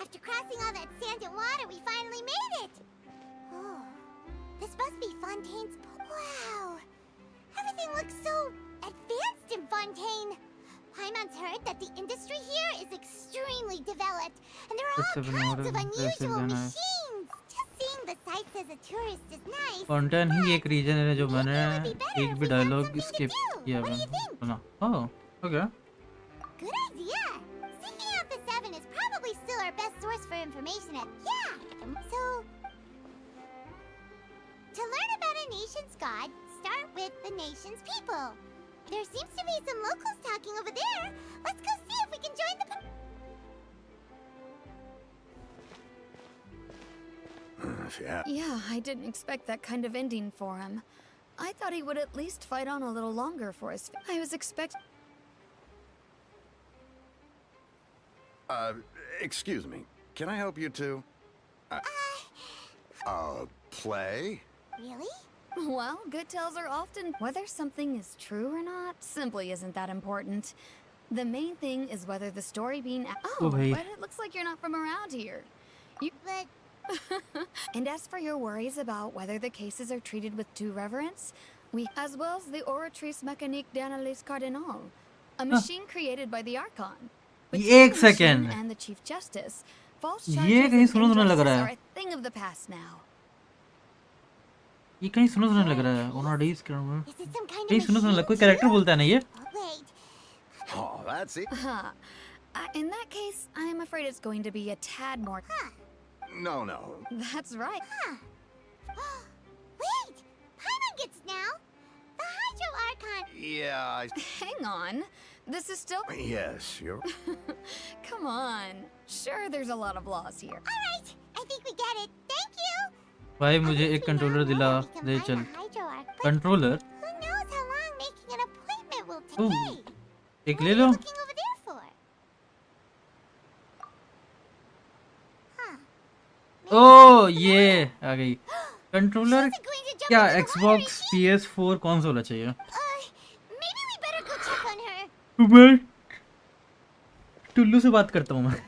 After crossing all that sand and water, we finally made it! Oh, this must be Fontaine's... Wow! Everything looks so advanced in Fontaine. Paimon's heard that the industry here is extremely developed, and there are all kinds of unusual machines. Just seeing the sights as a tourist is nice. Fontaine ही एक reason है जो मैंने एक भी dialogue skip किया है। Oh, okay. Good idea. Seeking out the Seven is probably still our best source for information. So, to learn about a nation's god, start with the nation's people. There seems to be some locals talking over there. Let's go see if we can join the. Yeah, I didn't expect that kind of ending for him. I thought he would at least fight on a little longer for his. I was expecting. Excuse me. Can I help you too? Play? Really? Well, good tells are often whether something is true or not simply isn't that important. The main thing is whether the story being but it looks like you're not from around here. But and as for your worries about whether the cases are treated with due reverence, as well as the Oratrice Mécanique d'Analyse Cardinal, a machine created by the Archon. एक second and the Chief Justice, false ये charges कहीं and सुना लग रहा injustice है। are a thing of the past now. ये कहीं सुना लग रहा है। ओनाडीज कहीं सुना लग कोई कैरेक्टर बोलता है ना ये? Oh, that's it. In that case, I'm afraid it's going to be a tad more. No. That's right. Wait! Paimon gets now! The Hydro Archon! Yeah, Hang on. This is still. Yes, you're. Come on. Sure, there's a lot of laws here. Alright, I think we get it. Thank you! भाई मुझे एक controller दिला दे चल। Controller? Who knows how long making an appointment will take? एक ले लो। Looking over there for? ओह ये आ गई। Controller क्या Xbox PS4 कौन सा होना चाहिए? Maybe we better go check on her. मैं टुल्लू से बात करता हूँ मैं।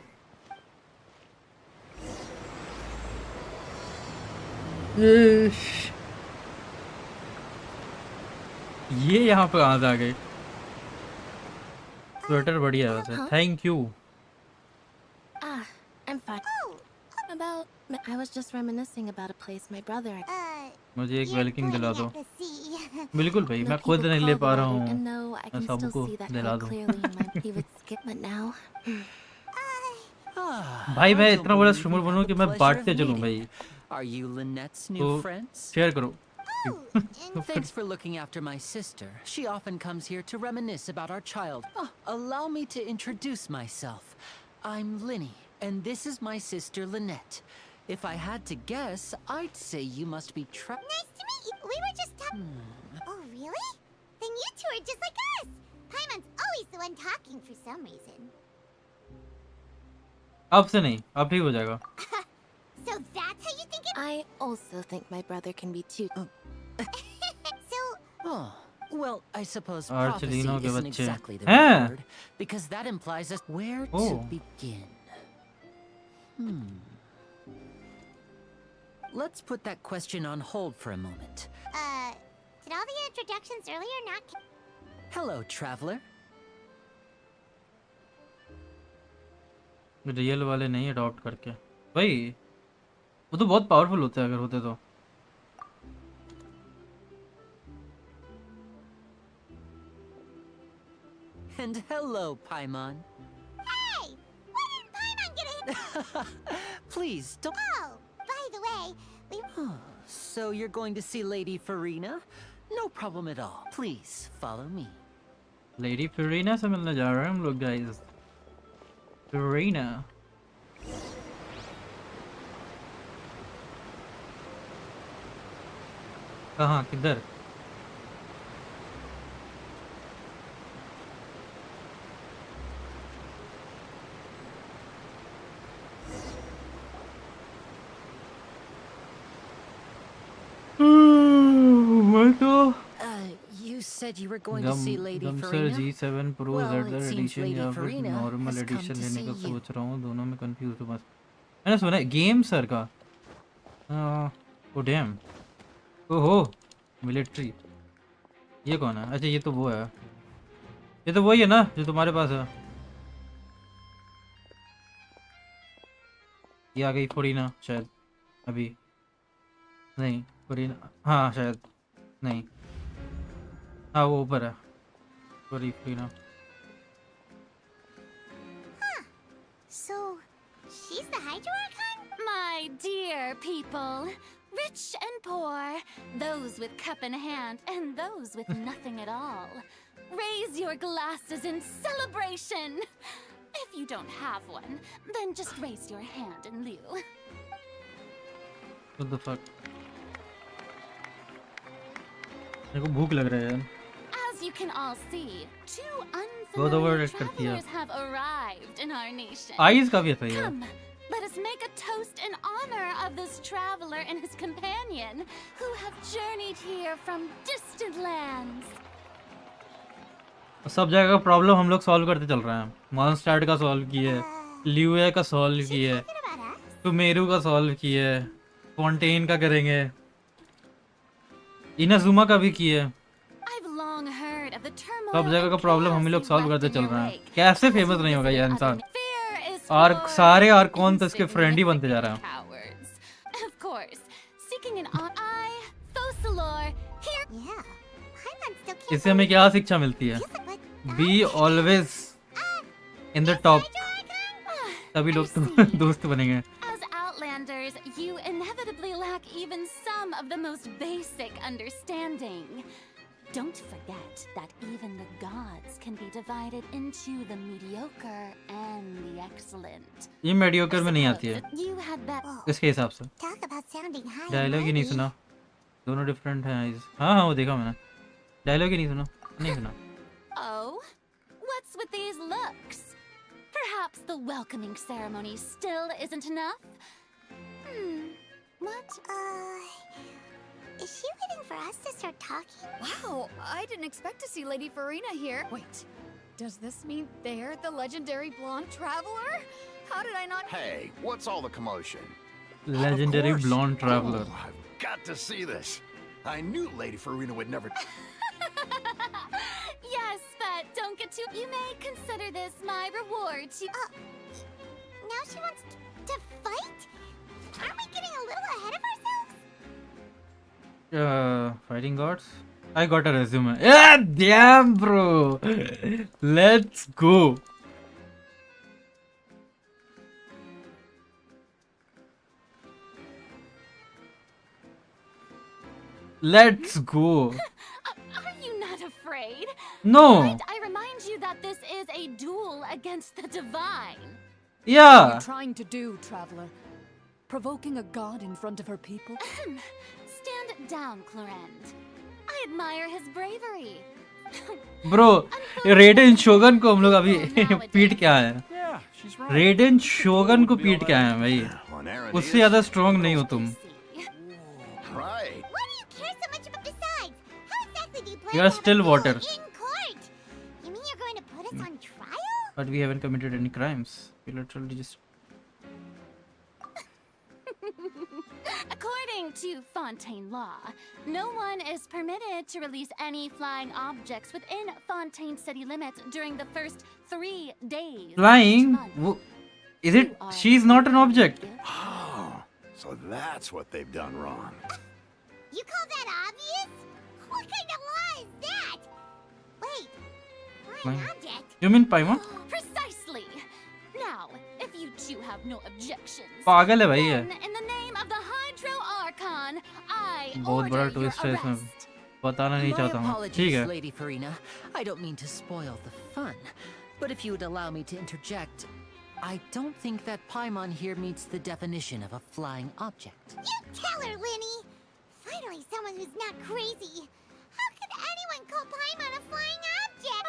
ये यहाँ पे कहाँ से आ गए? स्वेटर बढ़िया है वैसे। Thank you. I'm fine. I was just reminiscing about a place my brother. मुझे एक वेलकिंग दिला दो। बिल्कुल भाई, मैं खुद नहीं ले पा रहा हूँ। मैं सबको दिला दूँ। भाई मैं इतना बड़ा स्ट्रीमर बनूँ कि मैं बांटते चलूँ भाई। Are you Lynette's new तो friends? शेयर करो। Thanks for looking after my sister. She often comes here to reminisce about our child. Allow me to introduce myself. I'm Linny, and this is my sister Lynette. If I had to guess, I'd say you must be Nice to meet you. We were just talking. Oh, really? Then you two are just like us. Paimon's always the one talking for some reason. अब से नहीं, अब ठीक हो जाएगा। So that's how you think it? I also think my brother can be too. Oh, well, I suppose Archelino prophecy के isn't बच्चे। exactly the हैं? right word, because that implies us where to begin. Let's put that question on hold for a moment. Did all the introductions earlier not? Hello, traveler. Real वाले नहीं adopt करके भाई वो तो बहुत powerful होते हैं अगर होते तो। And hello, Paimon. Hey! Why didn't Paimon get a hit? Please, don't... Oh, by the way, we... So you're going to see Lady Farina? No problem at all. Please, follow me. Lady Furina से मिलने जा रहे हैं हम लोग guys. फिरीना कहाँ किधर? मैं तो You said you were going to see Lady Gumser Farina? G7 Pro Well, ZR it seems edition Lady या फिर Farina normal has come edition to लेने का see you. सोच रहा हूँ, दोनों में कंफ्यूज हूँ बस। मैंने सुना है गेम सर का। ओ डैम, ओहो मिलिट्री। ये कौन है? अच्छा ये तो वो है, ये तो वही है ना जो तुम्हारे पास है। ये आ गई फरीना शायद, अभी नहीं फरीना, हाँ शायद नहीं, हाँ वो ऊपर है Farina. So, she's the Hydro Archon? My dear people, rich and poor, those with cup in hand and those with nothing at all, raise your glasses in celebration. If you don't have one, then just raise your hand in lieu. What the fuck? मेरे को भूख लग रहा है यार। As you can all see, two बहुत over unfamiliar act करती है। travelers have arrived in our nation. Eyes काफी सही है। Come, let us make a toast in honor of this traveler and his companion who have journeyed here from distant lands. सब जगह का problem हम लोग सॉल्व करते चल रहे हैं। मॉन्स्टार्ट का सॉल्व किए, लियुए का सॉल्व किए, सुमेरु का सॉल्व किए, फोंटेन का करेंगे, इनाजुमा का भी किए। सब जगह का प्रॉब्लम हम ही लोग सॉल्व करते चल रहे हैं। कैसे फेमस नहीं होगा ये इंसान? और सारे आर्कॉन तो इसके फ्रेंड ही बनते जा रहे हैं। Of course, seeking an eye, Fosalor, here. इससे हमें क्या शिक्षा मिलती है? Be always in the top, तभी लोग दोस्त बनेंगे। As Outlanders, you inevitably lack even some of the most basic understanding. Don't forget that even the gods can be divided into the mediocre and the excellent. ये mediocre में नहीं आती है इसके हिसाब से। डायलॉग ही नहीं सुना, दोनों डिफरेंट हैं। हाँ हाँ वो देखा मैंने, डायलॉग ही नहीं सुना, नहीं सुना। Oh, what's with these looks? Perhaps the welcoming ceremony still isn't enough? What? Is she waiting for us to start talking? Wow, I didn't expect to see Lady Farina here. Wait, does this mean they're the legendary blonde traveler? How did I not... Hey, what's all the commotion? Legendary blonde traveler. Oh, I've got to see this. I knew Lady Farina would never... Yes, but don't get too... You may consider this my reward to... Now she wants to fight? Aren't we getting a little ahead of ourselves? Fighting gods? I got a resume. Yeah, damn bro. Let's go. Let's go. Are you not afraid? No. But I remind you that this is a duel against the divine. Yeah. What are you trying to do, traveler? Provoking a god in front of her people? Stand down, Clorend. I admire his bravery. Bro, रेडेन शोगन को हम लोग अभी पीट के आए हैं। रेडेन शोगन को पीट के आए हैं भाई। उससे ज़्यादा स्ट्रॉन्ग नहीं हो तुम। You are still water. You mean you're going to put us on trial? But we haven't committed any crimes. We literally just... According to Fontaine law, no one is permitted to release any flying objects within Fontaine city limits during the first 3 days. Flying? Is it? She's not an object. Oh, so that's what they've done wrong. You call that obvious? What kind of law is that? Wait, flying object? You mean Paimon? Precisely. Now, if you two have no objections, पागल है भाई ये। then in the name of the Hydro Archon, I बहुत बड़ा twist है इसमें, बताना नहीं चाहता हूँ। ठीक है। Lady Farina, I don't mean to spoil the fun, but if you would allow me to interject, I don't think that Paimon here meets the definition of a flying object. You tell her, Linny. Finally, someone who's not crazy. How could anyone call Paimon a flying object?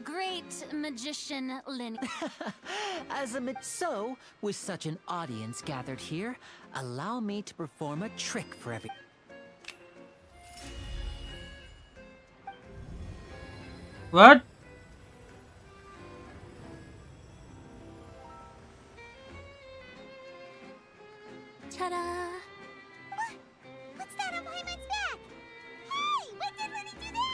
Great magician Lin. So, with such an audience gathered here, allow me to perform a trick for every... What? Ta-da! What's that on Paimon's back? Hey, when did Linny do that?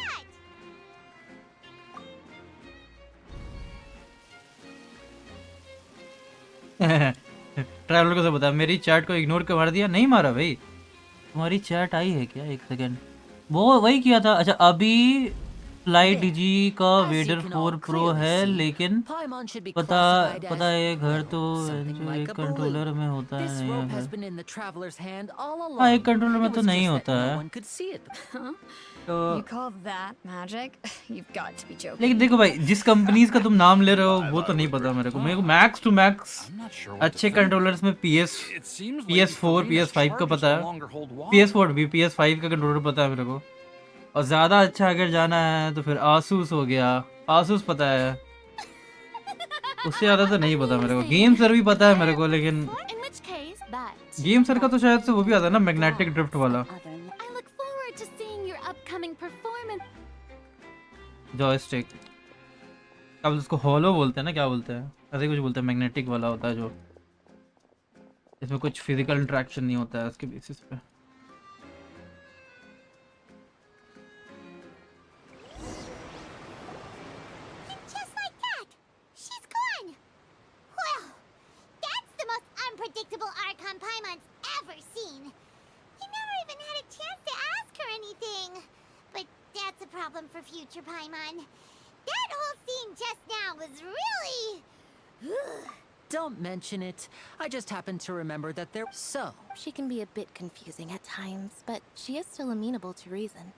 Traveller को सब बता, मेरी chat को ignore कर मार दिया। नहीं मारा भाई, तुम्हारी चैट आई है क्या? एक सेकंड, वो वही किया था। अच्छा अभी फ्लाई डिजी का वेडर 4 प्रो है, लेकिन पता है घर तो एक कंट्रोलर में होता है। हाँ एक कंट्रोलर में तो नहीं होता है तो। You call that magic? You've got to be joking. लेकिन देखो भाई, जिस कंपनीज का तुम नाम ले रहे हो वो तो नहीं पता मेरे को मैक्स टू मैक्स अच्छे कंट्रोलर्स में PS4 PS5 का पता है, PS4 भी, PS5 का कंट्रोलर पता है मेरे को। और ज्यादा अच्छा अगर जाना है तो फिर आसूस हो गया, आसूस पता है। उससे ज्यादा तो नहीं पता मेरे को। गेम सर भी पता है मेरे को, लेकिन गेम सर का तो शायद से वो भी आता है ना, मैग्नेटिक ड्रिफ्ट वाला जॉयस्टिक। क्या बोलते उसको, हॉलो बोलते हैं ना, क्या बोलते हैं ऐसे कुछ बोलते हैं। मैग्नेटिक वाला होता है जो, इसमें कुछ फिजिकल इंटरेक्शन नहीं होता है उसके बेसिस पे। Unpredictable Archon Paimon's ever seen. You never even had a chance to ask her anything. But that's a problem for future Paimon. That whole scene just now was really... Don't mention it. I just happened to remember that there... So... She can be a bit confusing at times, but she is still amenable to reason.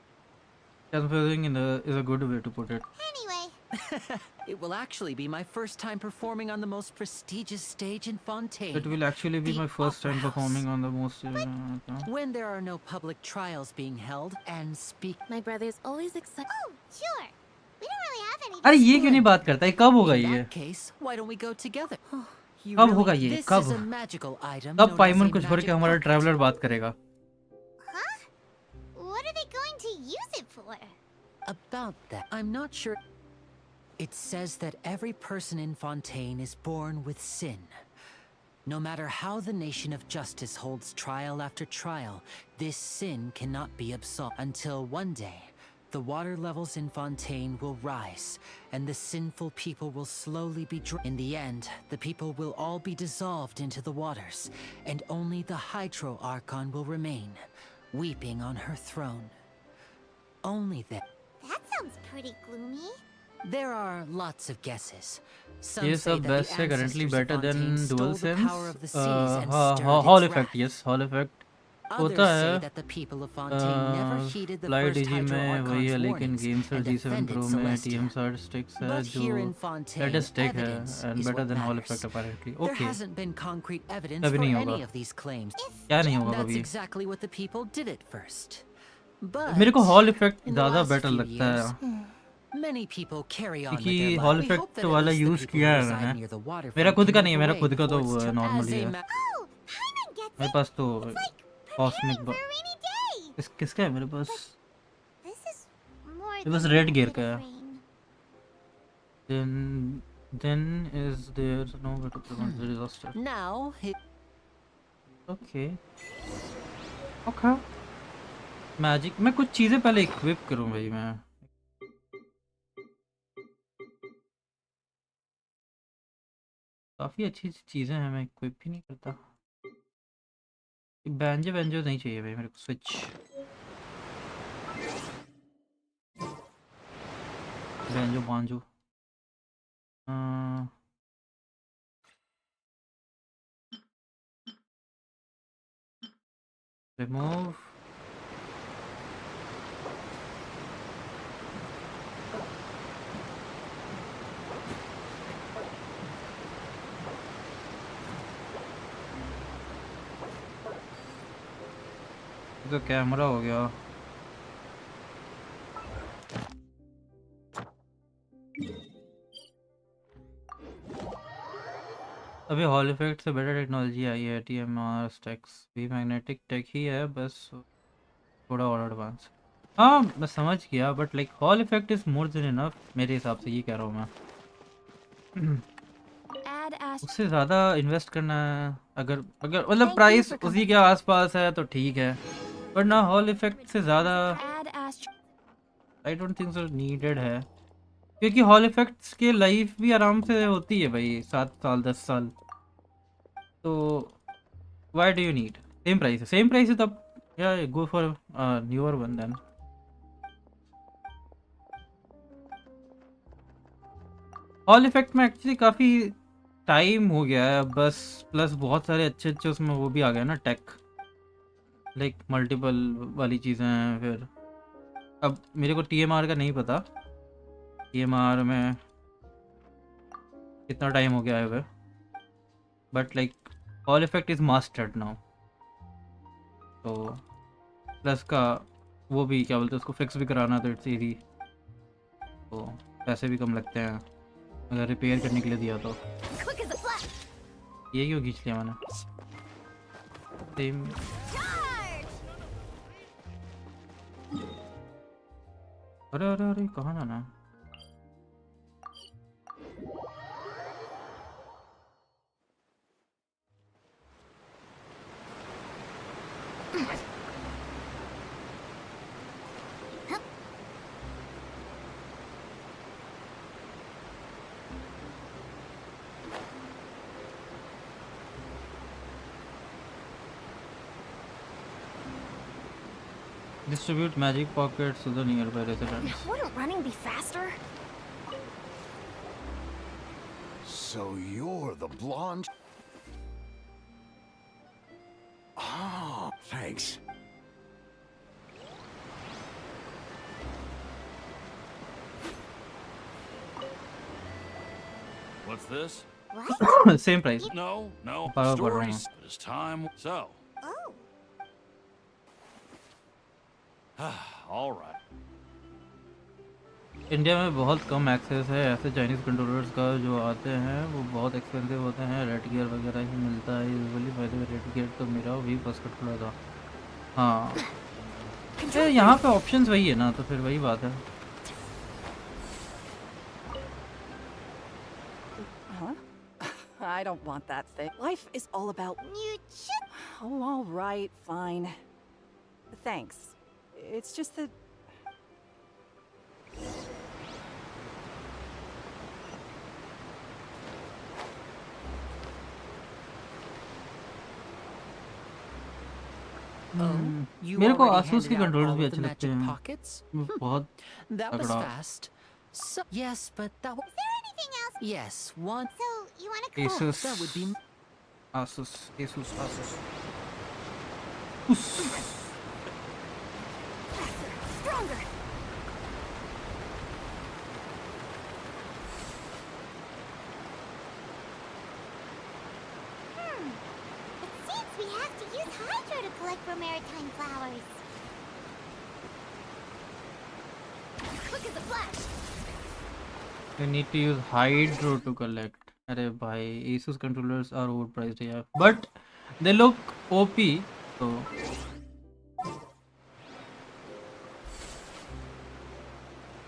Confusing is a good way to put it. Anyway. It will actually be my first time performing on the most prestigious stage in Fontaine. It will actually be my first time performing on the most... When there are no public trials being held and speak... My brother's always excited. Oh, sure. We don't really have any... अरे ये क्यों नहीं बात करता है? कब होगा ये? Case, why don't we go together? कब होगा ये? कब पाइमन को छोड़ के हमारा ट्रैवलर बात करेगा? Huh? What are they going to use it for? About that, I'm not sure. It says that every person in Fontaine is born with sin. No matter how the nation of justice holds trial after trial, this sin cannot be absolved until one day the water levels in Fontaine will rise and the sinful people will slowly be in the end, the people will all be dissolved into the waters and only the Hydro Archon will remain, weeping on her throne. Only then. That sounds pretty gloomy. There are lots of guesses. Yes, the best है currently better than DualSense. Hall effect, yes, Hall effect होता है। Fly डिजी में वही है, लेकिन game sir G7 Pro में TM सार्ड sticks है जो लेटेस्ट स्टिक है and better than Hall effect apparently. Okay. कभी नहीं होगा। क्या नहीं होगा कभी? मेरे को हॉल इफेक्ट ज़्यादा बेटर लगता है क्योंकि हॉल इफेक्ट वाला यूज किया है मैंने। मेरा खुद का नहीं है, मेरा खुद का तो नॉर्मल ही है। मेरे पास तो कॉस्मिक किसका है? मेरे पास रेड गियर का है। then is there no way to prevent the disaster? Now okay magic. मैं कुछ चीजें पहले इक्विप करूं भाई। मैं काफी अच्छी चीजें हैं, मैं इक्विप ही नहीं करता। बैंजो नहीं चाहिए भाई मेरे को। Switch banjo remove. तो कैमरा हो गया। अभी हॉल इफेक्ट से बेटर टेक्नोलॉजी आई है। TMR स्टैक्स भी मैग्नेटिक टेक ही है, बस थोड़ा और एडवांस। हाँ मैं समझ गया, but like hall effect is more than enough मेरे हिसाब से। ये कह रहा हूँ मैं। उससे ज़्यादा इन्वेस्ट करना है अगर मतलब प्राइस उसी के आसपास है तो ठीक है, बट ना हॉल इफेक्ट से ज़्यादा I don't think so needed है, क्योंकि हॉल इफेक्ट्स के लाइफ भी आराम से होती है भाई 7 साल 10 साल। तो why do you need? Same price है तब yeah, go for a newer one then. Hall effect में एक्चुअली काफ़ी टाइम हो गया है बस, प्लस बहुत सारे अच्छे अच्छे उसमें वो भी आ गए ना टेक, लाइक मल्टीपल वाली चीज़ें हैं। फिर अब मेरे को TMR का नहीं पता, TMR में कितना टाइम हो गया है, but like hall effect is mastered now. तो प्लस का वो भी क्या बोलते हैं उसको फिक्स भी कराना, तो इट्स ईजी, तो पैसे भी कम लगते हैं अगर रिपेयर करने के लिए दिया तो। ये क्यों खींच लिया मैंने? सेम अरे अरे अरे कहाँ जाना है? Distribute magic pockets to the nearby residents. Wouldn't running be faster? So you're the blonde? Ah, thanks. What's this? What? Same price. No, Power stories. It's time. So. Oh. All right. India में बहुत कम access है ऐसे Chinese controllers का, जो आते हैं वो बहुत एक्सपेंसिव होते हैं, रेड गियर वगैरह ही मिलता है usually. Bye the way red gear तो मेरा वही फर्स्ट कंट्रोलर था। हाँ यहाँ पे ऑप्शंस वही है ना, तो फिर वही बात है। I don't want that thing. Life is all about... Oh, all right, fine. Thanks. It's just that... मेरे को आसूस के कंट्रोलर्स भी अच्छे लगते हैं, बहुत That was तगड़ा। fast. So, yes, but that was... Is there anything else? Yes, one... So, you want to Asus. That would be... Asus. Stronger. It seems we have to use hydro to collect for maritime flowers. Quick as a flash. You need to use hydro to collect. अरे भाई Asus controllers are overpriced यार, but they look OP, so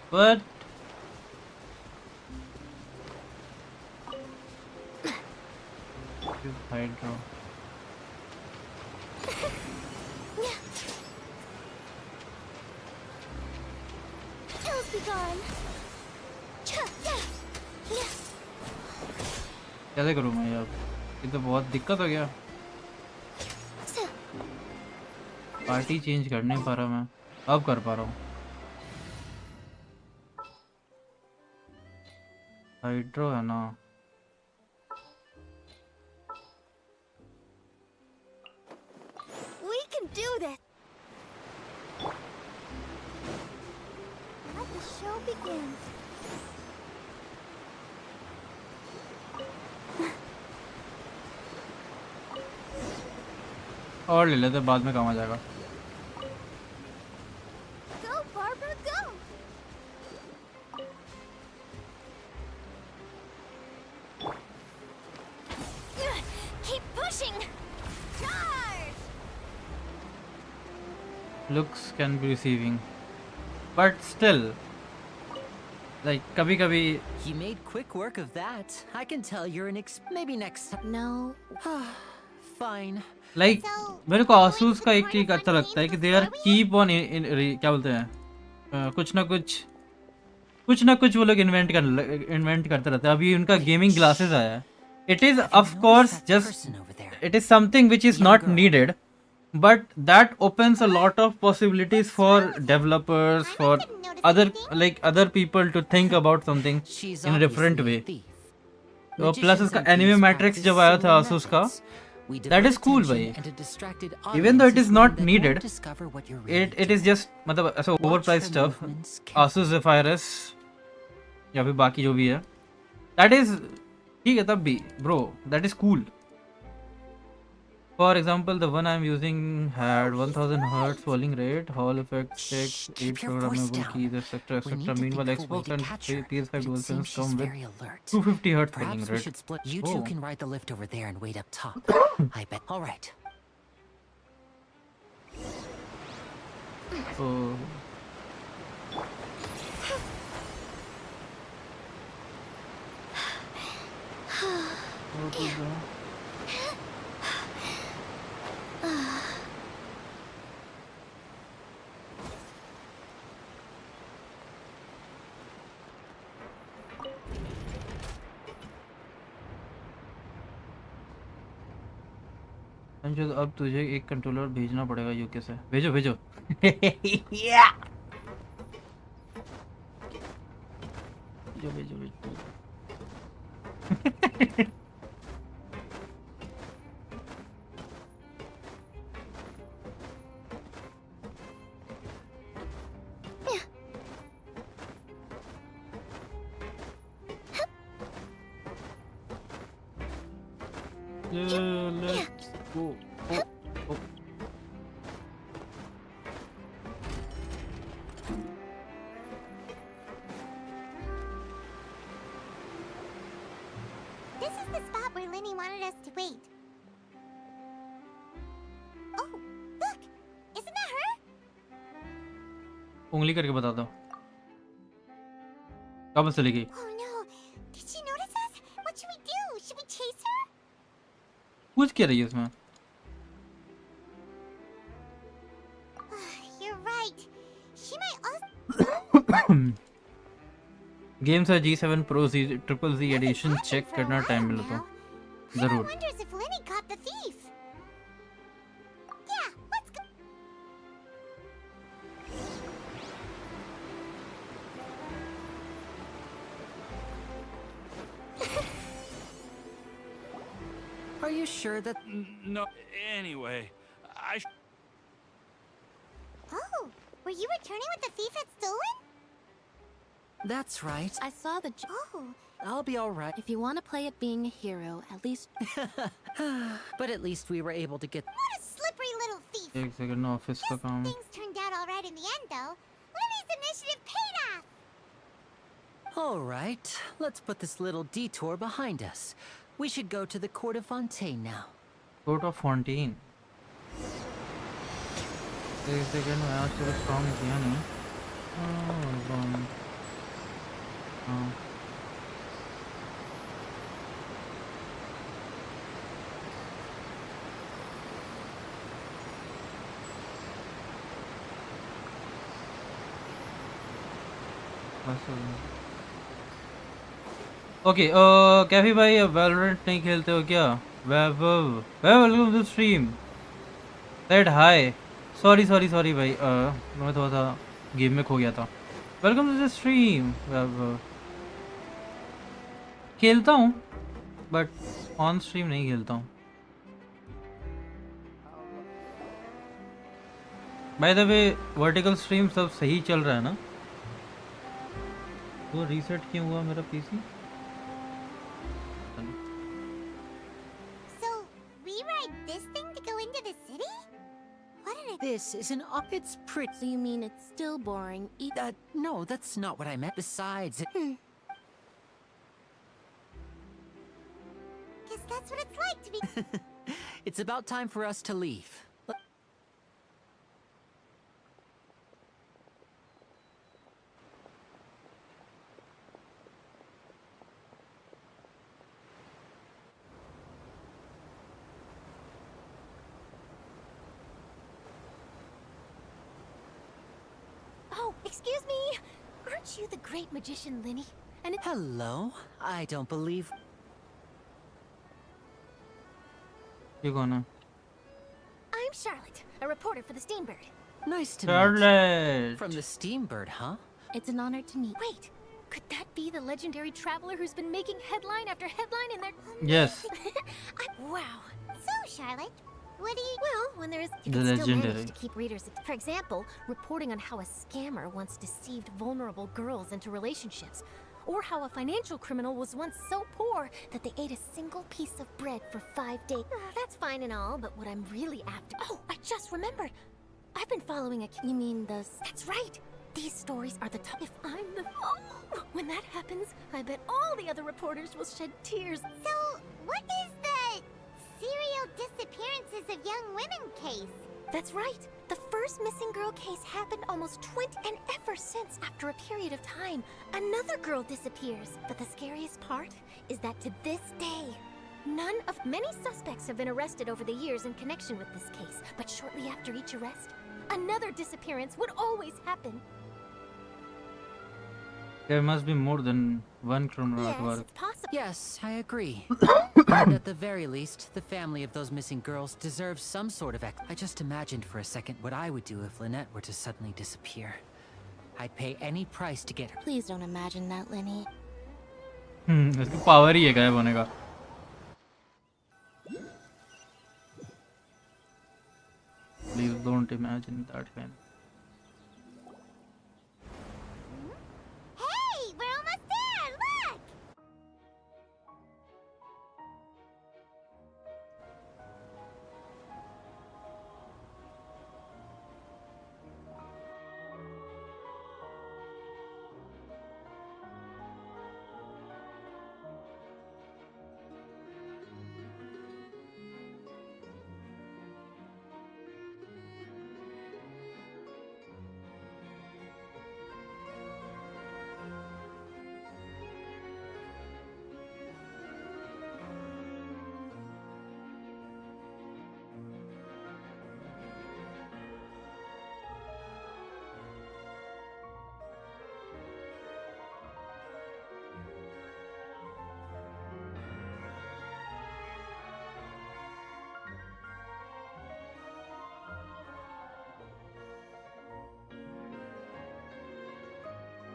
but use hydro. Ills be gone. कैसे करूँ मैं यार, ये तो बहुत दिक्कत हो गया। पार्टी चेंज कर नहीं पा रहा मैं, अब कर पा रहा हूँ। हाइड्रो है ना, We can do this. Let the show begin. और ले लेते, बाद में काम आ जाएगा। Go, Barbara, go. Keep pushing. Charge. Looks can be receiving, but still, like कभी-कभी You made quick work of that. I can tell you're an maybe next time. No. Fine. Like मेरे को आसूस का एक चीज अच्छा लगता है कि दे आर कीप ऑन क्या बोलते हैं, कुछ ना कुछ वो लोग इन्वेंट करते रहते हैं। अभी उनका गेमिंग ग्लासेस आया है, It is, of course, just it is something which is not needed, but that opens a lot of possibilities for developers, for other people to think about something in a different way. तो plus इसका anime matrix जब आया था Asus का, that is cool भाई. Even though it is not needed, it is just मतलब ऐसा overpriced stuff. Asus Zephyrus या फिर बाकी जो भी है, that is ठीक है तब भी bro, that is cool. For example, the one I am using had 1000 Hz falling rate, Hall effect checks, 8 programmable keys, etc. etc. Meanwhile, Xbox and PS5 DualSense come with 250 Hz falling Perhaps we rate. should split. You two can ride the lift over there and wait up top. I bet. All right. Anshul, अब तुझे एक controller भेजना पड़ेगा UK से. भेजो भेजो. भेजो भेजो भेजो. Let's go. Oh. This is the spot where Linny wanted us to wait. Oh, look! Isn't that her? उंगली करके बता दो. कब चली गई? Oh no! Did she notice us? What should we do? Should we chase her? पूछ क्या रही है इसमें? You're right. She might also. Games है G7 Pro Triple Z Edition check करना टाइम मिले तो जरूर. Wonders if Linny caught the thief. Yeah, let's go. Are you sure that? No, anyway, Oh, were you returning what the thief had stolen? That's right. I saw the. Oh. I'll be all right. If you want to play at being a hero, at least. But at least we were able to get. What a slippery little thief. एक second ना office का काम. Things turned out all right in the end, though. Linny's initiative paid off. All right, let's put this little detour behind us. We should go to the court of Fontaine now. Court of Fontaine. एक second मैं आज तेरा strong किया नहीं. हाँ. Okay Kaifi भाई Valorant नहीं खेलते हो क्या? Welcome to stream. Said hi. Sorry भाई, मैं थोड़ा सा गेम में खो गया था. Welcome to the stream. खेलता हूँ बट ऑन स्ट्रीम नहीं खेलता हूँ. By the way vertical stream सब सही चल रहा है ना? वो रीसेट क्यों हुआ मेरा PC? So, we ride this thing to go into the city? What did it... This is an it's pretty. So you mean it's still boring? No, that's not what I meant. Besides, Guess that's what it's like to be... it's about time for us to leave. Oh, excuse me! Aren't you the great magician, Linny? And Hello? I don't believe. ये कौन है? I'm Charlotte, a reporter for the Steambird. Nice to meet Charlotte. you. From the Steambird, huh? It's an honor to meet. Wait, could that be the legendary traveler who's been making headline after headline in their... Yes. Wow. So, Charlotte, what do you... Well, when there is... You The can still legendary. manage to keep readers... For example, reporting on how a scammer once deceived vulnerable girls into relationships. Or how a financial criminal was once so poor that they ate a single piece of bread for 5 days. That's fine and all, but what I'm really after... Oh, I just remembered. I've been following a... You mean the... That's right. These stories are the top... If I'm the... Oh, when that happens, I bet all the other reporters will shed tears. So, what is the serial disappearances of young women case? That's right. The first missing girl case happened almost 20... And ever since, after a period of time, another girl disappears. But the scariest part is that to this day, none of... Many suspects have been arrested over the years in connection with this case. But shortly after each arrest, another disappearance would always happen. There must be more than one criminal at work. Yes, I agree. And at the very least, the family of those missing girls deserves some sort of I just imagined for a second what I would do if Lynette were to suddenly disappear. I'd pay any price to get her. Please don't imagine that, Lenny. इसकी power ही है गायब होने का. Please don't imagine that, man. Hey, we're almost there! Look!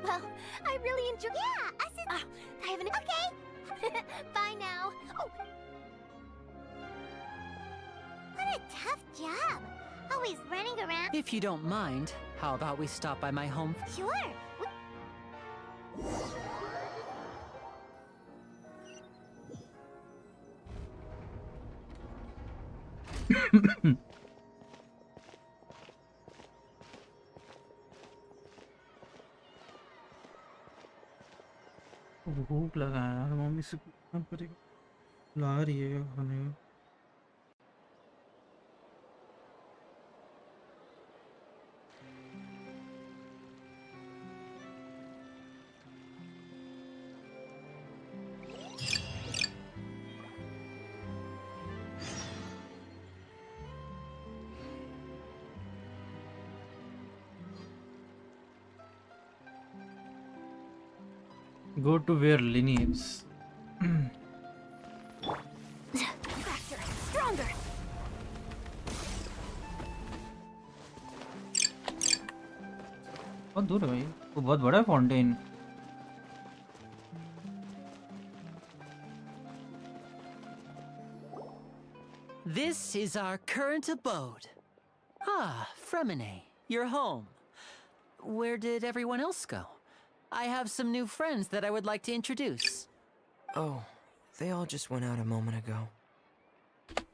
Well, I really enjoy... Yeah, us and... I have an... Okay! Bye now. Oh. What a tough job. Always running around. If you don't mind, how about we stop by my home? Sure. भूख लगा है यार. Mummy से पूछना पड़ेगा. ला रही है क्या खाने का? Go to where Linny is. Faster, stronger. बहुत दूर है भाई. वो बहुत बड़ा है Fontaine. This is our current abode. Ah, Fremine, you're home. Where did everyone else go? I have some new friends that I would like to introduce. Oh, they all just went out a moment ago.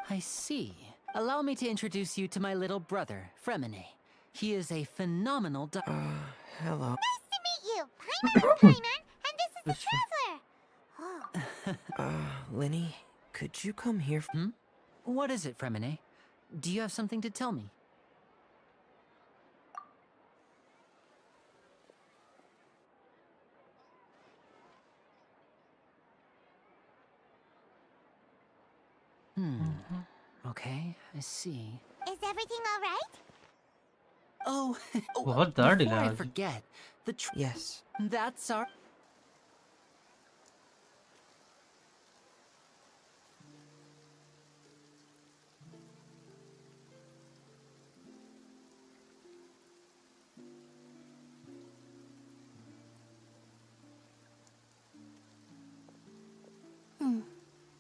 I see. Allow me to introduce you to my little brother, Fremine. He is a phenomenal Hello. Nice to meet you. Hi, Mrs. Paimon. And this is the traveler. Oh. Linny, could you come here? What is it, Fremine? Do you have something to tell me? Okay, I see. Is everything all right? Oh, बहुत दर्द before है I आज. forget, Yes. That's our...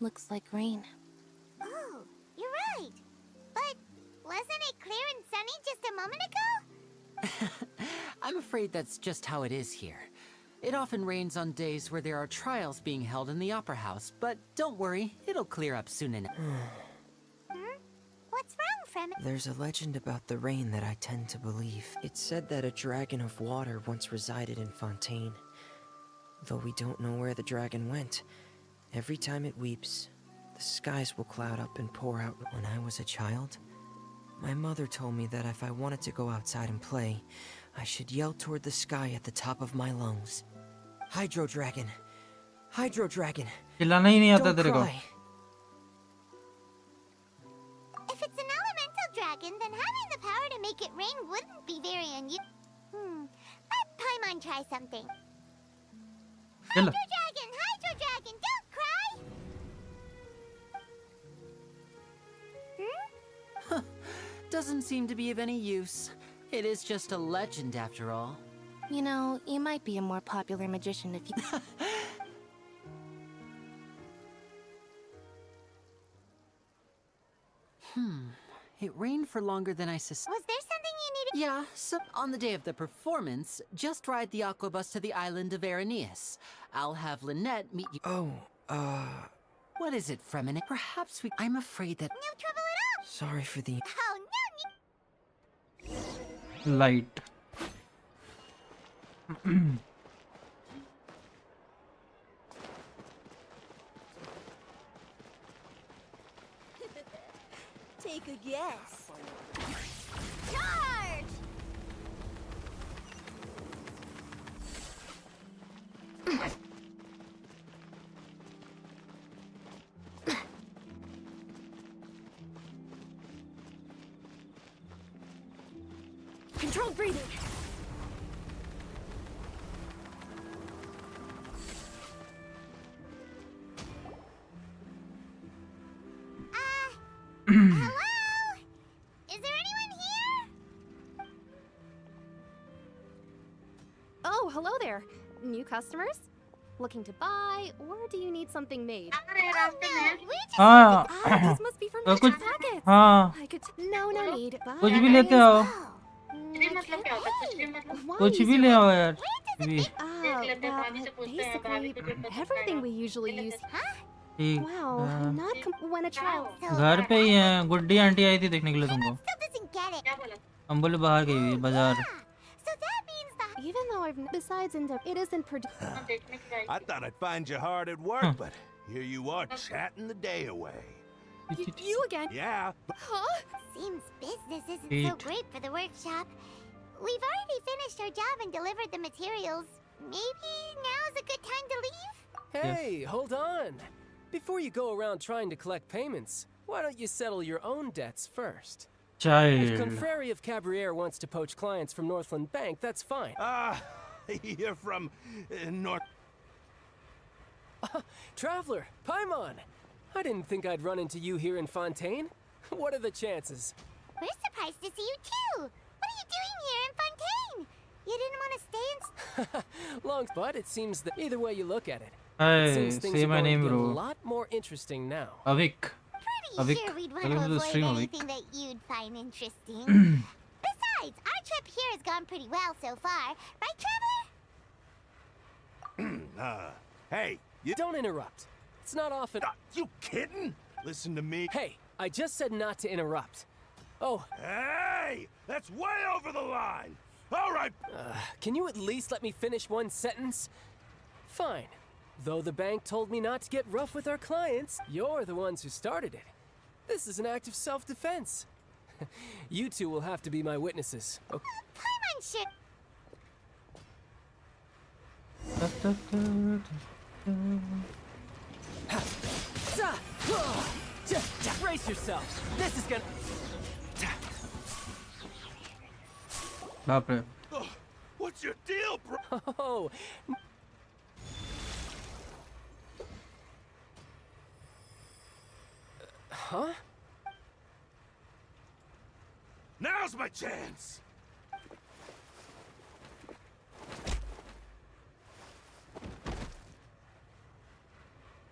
Looks like rain. Oh, you're right. But wasn't it clear and sunny just a moment ago? I'm afraid that's just how it is here. It often rains on days where there are trials being held in the Opera House, but don't worry, it'll clear up soon enough. What's wrong, Frem? There's a legend about the rain that I tend to believe. It's said that a dragon of water once resided in Fontaine. Though we don't know where the dragon went, every time it weeps, the skies will cloud up and pour out. When I was a child, my mother told me that if I wanted to go outside and play, I should yell toward the sky at the top of my lungs. Hydro Dragon! Hydro Dragon! चिल्लाना ही नहीं आता Don't तेरे को. cry. If it's an elemental dragon, then having the power to make it rain wouldn't be very unusual. Let Paimon try something. चलो. Hydro Dragon, don't cry! Doesn't seem to be of any use. It is just a legend after all. You know, you might be a more popular magician if you... It rained for longer than I suspected. Was there something you needed? Yeah, so on the day of the performance, just ride the aquabus to the island of Aeneas. I'll have Lynette meet you. Oh, What is it, Fremen? Perhaps we... I'm afraid that... No trouble at all! sorry for the... Oh, no need... Light. Take a guess. Charge! Controlled breathing. Hello? Is there anyone here? Oh, hello there. New customers? Looking to buy, or do you need something made? हाँ. These must be from तो your कुछ packets. हाँ. I could... No need. कुछ भी लेते आओ. Why कुछ भी use ले your- आओ यार. भी. Basically, everything we usually use. ठीक. Wow, हाँ. not when a trial. घर पे ही हैं. गुड्डी आंटी आई थी देखने के लिए तुमको. हम बोले बाहर गई हुई है बाजार. Even though besides it isn't produced. I thought I'd find you hard at work, but here you are chatting the day away. You again? Yeah. Huh? Seems business isn't so great for the workshop. We've already finished our job and delivered the materials. Maybe now's a good time to leave? Hey, hold on. Before you go around trying to collect payments, why don't you settle your own debts first? If Child. Confrere of Cabriere wants to poach clients from Northland Bank, that's fine. You're from North... Traveler, Paimon! I didn't think I'd run into you here in Fontaine. What are the chances? We're surprised to see you too. What are you doing here in Fontaine? You didn't want to stay in... Long, but it seems that either way you look at it, Hi, it seems things say are my going to name, get a bro. lot more interesting now. Avik. Pretty Avik. sure we'd want Welcome to to the avoid stream, Avik. anything that you'd find interesting. Besides, our trip here has gone pretty well so far. Right, Traveler? Hey, You don't interrupt. It's not often. You kidding? Listen to me. Hey, I just said not to interrupt. Oh. Hey! That's way over the line! All right! Can you at least let me finish one sentence? Fine. Though the bank told me not to get rough with our clients, you're the ones who started it. This is an act of self-defense. You two will have to be my witnesses. Okay. Paimon shit. Brace yourself. This is gonna... बाप रे. What's your deal, bro? Oh. Huh? Now's my chance!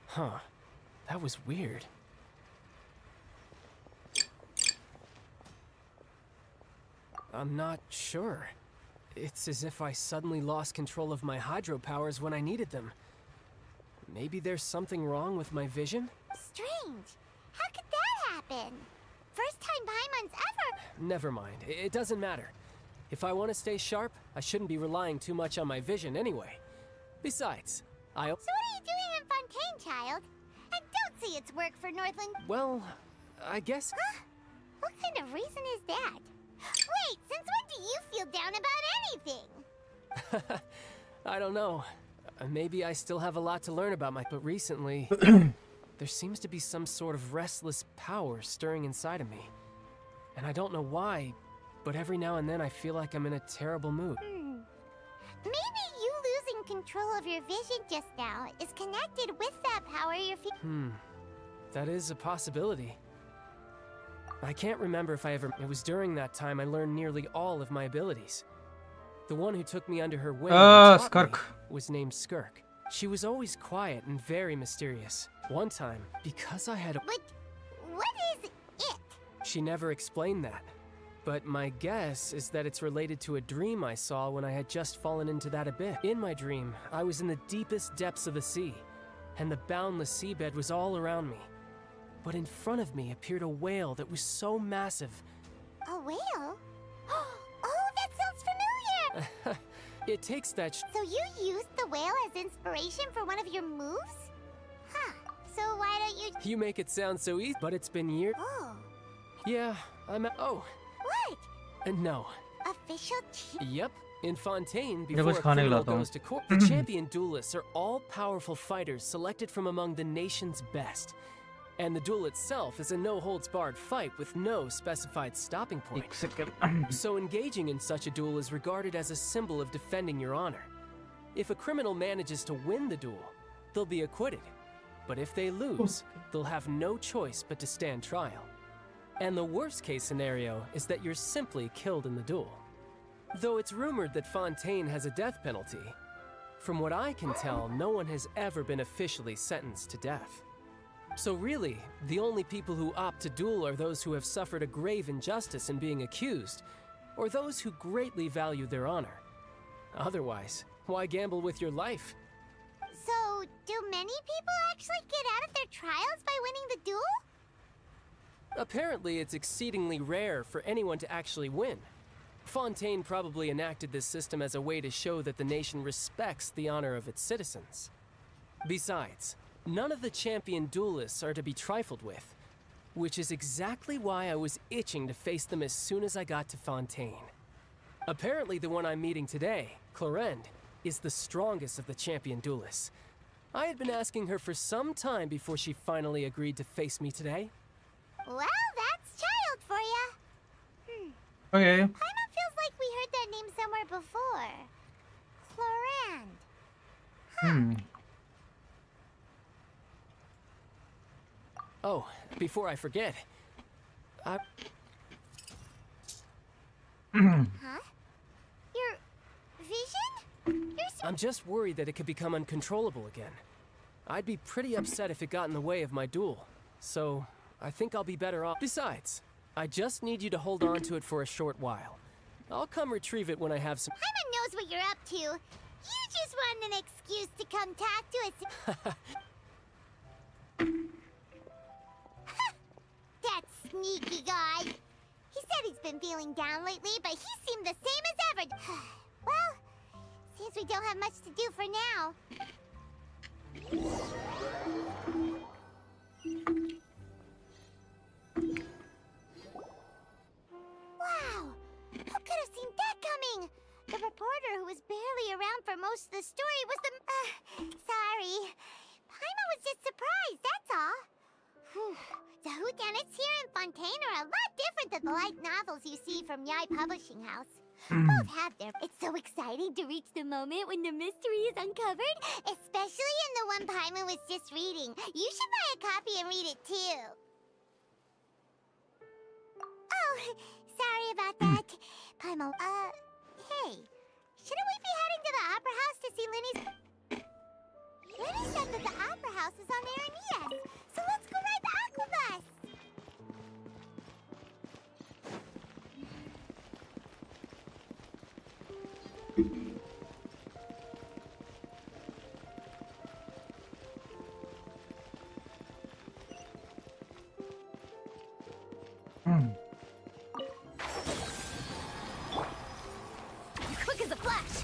Huh. That was weird. I'm not sure. It's as if I suddenly lost control of my hydropowers when I needed them. Maybe there's something wrong with my vision? Strange. How could that happen? First time Paimon's ever... Never mind. It doesn't matter. If I want to stay sharp, I shouldn't be relying too much on my vision anyway. Besides, So what are you doing in Fontaine, child? I don't see its work for Northland... Well, I guess... Huh? What kind of reason is that? Wait, since when do you feel down about anything? I don't know. Maybe I still have a lot to learn about but recently... there seems to be some sort of restless power stirring inside of me. And I don't know why, but every now and then I feel like I'm in a terrible mood. Maybe you losing control of your vision just now is connected with that power you're feeling. That is a possibility. I can't remember if I ever... It was during that time I learned nearly all of my abilities. The one who took me under her wing and taught me was named Skirk. She was always quiet and very mysterious. One time, because I had a... But what is it? She never explained that. But my guess is that it's related to a dream I saw when I had just fallen into that abyss. In my dream, I was in the deepest depths of the sea, and the boundless seabed was all around me. But in front of me appeared a whale that was so massive. A whale? Oh, that sounds familiar! It takes that So you used the whale as inspiration for one of your moves? Huh. So why don't you... You make it sound so easy, but it's been years. Oh. Yeah, Oh. What? No. Official Yep. In Fontaine, कुछ before a खाने criminal खिलाता हूँ। goes to court, the champion duelists are all powerful fighters selected from among the nation's best. And the duel itself is a no-holds-barred fight with no specified stopping point. So engaging in such a duel is regarded as a symbol of defending your honor. If a criminal manages to win the duel, they'll be acquitted. But if they lose, they'll have no choice but to stand trial. And the worst-case scenario is that you're simply killed in the duel. Though it's rumored that Fontaine has a death penalty, from what I can tell, no one has ever been officially sentenced to death. So really, the only people who opt to duel are those who have suffered a grave injustice in being accused, or those who greatly value their honor. Otherwise, why gamble with your life? So, do many people actually get out of their trials by winning the duel? Apparently, it's exceedingly rare for anyone to actually win. Fontaine probably enacted this system as a way to show that the nation respects the honor of its citizens. Besides, none of the champion duelists are to be trifled with, which is exactly why I was itching to face them as soon as I got to Fontaine. Apparently the one I'm meeting today, Clorinde, is the strongest of the champion duelists. I had been asking her for some time before she finally agreed to face me today. Well, that's child for ya. Okay. Paimon feels like we heard that name somewhere before. Clorinde. Oh, before I forget, Huh? Your vision? I'm just worried that it could become uncontrollable again. I'd be pretty upset if it got in the way of my duel, so I think I'll be better off. Besides, I just need you to hold on to it for a short while. I'll come retrieve it when I have some... Paimon knows what you're up to. You just want an excuse to come talk to us. That sneaky guy. He said he's been feeling down lately, but he seemed the same as ever. Well, seems we don't have much to do for now. Wow! Who could have seen that coming? The reporter who was barely around for most of the story was the... sorry. Paimon was just surprised, that's all. Whew. The whodunits here in Fontaine are a lot different than the light novels you see from Yai Publishing House. Both have their... It's so exciting to reach the moment when the mystery is uncovered, especially in the one Paimon was just reading. You should buy a copy and read it too. Oh, sorry about that. Paimon, hey, shouldn't we be heading to the Opera House to see Linny's... Linny said that the Opera House is on Aranias, so So let's go ride the aquabus. Quick as a flash.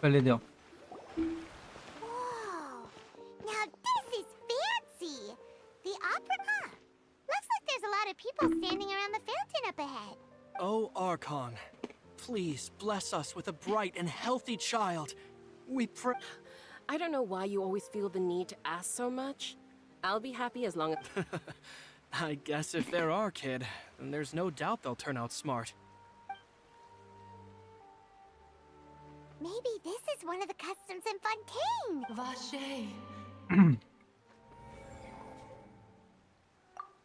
पहले दो. Whoa! Now this is fancy! The opera... Huh. Looks like there's a lot of people standing around the fountain up ahead. Oh, Archon, please bless us with a bright and healthy child. We pray. I don't know why you always feel the need to ask so much. I'll be happy as long as... I guess if they're our kid, then there's no doubt they'll turn out smart. Maybe this is one of the customs in Fontaine. Vache.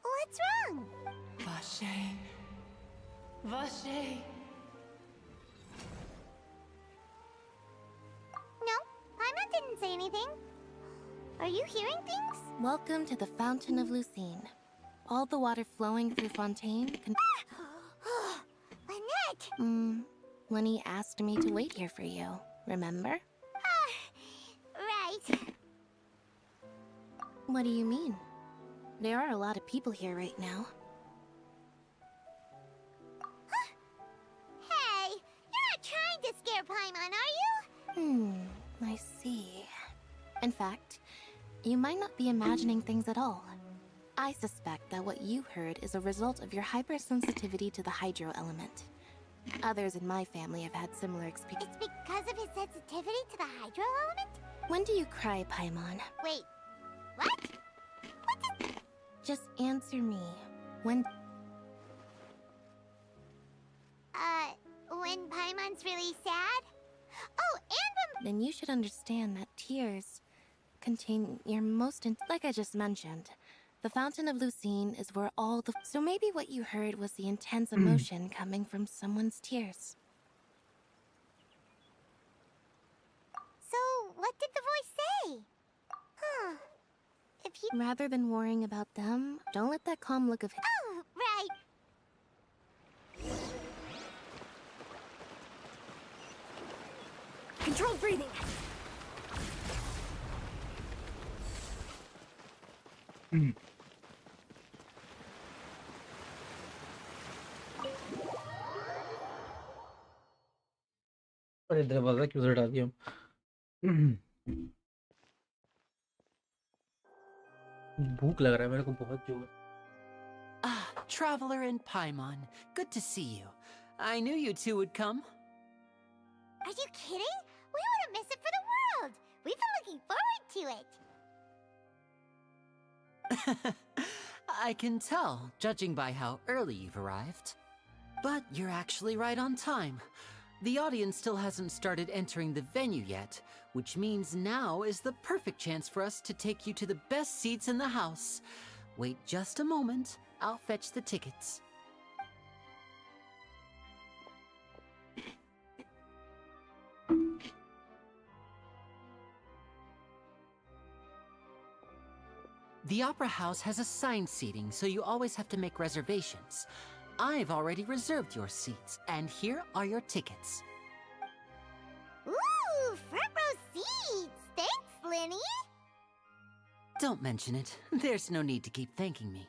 What's wrong? Vache. Vache. No, Paimon didn't say anything. Are you hearing things? Welcome to the Fountain of Lucine. All the water flowing through Fontaine can... Lynette! Lenny asked me to wait here for you, remember? Right. What do you mean? There are a lot of people here right now. Hey, you're not trying to scare Paimon, are you? I see. In fact, you might not be imagining things at all. I suspect that what you heard is a result of your hypersensitivity to the hydro element. Others in my family have had similar experiences. It's because of his sensitivity to the hydro element? When do you cry, Paimon? Wait, what? Just answer me. When... When Paimon's really sad? Oh, and when... Then you should understand that tears contain your most... Like I just mentioned, the Fountain of Lucine is where all the... So maybe what you heard was the intense emotion coming from someone's tears. So, what did the voice say? Huh. If you... Rather than worrying about them, don't let that calm look of... Oh, right. Controlled breathing! अरे दरवाजा क्यों से हटा दिया? भूख लग रहा है मेरे को बहुत जोर. Ah, Traveler and Paimon. Good to see you. I knew you two would come. Are you kidding? We wouldn't miss it for the world. We've been looking forward to it. I can tell, judging by how early you've arrived. But you're actually right on time. The audience still hasn't started entering the venue yet, which means now is the perfect chance for us to take you to the best seats in the house. Wait just a moment. I'll fetch the tickets. The Opera House has assigned seating, so you always have to make reservations. I've already reserved your seats, and here are your tickets. Ooh, front row seats. Thanks, Lenny. Don't mention it. There's no need to keep thanking me.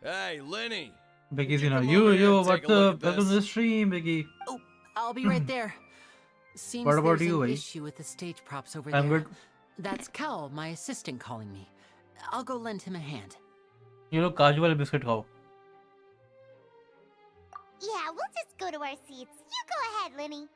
Hey, Lenny. Becky's yo, what's up? Welcome to the stream, Becky. Oh, I'll be right there. Seems What about there's you, an eh? issue with the stage props over I'm there. good. That's Cal, my assistant, calling me. I'll go lend him a hand. You know, काजू वाले biscuit खाओ. Yeah, we'll just go to our seats. You go ahead, Lenny.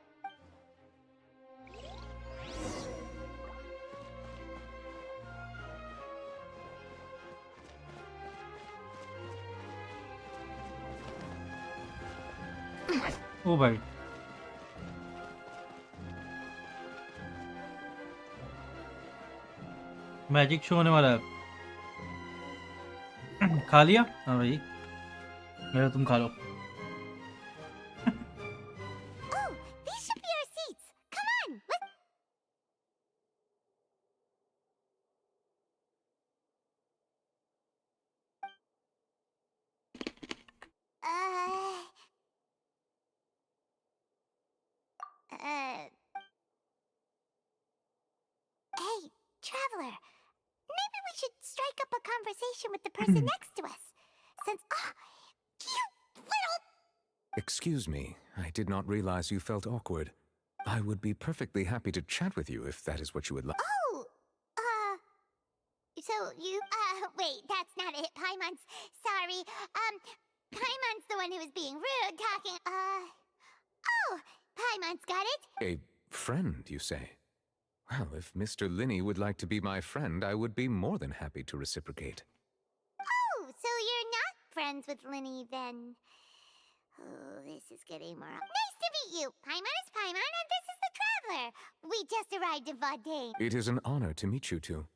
ओ भाई magic show होने वाला है। खा लिया? हाँ भाई मेरा तुम खा लो। Oh, these should be our seats. Come on, let's... Hey, traveler. Maybe we should strike up a conversation with the person next to us. Since, you little... Excuse me, I did not realize you felt awkward. I would be perfectly happy to chat with you if that is what you would like. Oh, so you, wait, that's not it, Paimon's. Sorry, Paimon's the one who was being rude, talking, oh, Paimon's got it. A friend, you say? Well, if Mr. Linney would like to be my friend, I would be more than happy to reciprocate. Oh, so you're not friends with Linny, then. Oh, this is getting more... Nice to meet you! Paimon is Paimon, and this is the Traveler! We just arrived in Fontaine. It is an honor to meet you two.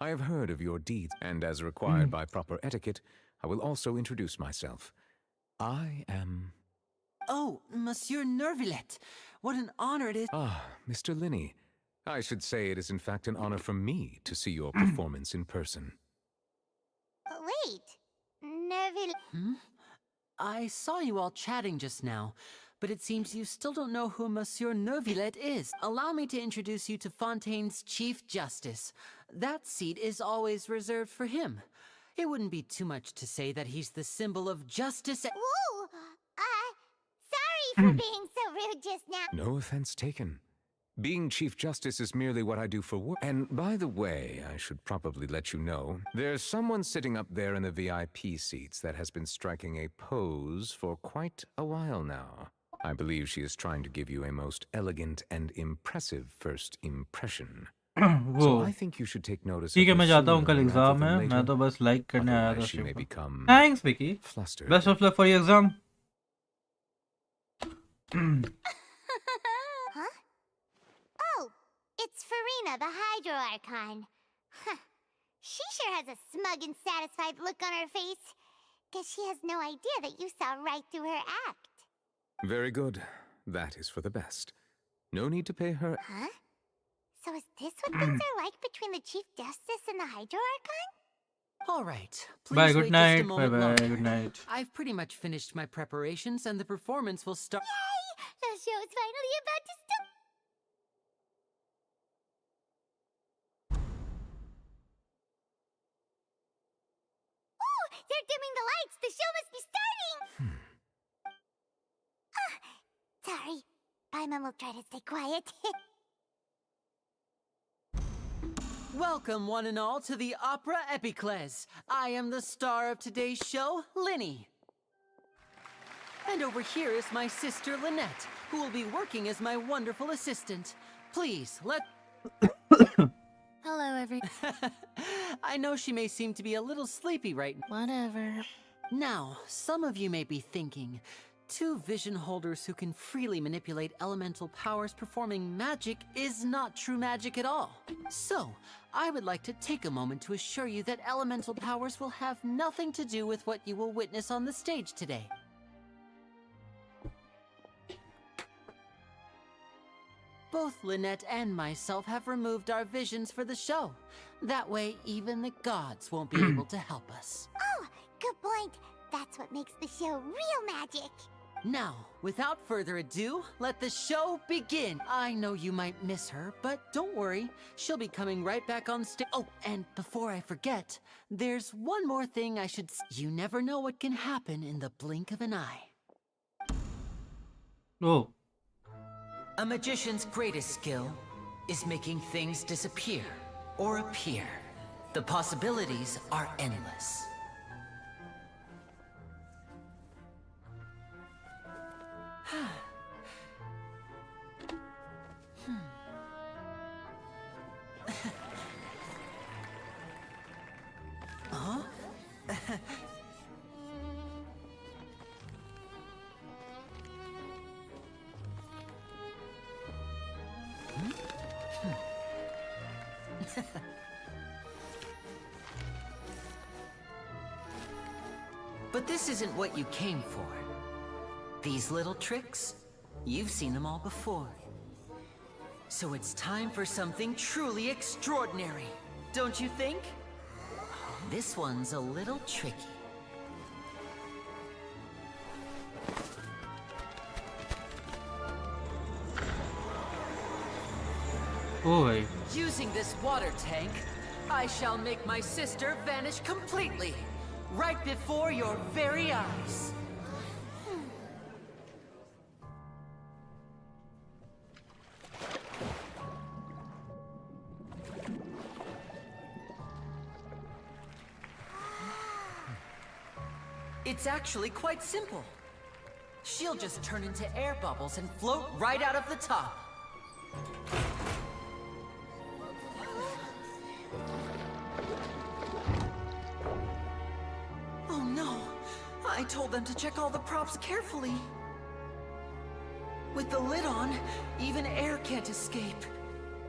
I have heard of your deeds, and as required by proper etiquette, I will also introduce myself. I am... Oh, Monsieur Nervillet. What an honor it is. Ah, Mr. Linney. I should say it is in fact an honor for me to see your performance in person. Wait, Nerville... I saw you all chatting just now, but it seems you still don't know who Monsieur Nervillet is. Allow me to introduce you to Fontaine's Chief Justice. That seat is always reserved for him. It wouldn't be too much to say that he's the symbol of justice. Whoa! Sorry for being so rude just now. No offense taken. Being Chief Justice is merely what I do for work. And by the way, I should probably let you know, there's someone sitting up there in the VIP seats that has been striking a pose for quite a while now. I believe she is trying to give you a most elegant and impressive first impression. So I think you should take notice. ठीक है मैं जाता हूँ कल exam है मैं तो बस लाइक करने आया था she may become Thanks Vicky. Best of luck for your exam. Huh? Oh, it's Farina, the Hydro Archon. Huh. She sure has a smug and satisfied look on her face. Guess she has no idea that you saw right through her act. Very good. That is for the best. No need to pay her. Huh? So is this what things are like between the Chief Justice and the Hydro Archon? All right. Please Bye, wait good just night. a moment Bye-bye, longer. good night. I've pretty much finished my preparations and the performance will start. Yay! The show's finally about to start. Oh, they're dimming the lights. The show must be starting. Sorry. Paimon will try to stay quiet. Welcome, one and all, to the Opera Epiclese. I am the star of today's show, Linny. And over here is my sister, Lynette, who will be working as my wonderful assistant. Please, let... Hello, I know she may seem to be a little sleepy right now. Whatever. Now, some of you may be thinking, two vision holders who can freely manipulate elemental powers performing magic is not true magic at all. So, I would like to take a moment to assure you that elemental powers will have nothing to do with what you will witness on the stage today. Both Lynette and myself have removed our visions for the show. That way, even the gods won't be able to help us. Oh, good point. That's what makes the show real magic. Now, without further ado, let the show begin. I know you might miss her, but don't worry. She'll be coming right back on stage. Oh, and before I forget, there's one more thing I should say. You never know what can happen in the blink of an eye. Oh. A magician's greatest skill is making things disappear or appear. The possibilities are endless. Huh? But this isn't what you came for. These little tricks, you've seen them all before. So it's time for something truly extraordinary, don't you think? This one's a little tricky. Oh, using this water tank, I shall make my sister vanish completely, right before your very eyes. It's actually quite simple. She'll just turn into air bubbles and float right out of the top. Oh no! I told them to check all the props carefully. With the lid on, even air can't escape.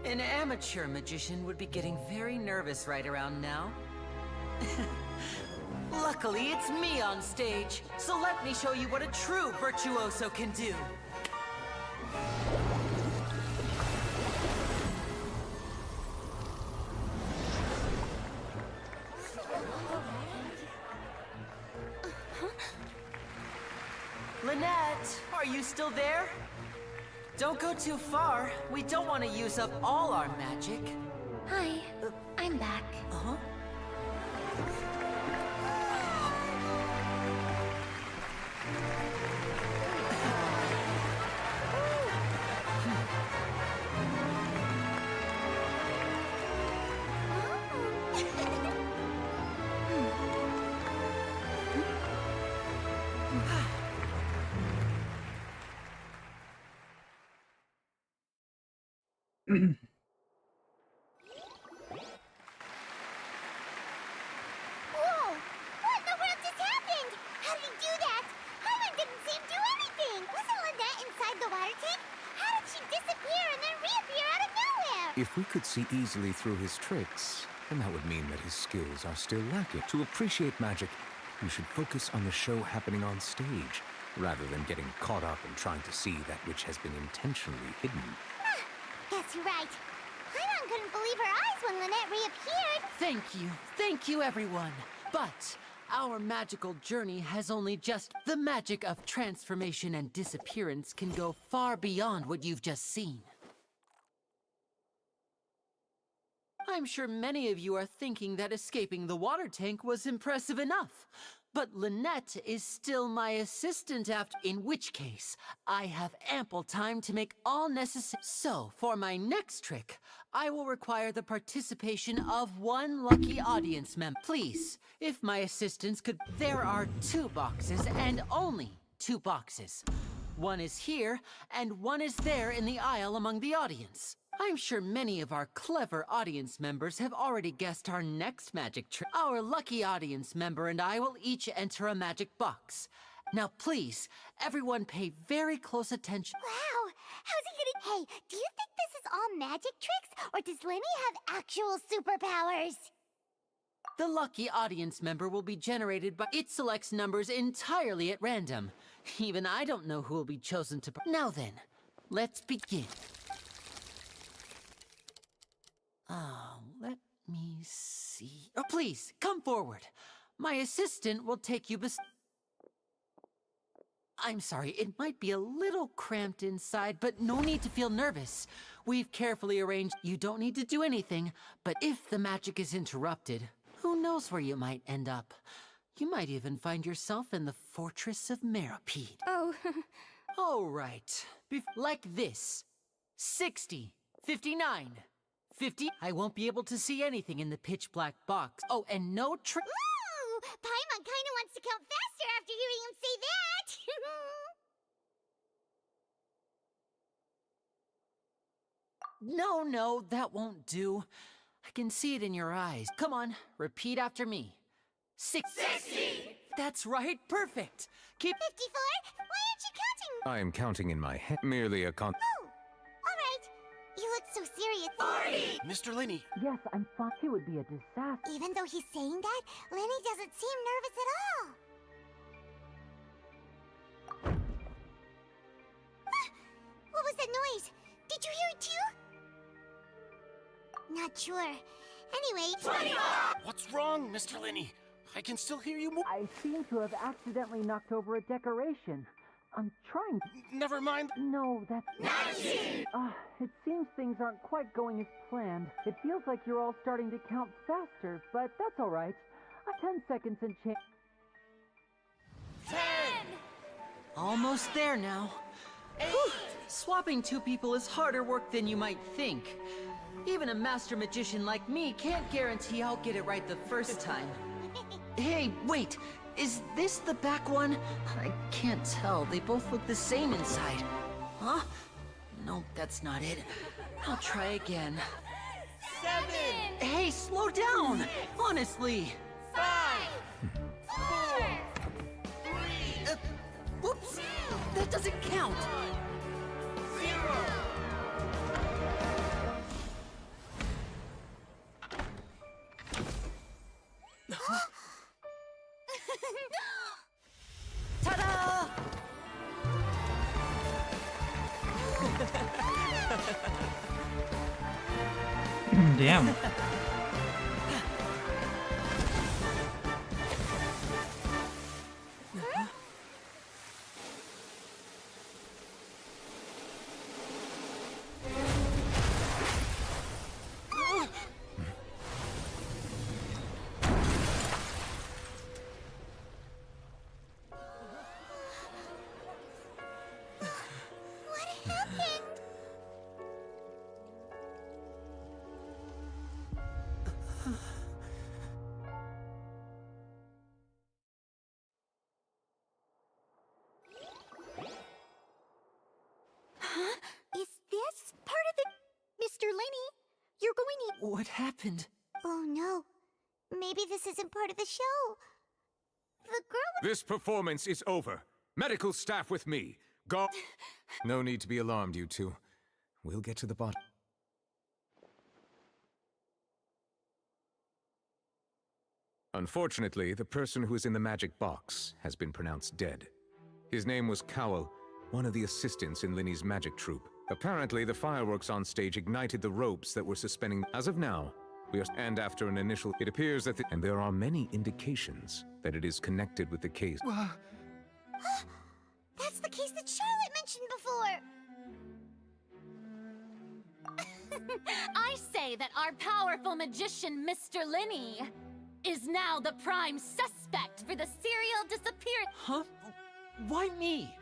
An amateur magician would be getting very nervous right around now. Luckily, it's me on stage, so let me show you what a true virtuoso can do. Lynette, are you still there? Don't go too far. We don't want to use up all our magic. Hi, I'm back. Uh-huh. Whoa! What in the world just happened? How did he do that? Hyman didn't seem to do anything. Wasn't Lynette inside the water tank? How did she disappear and then reappear out of nowhere? If we could see easily through his tricks, then that would mean that his skills are still lacking. To appreciate magic, you should focus on the show happening on stage, rather than getting caught up in trying to see that which has been intentionally hidden. Guess you're right. Hyman couldn't believe her eyes when Lynette reappeared. Thank you everyone. But our magical journey has only just... The magic of transformation and disappearance can go far beyond what you've just seen. I'm sure many of you are thinking that escaping the water tank was impressive enough. But Lynette is still my assistant after... In which case, I have ample time to make all necessary... So, for my next trick, I will require the participation of one lucky audience member. Please, if my assistants could... There are 2 boxes, and only 2 boxes. One is here, and one is there in the aisle among the audience. I'm sure many of our clever audience members have already guessed our next magic trick. Our lucky audience member and I will each enter a magic box. Now please, everyone pay very close attention. Wow! How's he gonna... Hey, do you think this is all magic tricks? Or does Lenny have actual superpowers? The lucky audience member will be generated by... It selects numbers entirely at random. Even I don't know who will be chosen to... Now then, let's begin. Let me see... Oh, please, come forward. My assistant will take you I'm sorry, it might be a little cramped inside, but no need to feel nervous. We've carefully arranged... You don't need to do anything, but if the magic is interrupted, who knows where you might end up? You might even find yourself in the Fortress of Meripede. Oh. All right. Like this. 60, 59... 50. I won't be able to see anything in the pitch black box. Oh, and no trick. Ooh! Paimon kinda wants to count faster after hearing him say that! No, that won't do. I can see it in your eyes. Come on, repeat after me. 60! That's right, perfect. Keep... 54? Why aren't you counting? I am counting in my head. Merely a Oh, alright. You look so serious Mr. Lenny. Yes, I'm fine. It would be a disaster. Even though he's saying that, Lenny doesn't seem nervous at all. What was that noise? Did you hear it too? Not sure. Anyway... What's wrong, Mr. Lenny? I can still hear you more. I seem to have accidentally knocked over a decoration. I'm trying. Never mind. No, that's... it seems things aren't quite going as planned. It feels like you're all starting to count faster, but that's all right. 10 seconds and change. 10! Almost there now. Whew. Swapping two people is harder work than you might think. Even a master magician like me can't guarantee I'll get it right the first time. Hey, wait! Is this the back one? I can't tell. They both look the same inside. Huh? No, that's not it. I'll try again. 7! Hey, slow down! Honestly! 5! 4! 3! Whoops! That doesn't count! 0! Ta-da! Damn. Is this part of it? Mr. Lenny, you're going in... What happened? Oh no. Maybe this isn't part of the show. The girl... This performance is over. Medical staff with me. Go. No need to be alarmed, you two. We'll get to the bottom. Unfortunately, the person who is in the magic box has been pronounced dead. His name was Cowell, one of the assistants in Linny's magic troupe. Apparently, the fireworks on stage ignited the ropes that were suspending. As of now, we are... And after an initial... It appears that and there are many indications that it is connected with the case. That's the case that Charlotte mentioned before! I say that our powerful magician, Mr. Lenny, is now the prime suspect for the serial disappearance. Huh? Why me?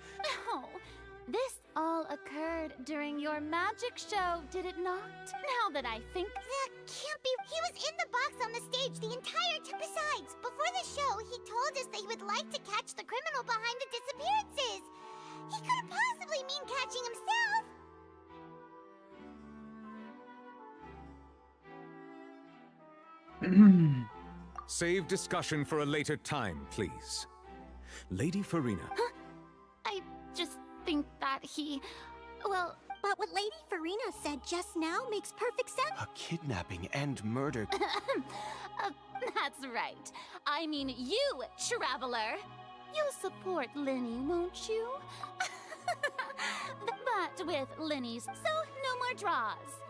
Oh, this all occurred during your magic show, did it not? Now that I think... That can't be... He was in the box on the stage the entire time. Besides, before the show, he told us that he would like to catch the criminal behind the disappearances. He couldn't possibly mean catching himself. Save discussion for a later time, please. Lady Farina. Huh? I just think that he... Well... But what Lady Farina said just now makes perfect sense. A kidnapping and murder. That's right. I mean you, traveler. You'll support Lenny, won't you? But with Lenny's, so no more draws.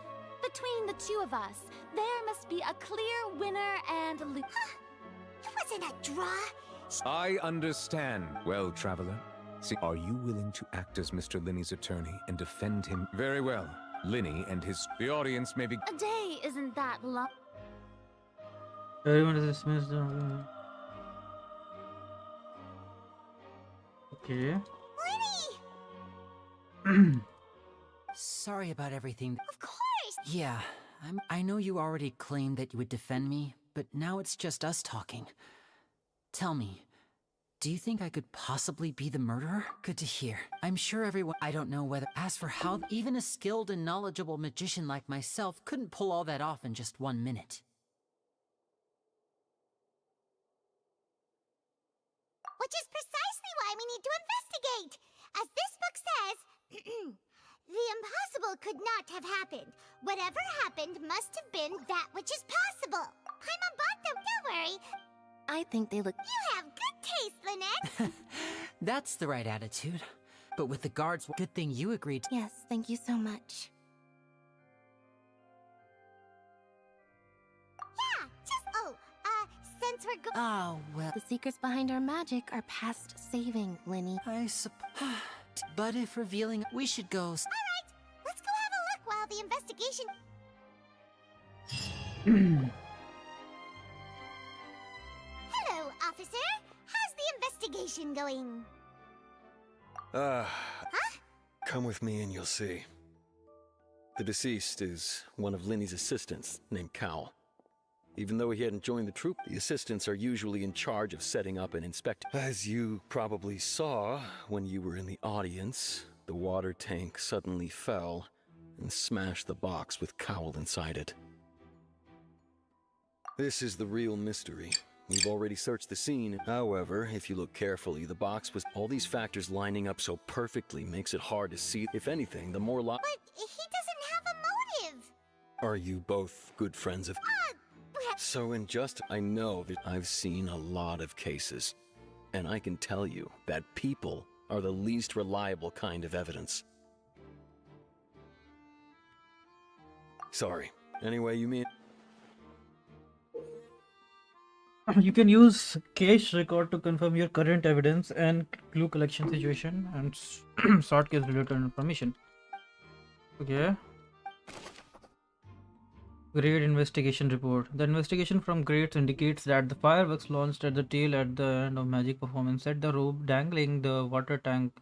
Between the two of us, there must be a clear winner and loser. It wasn't a draw. I understand. Well, traveler, see, are you willing to act as Mr. Lenny's attorney and defend him? Very well. Lenny and his... The audience may be... A day isn't that long. Everyone is dismissed. Okay. Lenny! Sorry about everything. Of course! Yeah, I know you already claimed that you would defend me, but now it's just us talking. Tell me, do you think I could possibly be the murderer? Good to hear. I'm sure everyone... I don't know whether... As for how even a skilled and knowledgeable magician like myself couldn't pull all that off in just 1 minute. Which is precisely why we need to investigate. As this book says, The impossible could not have happened. Whatever happened must have been that which is possible. I'm a bot though, don't worry. I think they look... You have good taste, Lynette. That's the right attitude. But with the guards, good thing you agreed. Yes, thank you so much. Yeah, since we're go- Oh, well... The secrets behind our magic are past saving, Linny. I suppose... But if revealing... We should go... Alright, let's go have a look while the investigation... Hello, officer. How's the investigation going? Come with me and you'll see. The deceased is one of Linny's assistants, named Cal. Even though he hadn't joined the troop, the assistants are usually in charge of setting up and inspecting. As you probably saw when you were in the audience, the water tank suddenly fell and smashed the box with Cowl inside it. This is the real mystery. We've already searched the scene. However, if you look carefully, the box was all these factors lining up so perfectly makes it hard to see. If anything, the more But he doesn't have a motive. Are you both good friends of... So I know that I've seen a lot of cases, and I can tell you that people are the least reliable kind of evidence. Sorry. Anyway, you mean... You can use case record to confirm your current evidence and clue collection situation and sort case related information. Okay. Grade investigation report. The investigation from grades indicates that the fireworks launched at the tail at the end of magic performance set the rope dangling the water tank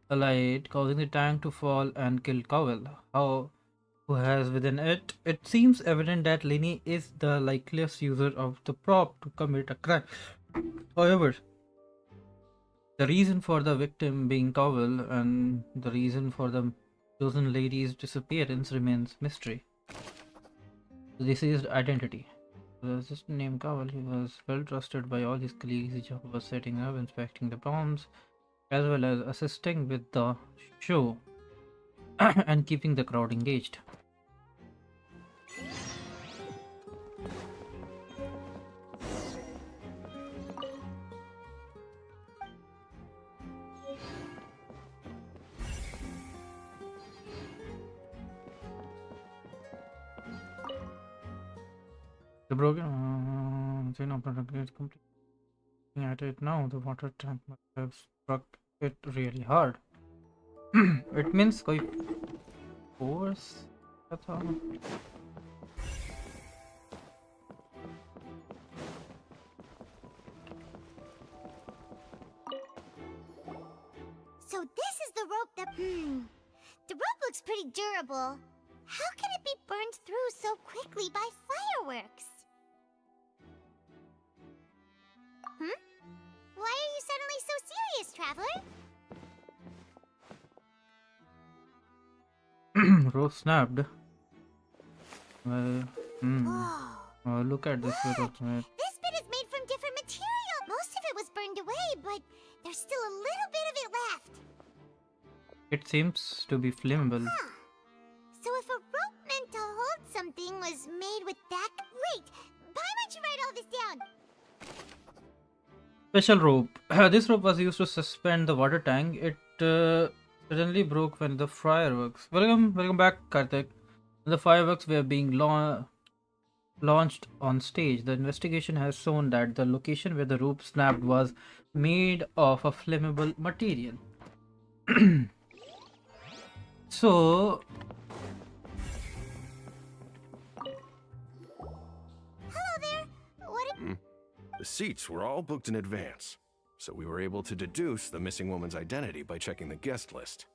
alight, causing the tank to fall and kill Cowell, who has within it. It seems evident that Linny is the likeliest user of the prop to commit a crime. However, the reason for the victim being Cowell and the reason for the chosen lady's disappearance remains mystery. The deceased identity. The assistant named Cowell, he was well trusted by all his colleagues. His job was setting up, inspecting the bombs, as well as assisting with the show and keeping the crowd engaged. The broken chain operator is complete. At it now, the water tank must have struck it really hard. It means koi force. That's all. So this is the rope that... The rope looks pretty durable. How can it be burned through so quickly by fireworks? Why are you suddenly so serious, traveler? Rope snapped. Well, oh, look at this little bit. This bit is made from different material. Most of it was burned away, but there's still a little bit of it left. It seems to be flammable. So if a rope meant to hold something was made with that... Wait! Why might you write all this down? Special rope. This rope was used to suspend the water tank. It suddenly broke when the fireworks... Welcome back, Karthik. The fireworks were being launched on stage. The investigation has shown that the location where the rope snapped was made of a flammable material. So... Hello there. What... The seats were all booked in advance, so we were able to deduce the missing woman's identity by checking the guest list.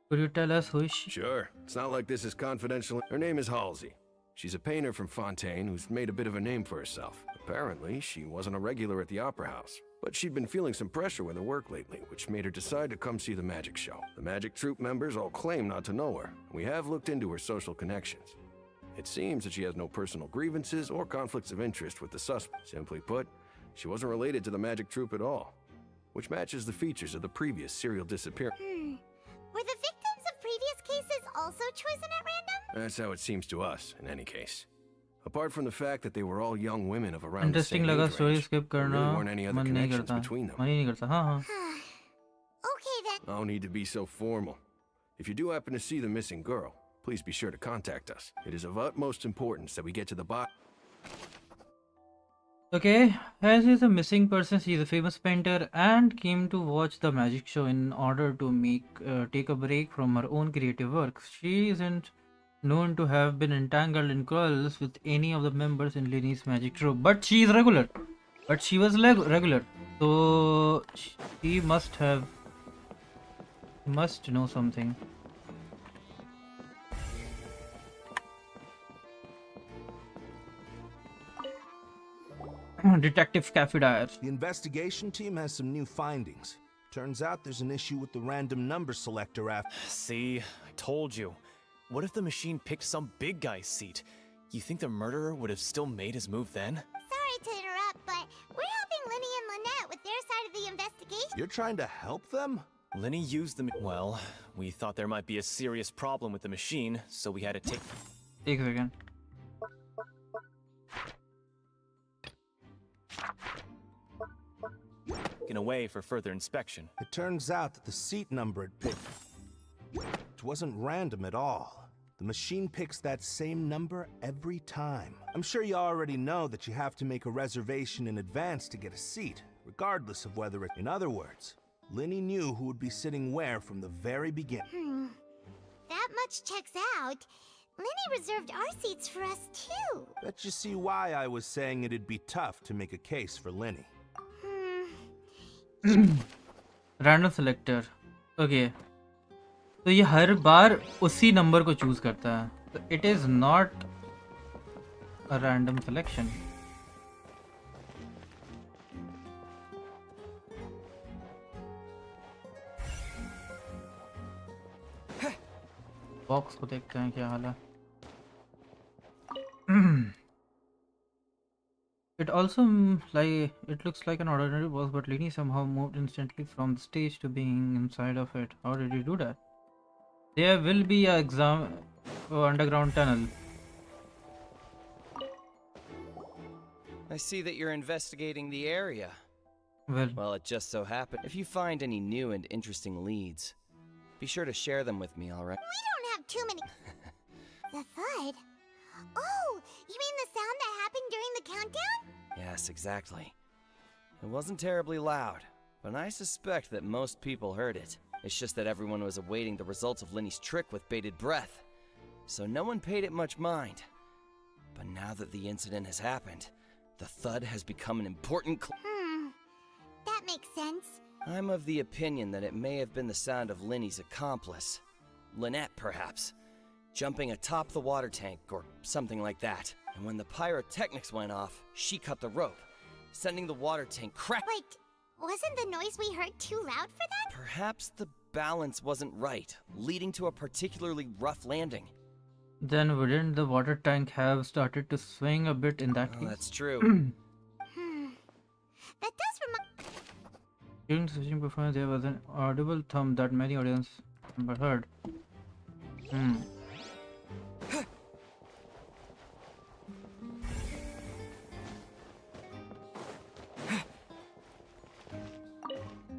Could you tell us who is she? Sure. It's not like this is confidential. Her name is Halsey. She's a painter from Fontaine who's made a bit of a name for herself. Apparently, she wasn't a regular at the Opera House, but she'd been feeling some pressure with her work lately, which made her decide to come see the magic show. The magic troupe members all claim not to know her. We have looked into her social connections. It seems that she has no personal grievances or conflicts of interest with the suspect. Simply put, she wasn't related to the magic troupe at all, which matches the features of the previous serial disappearance. Were the victims of previous also chosen at random? That's how it seems to us, in any case. Apart from the fact that they were all young women of around the interesting same लगा age story range, skip there करना really weren't any other मन नहीं connections करता between them. मन ही नहीं करता हाँ हाँ Okay then. No need to be so formal. If you do happen to see the missing girl, please be sure to contact us. It is of utmost importance that we get to the bottom. Okay, as is a missing person, she is a famous painter and came to watch the magic show in order to take a break from her own creative work. She isn't known to have been entangled in quarrels with any of the members in Lenny's magic troupe, but she is regular. But she was regular, so she must know something. Detective Kafy Dier. The investigation team has some new findings. Turns out there's an issue with the random number selector after. See, I told you. What if the machine picked some big guy's seat? You think the murderer would have still made his move then? Sorry to interrupt, but we're helping Linny and Lynette with their side of the investigation. You're trying to help them? Lenny used the... Well, we thought there might be a serious problem with the machine, so we had to take... Take it again. Away for further inspection. It turns out that the seat number it picked wasn't random at all. The machine picks that same number every time. I'm sure you already know that you have to make a reservation in advance to get a seat, regardless of whether it... In other words, Linny knew who would be sitting where from the very beginning. That much checks out. Linny reserved our seats for us too. Bet you see why I was saying it'd be tough to make a case for Linny. Random selector okay तो ये हर बार उसी number को choose करता है तो it is not a random selection box को देखते हैं क्या हाल है It also it looks like an ordinary box, but Lenny somehow moved instantly from the stage to being inside of it. How did he do that? There will be a underground tunnel. I see that you're investigating the area. Well, it just so happened. If you find any new and interesting leads, be sure to share them with me, alright? We don't have too many. The thud? Oh, you mean the sound that happened during the countdown? Yes, exactly. It wasn't terribly loud, but I suspect that most people heard it. It's just that everyone was awaiting the results of Linny's trick with bated breath, so no one paid it much mind. But now that the incident has happened, the thud has become an important That makes sense. I'm of the opinion that it may have been the sound of Linny's accomplice. Lynette, perhaps. Jumping atop the water tank, or something like that. And when the pyrotechnics went off, she cut the rope, sending the water tank Wait, wasn't the noise we heard too loud for that? Perhaps the balance wasn't right, leading to a particularly rough landing. Then wouldn't the water tank have started to swing a bit in that case? That's true. That does remind... During the switching performance, there was an audible thump that many audience member heard.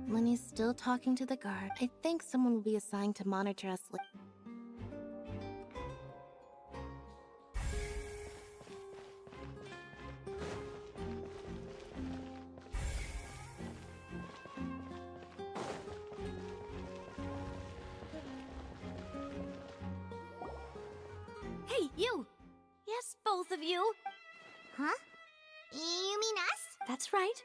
Lenny's still talking to the guard. I think someone will be assigned to monitor us. Hey, you! Yes, both of you. Huh? You mean us? That's right.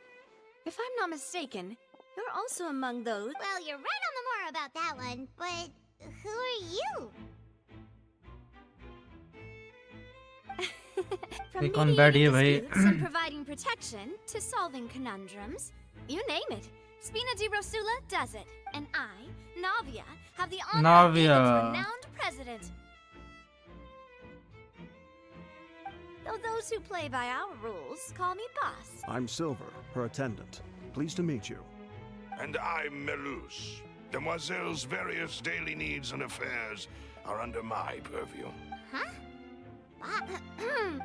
If I'm not mistaken, you're also among those. Well, you're right on the more about that one, but who are you? From कौन बैठ गया भाई? disputes and providing protection to solving conundrums, you name it. Spina di Rosula does it, and I, Navia, have the honor of being its renowned president. Though those who play by our rules call me boss. I'm Silver, her attendant. Pleased to meet you. And I'm Melus. Demoiselle's various daily needs and affairs are under my purview. Huh?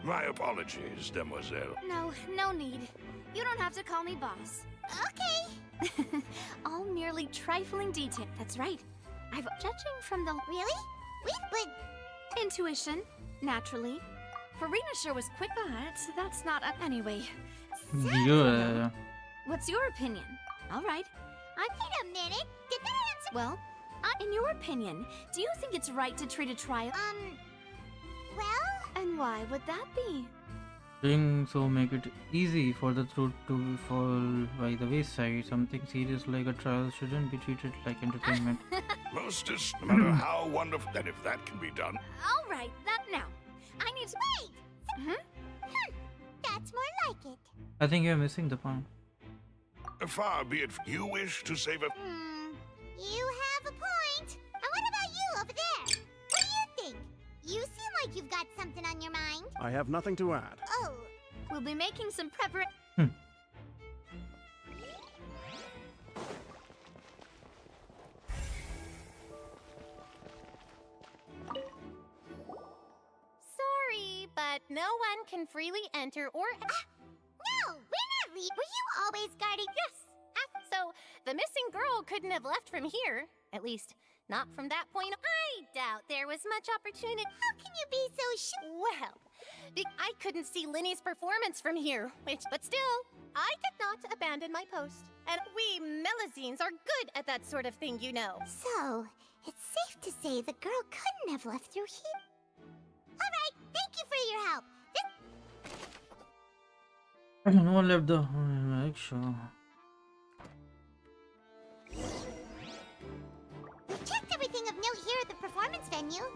My apologies, demoiselle. No need. You don't have to call me boss. Okay. All merely trifling detail. That's right. I've judging from the Really? Wait, but intuition, naturally. Farina sure was quick, but that's not up anyway. Yeah. What's your opinion? All right. Wait a minute. Did that answer? Well, in your opinion, do you think it's right to treat a trial? Well? And why would that be? Doing so make it easy for the truth to fall by the wayside. Something serious like a trial shouldn't be treated like entertainment. Mostest, no matter how wonderful, and if that can be done. All right, that now. I need to wait. That's more like it. I think you're missing the point. Far be it you wish to save a... You have a point. And what about you over there? What do you think? You seem like you've got something on your mind. I have nothing to add. Oh. We'll be making some preparation. Sorry, but no one can freely enter or... No, we're not leaving. Were you always guarding? Yes. So, the missing girl couldn't have left from here. At least, not from that point. I doubt there was much opportunity. How can you be so sure? Well, I couldn't see Linny's performance from here, but still, I did not abandon my post. And we Melazines are good at that sort of thing, you know. So, it's safe to say the girl couldn't have left through here. All right, thank you for your help. I don't know, left the sure. We checked everything of note here at the performance venue.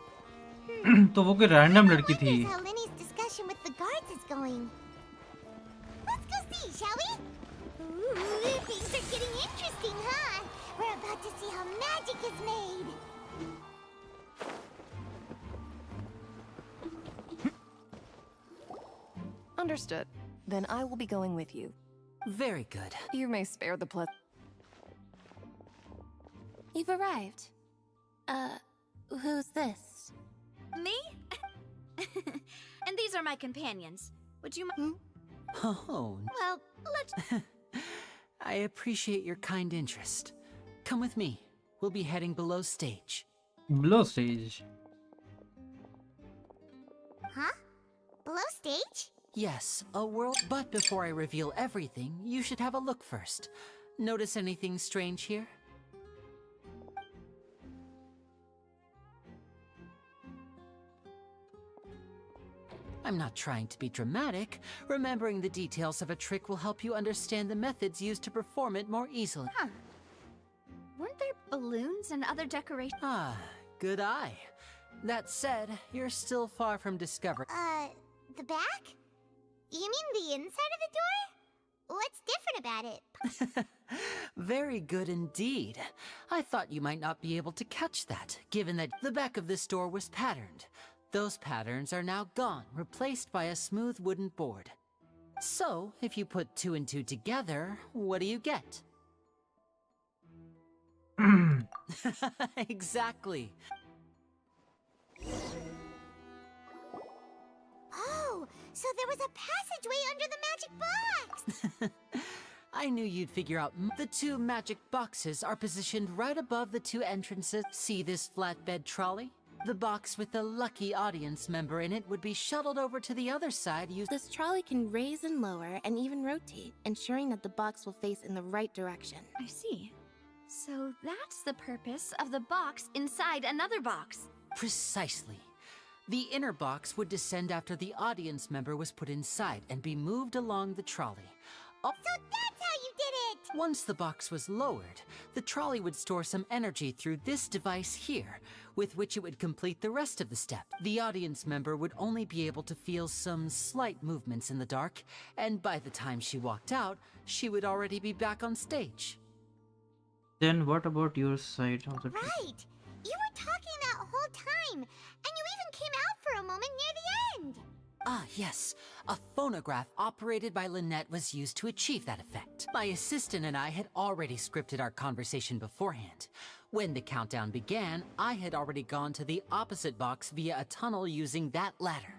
तो वो कोई random लड़की थी. How Linny's discussion with the guards is going. Let's go see, shall we? Ooh, things are getting interesting, huh? We're about to see how magic is made. Understood. Then I will be going with you. Very good. You may spare the pleasure. You've arrived. Who's this? Me? And these are my companions. Would you mind? Oh. Well, let's... I appreciate your kind interest. Come with me. We'll be heading below stage. Below stage? Huh? Below stage? Yes, a world. But before I reveal everything, you should have a look first. Notice anything strange here? I'm not trying to be dramatic. Remembering the details of a trick will help you understand the methods used to perform it more easily. Huh. Weren't there balloons and other decorations? Ah, good eye. That said, you're still far from discovering. The back? You mean the inside of the door? What's different about it? Very good indeed. I thought you might not be able to catch that, given that the back of this door was patterned. Those patterns are now gone, replaced by a smooth wooden board. So, if you put 2 and 2 together, what do you get? Exactly. Oh, so there was a passageway under the magic box! I knew you'd figure out. The 2 magic boxes are positioned right above the 2 entrances. See this flatbed trolley? The box with the lucky audience member in it would be shuttled over to the other side. This trolley can raise and lower and even rotate, ensuring that the box will face in the right direction. I see. So that's the purpose of the box inside another box. Precisely. The inner box would descend after the audience member was put inside and be moved along the trolley. So that's how you did it! Once the box was lowered, the trolley would store some energy through this device here, with which it would complete the rest of the step. The audience member would only be able to feel some slight movements in the dark, and by the time she walked out, she would already be back on stage. Then what about your side of the trick? Right! You were talking that whole time, and you even came out for a moment near the end! Ah, yes. A phonograph operated by Lynette was used to achieve that effect. My assistant and I had already scripted our conversation beforehand. When the countdown began, I had already gone to the opposite box via a tunnel using that ladder.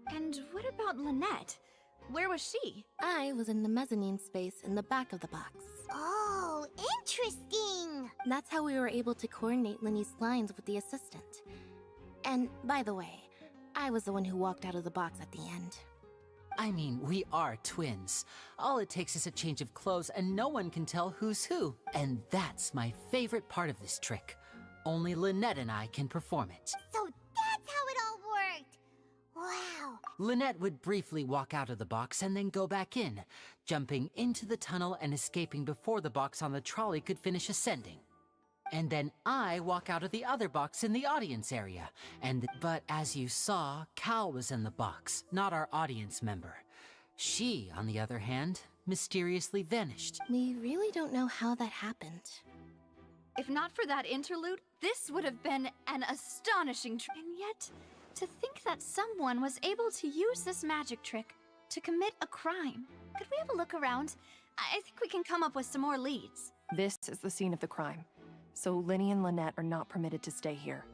And what about Lynette? Where was she? I was in the mezzanine space in the back of the box. Oh, interesting! That's how we were able to coordinate Linny's lines with the assistant. And by the way, I was the one who walked out of the box at the end. I mean, we are twins. All it takes is a change of clothes and no one can tell who's who. And that's my favorite part of this trick. Only Lynette and I can perform it. So that's how it all worked! Wow! Lynette would briefly walk out of the box and then go back in, jumping into the tunnel and escaping before the box on the trolley could finish ascending. And then I walk out of the other box in the audience area. But as you saw, Cal was in the box, not our audience member. She, on the other hand, mysteriously vanished. We really don't know how that happened. If not for that interlude, this would have been an astonishing trick. And yet, to think that someone was able to use this magic trick to commit a crime. Could we have a look around? I think we can come up with some more leads. This is the scene of the crime, so Linny and Lynette are not permitted to stay here.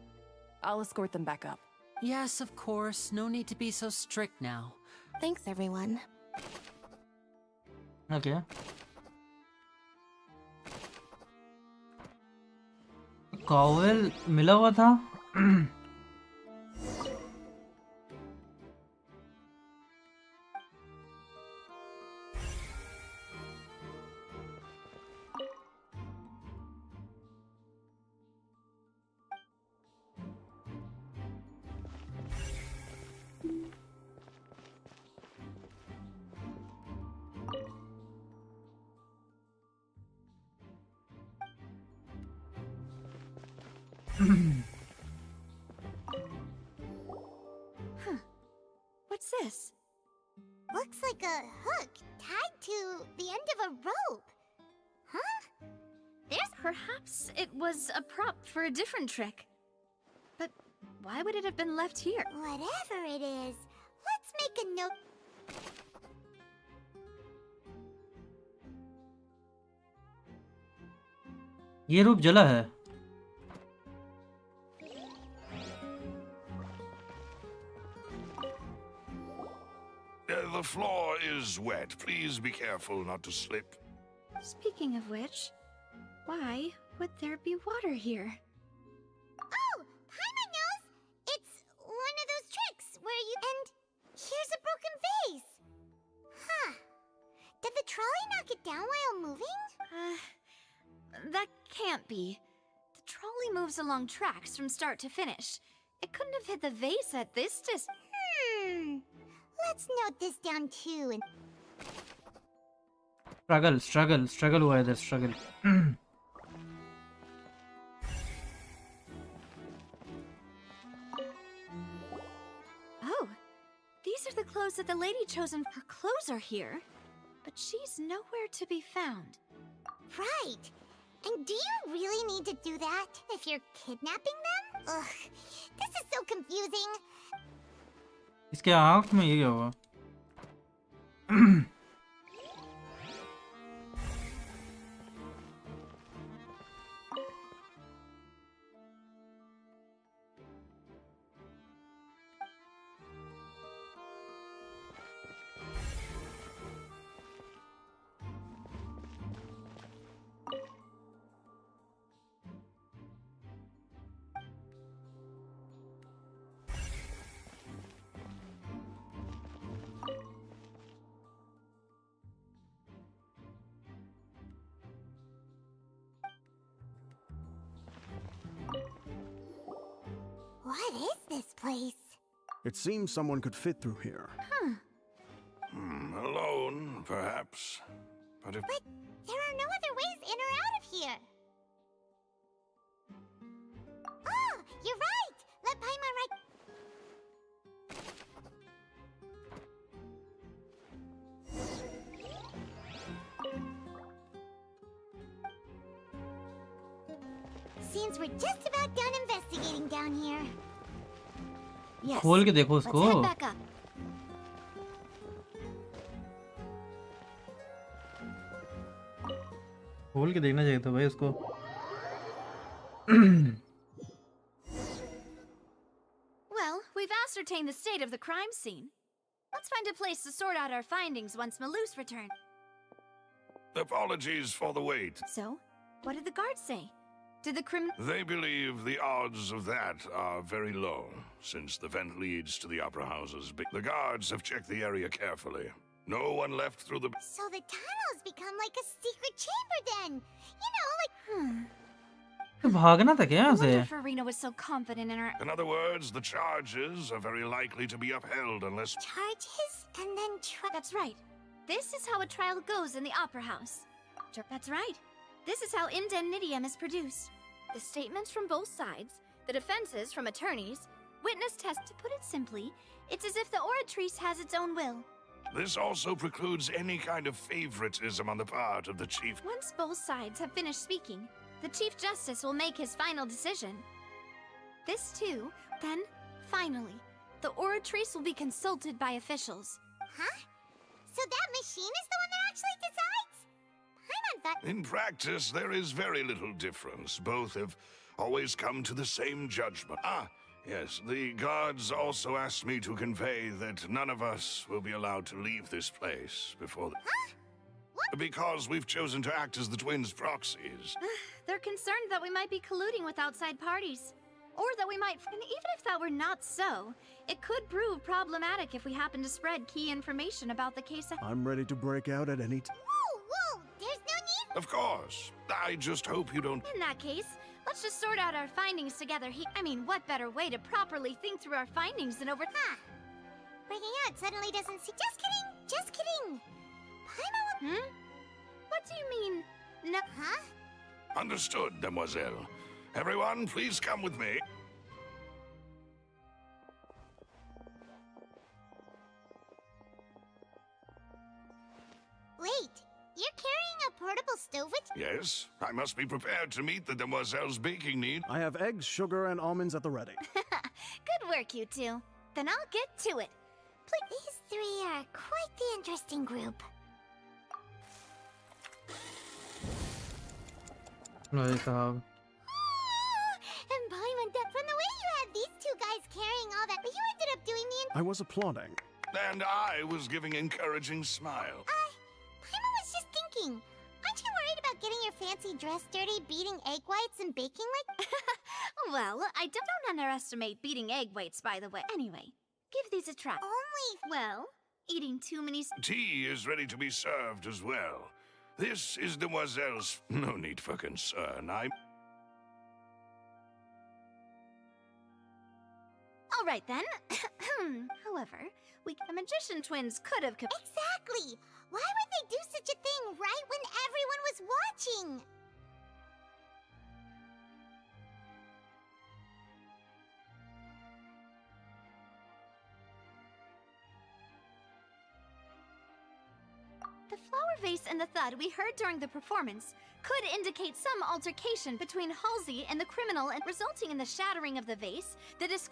I'll escort them back up. Yes, of course. No need to be so strict now. Thanks, everyone. Okay. Cowell मिला हुआ था. What's this? Looks like a hook tied to the end of a rope. Huh? Perhaps it was a prop for a different trick. But why would it have been left here? Whatever it is, let's make a note. ये रूप जला है. The floor is wet. Please be careful not to slip. Speaking of which, why would there be water here? Oh, Paimon knows! It's one of those tricks where you... And here's a broken vase! Huh. Did the trolley knock it down while moving? That can't be. The trolley moves along tracks from start to finish. It couldn't have hit the vase at this distance. Let's note this down too and... Struggle हुआ है इधर struggle. Oh, these are the clothes that the lady chosen. Her clothes are here, but she's nowhere to be found. Right. And do you really need to do that if you're kidnapping them? Ugh, this is so confusing. इसके आँख में ये क्या हुआ? What is this place? It seems someone could fit through here. Alone, perhaps. But if... But there are no other ways in or out of here. Oh, you're right! Let Paimon right... Seems we're just about done investigating down here. Yes. खोल के देखो Let's उसको. head back up. खोल के देखना चाहिए था भाई उसको. Well, we've ascertained the state of the crime scene. Let's find a place to sort out our findings once Maloose returns. Apologies for the wait. So, what did the guards say? Did the They believe the odds of that are very low, since the vent leads to the opera house's The guards have checked the area carefully. No one left through the... So the tunnels become like a secret chamber then. You know, like... भागना था क्या यहाँ I से? wonder if Arena was so confident in her... In other words, the charges are very likely to be upheld unless... Charges and then That's right. This is how a trial goes in the opera house. That's right. This is how indemnitium is produced. The statements from both sides, the defenses from attorneys, witness test. To put it simply, it's as if the oratrice has its own will. This also precludes any kind of favoritism on the part of the chief. Once both sides have finished speaking, the Chief Justice will make his final decision. This too, then, finally, the oratrice will be consulted by officials. Huh? So that machine is the one that actually decides? In practice, there is very little difference. Both have always come to the same judgment. Ah, yes, the guards also asked me to convey that none of us will be allowed to leave this place before the... Because we've chosen to act as the twins' proxies. They're concerned that we might be colluding with outside parties. Or that we might... And even if that were not so, it could prove problematic if we happen to spread key information about the case. I'm ready to break out at any time. Whoa, there's no need... Of course. I just hope you don't... In that case, let's just sort out our findings together. I mean, what better way to properly think through our findings than over... Huh. Breaking out suddenly doesn't seem... Just kidding! Just kidding! Paimon... What do you mean? No... Huh? Understood, demoiselle. Everyone, please come with me. Wait, you're carrying a portable stove with... Yes, I must be prepared to meet the demoiselle's baking need. I have eggs, sugar, and almonds at the ready. Good work, you two. Then I'll get to it. Please. These three are quite the interesting group. भाई साहब. And Paimon, from the way you had these two guys carrying all that, but you ended up doing the... I was applauding. And I was giving encouraging smile. Paimon was just thinking. Aren't you worried about getting your fancy dress dirty, beating egg whites and baking like... Well, I don't underestimate beating egg whites, by the way. Anyway, give these a try. Well, eating too many... Tea is ready to be served as well. This is demoiselle's... No need for concern. All right, then. However, the magician twins could have... Exactly! Why would they do such a thing right when everyone was watching? The flower vase and the thud we heard during the performance could indicate some altercation between Halsey and the criminal, and resulting in the shattering of the vase.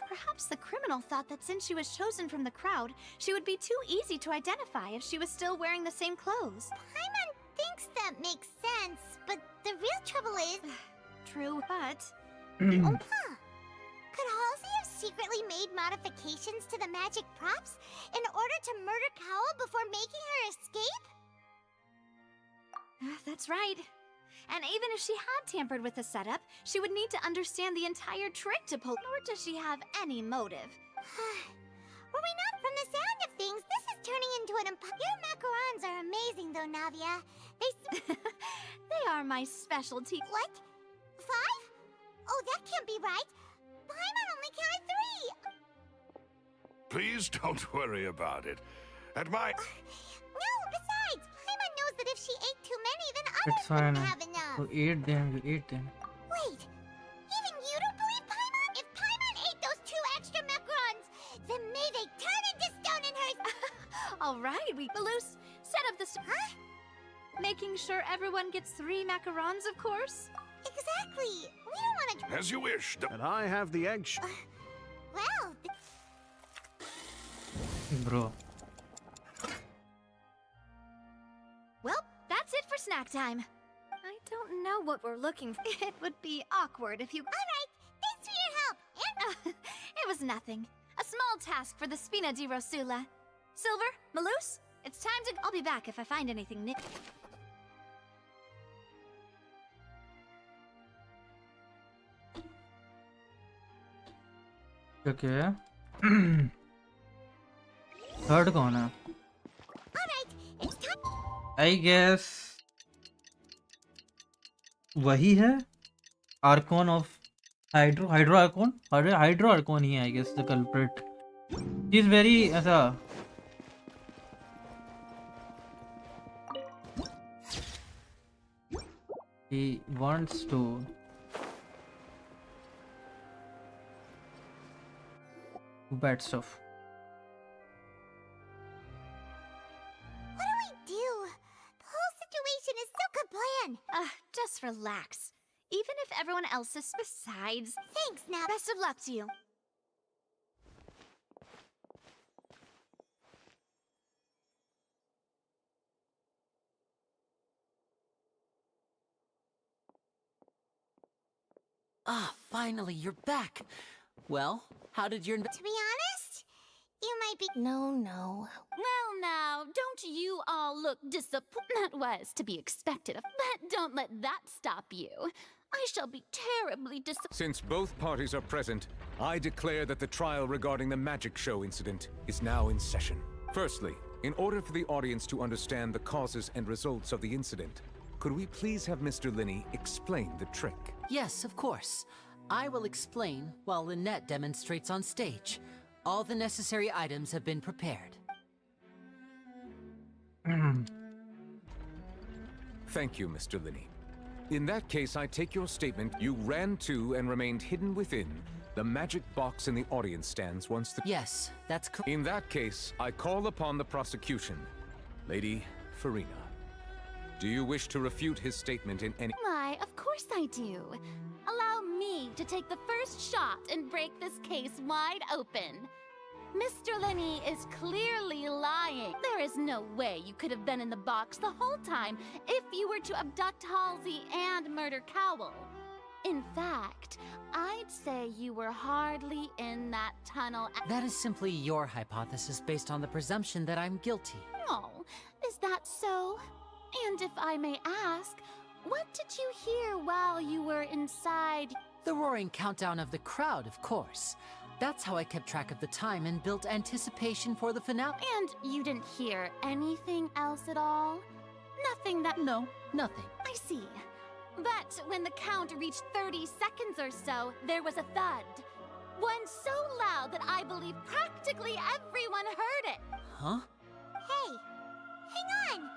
Perhaps the criminal thought that since she was chosen from the crowd, she would be too easy to identify if she was still wearing the same clothes. Paimon thinks that makes sense, but the real trouble is... True, but... Could Halsey have secretly made modifications to the magic props in order to murder Cowell before making her escape? That's right. And even if she had tampered with the setup, she would need to understand the entire trick to pull. Nor does she have any motive. Were we not from the sound of things, this is turning into an Your macarons are amazing though, Navia. They are my specialty. What? 5? Oh, that can't be right. Paimon only counted 3. Please don't worry about it. At my... No, besides, Paimon knows that if she ate too many, then It's others fine. wouldn't have enough. So eat them. Wait, even you don't believe Paimon? If Paimon ate those 2 extra macarons, then may they turn into stone in hers. All right, Maloose, set up the... Huh? Making sure everyone gets 3 macarons, of course. Exactly. We don't want to... As you wish. And I have the egg... Well... Bro. Well, that's it for snack time. I don't know what we're looking for. It would be awkward if you... Alright, thanks for your help. And It was nothing. A small task for the Spina di Rosula. Silver, Malus, it's time to... I'll be back if I find anything new. Okay. Third कौन है? I guess वही है. Archon of Hydro Archon. Hydro Archon ही है, I guess, the culprit. He's very ऐसा. He wants to. Bad stuff. what do we do? The whole situation is so good plan. Just relax. Even if everyone else is besides... Thanks, now. Best of luck to you. Ah, finally, you're back. Well, how did your... To be honest, you might be... No. Well now, don't you all look disappointed? That was to be expected of, but don't let that stop you. I shall be terribly disappointed. Since both parties are present, I declare that the trial regarding the magic show incident is now in session. Firstly, in order for the audience to understand the causes and results of the incident, could we please have Mr. Linney explain the trick? Yes, of course. I will explain while Lynette demonstrates on stage. All the necessary items have been prepared. Thank you, Mr. Linney. In that case, I take your statement. You ran to and remained hidden within the magic box in the audience stands once the... Yes, that's correct. In that case, I call upon the prosecution. Lady Farina, do you wish to refute his statement in any... Why, of course I do. Allow me to take the first shot and break this case wide open. Mr. Linney is clearly lying. There is no way you could have been in the box the whole time if you were to abduct Halsey and murder Cowell. In fact, I'd say you were hardly in that tunnel. That is simply your hypothesis based on the presumption that I'm guilty. Oh, is that so? And if I may ask, what did you hear while you were inside? The roaring countdown of the crowd, of course. That's how I kept track of the time and built anticipation for the finale. And you didn't hear anything else at all? Nothing that... No, nothing. I see. But when the count reached 30 seconds or so, there was a thud. One so loud that I believe practically everyone heard it. Huh? Hey, hang on.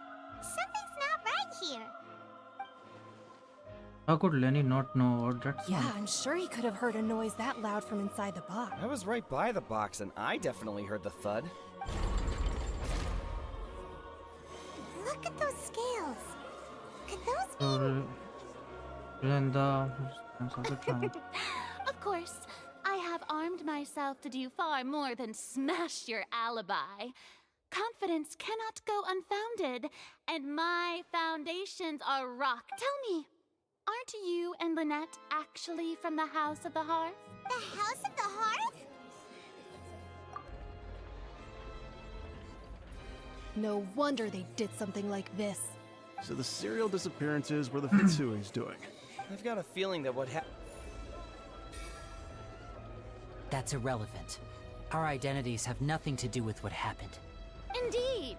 Something's not right here. How could Lenny not know what that's? Yeah, I'm sure he could have heard a noise that loud from inside the box. I was right by the box and I definitely heard the thud. Look at those scales. Could those be... Linda. Of course, I have armed myself to do far more than smash your alibi. Confidence cannot go unfounded, and my foundations are rock. Tell me, aren't you and Lynette actually from the House of the Hearth? The House of the Hearth? No wonder they did something like this. So the serial disappearances were the Fitsui's doing. I've got a feeling that what happened... That's irrelevant. Our identities have nothing to do with what happened. Indeed.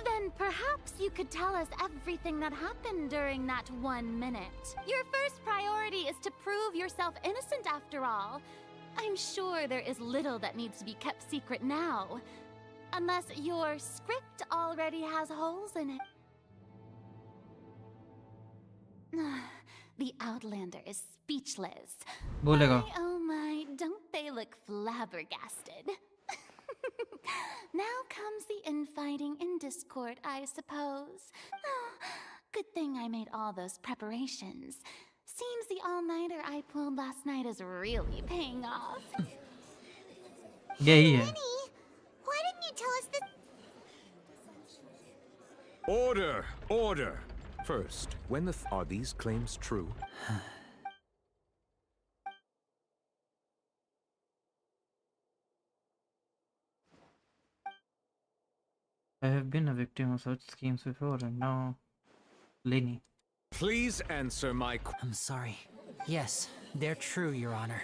Then perhaps you could tell us everything that happened during that 1 minute. Your first priority is to prove yourself innocent after all. I'm sure there is little that needs to be kept secret now. Unless your script already has holes in it. The Outlander is speechless. Bolega. Oh my, don't they look flabbergasted? Now comes the infighting in Discord, I suppose. Oh, good thing I made all those preparations. Seems the all-nighter I pulled last night is really paying off. Yeah, yeah. Lenny, why didn't you tell us this? Order! Order! First, when are these claims true? I have been a victim of such schemes before, and now, Lenny. Please answer my I'm sorry. Yes, they're true, Your Honor.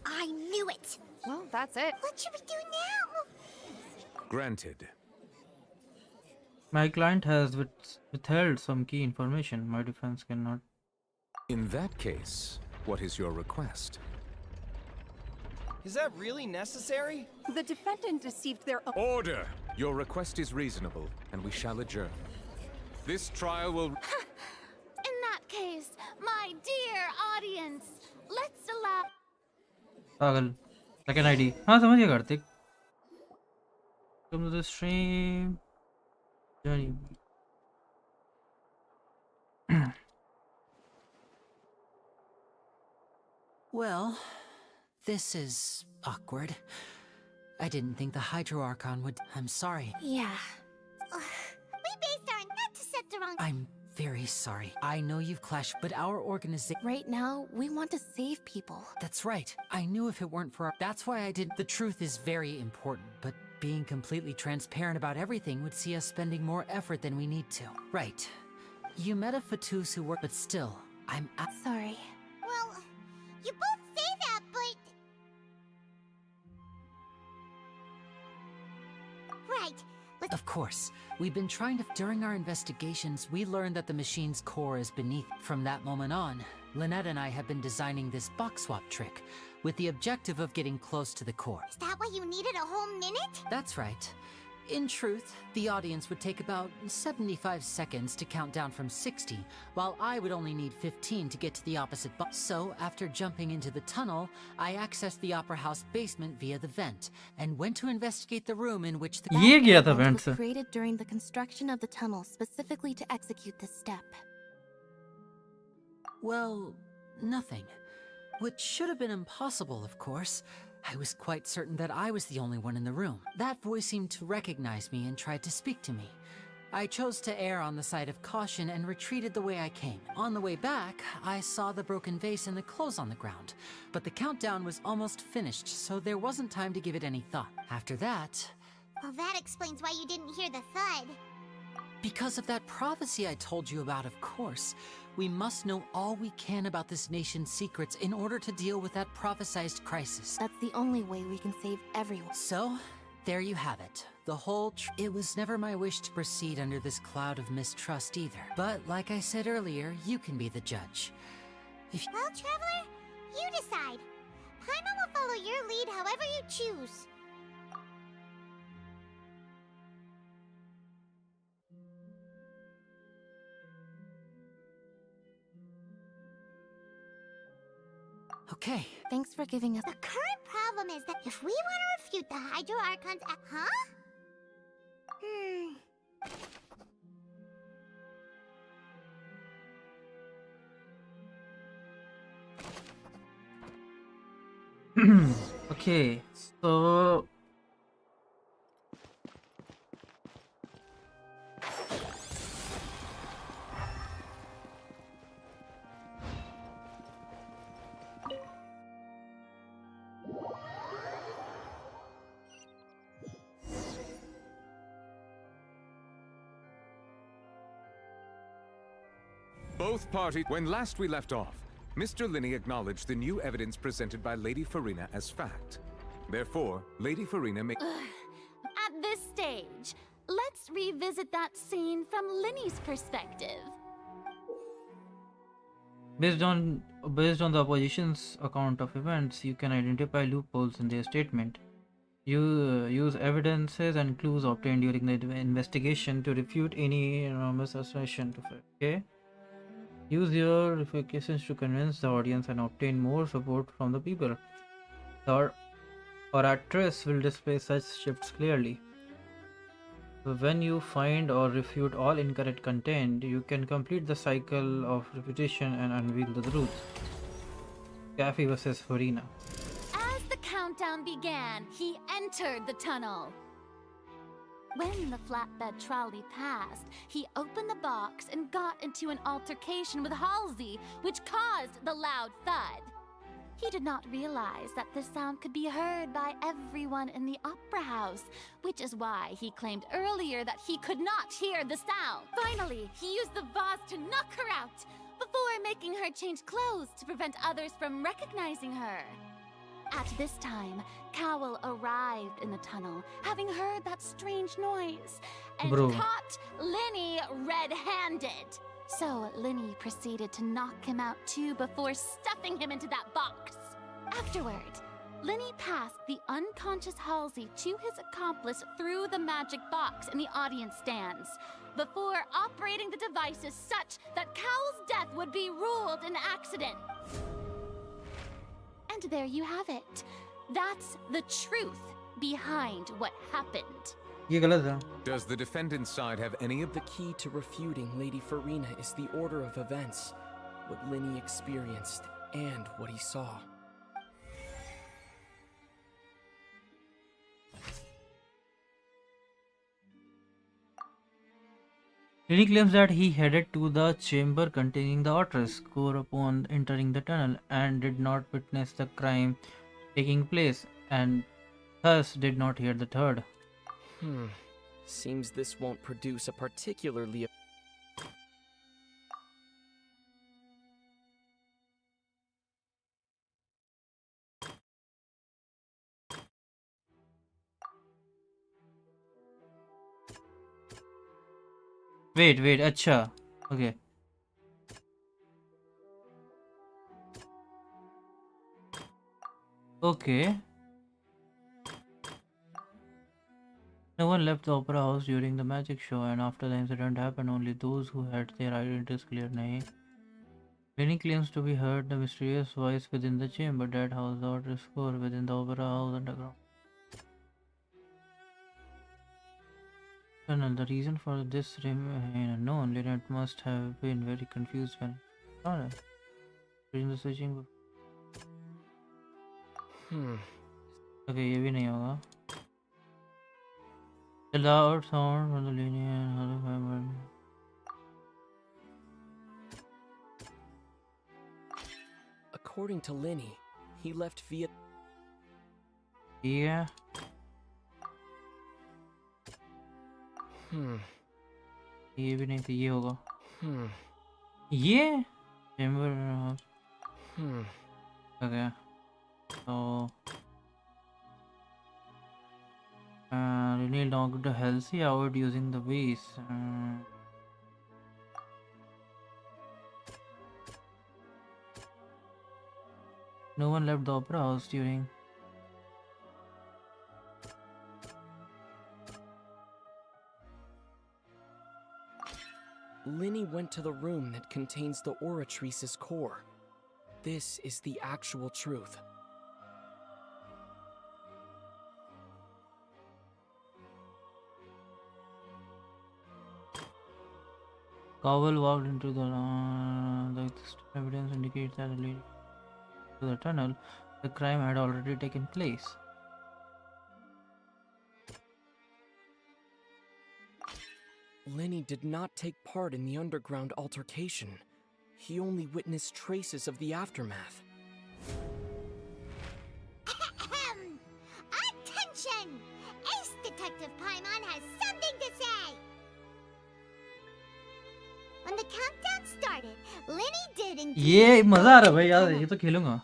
I knew it! Well, that's it. What should we do now? Granted. My client has withheld some key information. My defense cannot. In that case, what is your request? Is that really necessary? The defendant deceived their own. Order! Your request is reasonable, and we shall adjourn. This trial will... In that case, my dear audience, let's allow... Pagal. Second ID. हाँ समझ गया Kartik. Come to the stream. Journey. Well, this is awkward. I didn't think the Hydro Archon would. I'm sorry. Yeah. We based our not to set the wrong. I'm very sorry. I know you've clashed, but our organization. Right now, we want to save people. That's right. I knew if it weren't for our. That's why I did. The truth is very important, but being completely transparent about everything would see us spending more effort than we need to. Right. You met a Fatus who worked, but still, I'm. Sorry. Well, you both say that, but. Right. Of course. We've been trying to. During our investigations, we learned that the machine's core is beneath. From that moment on, Lynette and I have been designing this box swap trick, with the objective of getting close to the core. Is that why you needed a whole minute? That's right. In truth, the audience would take about 75 seconds to count down from 60, while I would only need 15 to get to the opposite box. So, after jumping into the tunnel, I accessed the Opera House basement via the vent, and went to investigate the room in which the... That vent was created during the construction of the tunnel specifically to execute this step. Well, nothing. Which should have been impossible, of course. I was quite certain that I was the only one in the room. That voice seemed to recognize me and tried to speak to me. I chose to err on the side of caution and retreated the way I came. On the way back, I saw the broken vase and the clothes on the ground, but the countdown was almost finished, so there wasn't time to give it any thought. After that... Well, that explains why you didn't hear the thud. Because of that prophecy I told you about, of course. We must know all we can about this nation's secrets in order to deal with that prophesized crisis. That's the only way we can save everyone. So, there you have it. The whole It was never my wish to proceed under this cloud of mistrust either. But like I said earlier, you can be the judge. Well, Traveler, you decide. Paimon will follow your lead however you choose. Okay. Thanks for giving us... The current problem is that if we want to refute the Hydro Archon's... Huh? Okay, so... Both parties... When last we left off, Mr. Linney acknowledged the new evidence presented by Lady Farina as fact. Therefore, Lady Farina may... At this stage, let's revisit that scene from Linney's perspective. Based on the opposition's account of events, you can identify loopholes in their statement. You use evidences and clues obtained during the investigation to refute any enormous assertion. Okay? Use your refutations to convince the audience and obtain more support from the people. The oratress will display such shifts clearly. So when you find or refute all incorrect content, you can complete the cycle of repetition and unveil the truth. Kafy vs. Farina. As the countdown began, he entered the tunnel. When the flatbed trolley passed, he opened the box and got into an altercation with Halsey, which caused the loud thud. He did not realize that the sound could be heard by everyone in the opera house, which is why he claimed earlier that he could not hear the sound. Finally, he used the vase to knock her out, before making her change clothes to prevent others from recognizing her. At this time, Cowell arrived in the tunnel, having heard that strange noise, and caught Linny red-handed. So Linny proceeded to knock him out too before stuffing him into that box. Afterward, Linny passed the unconscious Halsey to his accomplice through the magic box in the audience stands, before operating the devices such that Cowell's death would be ruled an accident. And there you have it. That's the truth behind what happened. Does the defendant's side have any of The key to refuting Lady Farina is the order of events, what Linny experienced and what he saw. Lenny claims that he headed to the chamber containing the Otrus core upon entering the tunnel and did not witness the crime taking place and thus did not hear the third. Seems this won't produce a particularly... Wait, acha. Okay. Okay. No one left the opera house during the magic show, and after the incident happened, only those who had their identities clear. Nahi. Lenny claims to be heard the mysterious voice within the chamber that housed the Otrus core within the opera house underground tunnel. The reason for this remains unknown. Lynette must have been very confused when during the searching. Okay, ये भी नहीं होगा. The loud sound from the linear and other member. According to Linny, he left via... Yeah. ये भी नहीं तो ये होगा. ये chamber. Okay. So Lenny knocked Halsey out using the vase. No one left the opera house during. Linny went to the room that contains the Oratrice's core. This is the actual truth. Cowell walked into the evidence indicates that leading to the tunnel, the crime had already taken place. Lenny did not take part in the underground altercation. He only witnessed traces of the aftermath. Attention! Ace Detective Paimon has something to say! When the countdown started, Lenny did indeed... ये मजा आ रहा है भाई यार ये तो खेलूंगा.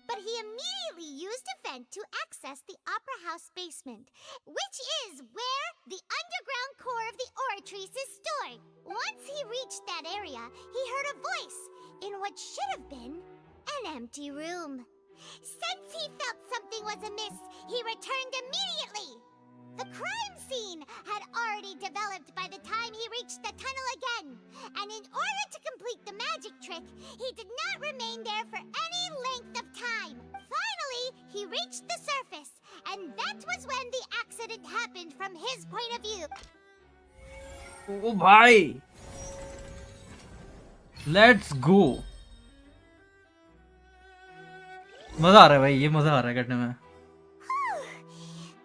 But he immediately used a vent to access the opera house basement, which is where the underground core of the Oratrice is stored. Once he reached that area, he heard a voice in what should have been an empty room. Since he felt something was amiss, he returned immediately. The crime scene had already developed by the time he reached the tunnel again, and in order to complete the magic trick, he did not remain there for any length of time. Finally, he reached the surface, and that was when the accident happened from his point of view. Oh bhai, let's go. मजा आ रहा है भाई ये मजा आ रहा है करने में.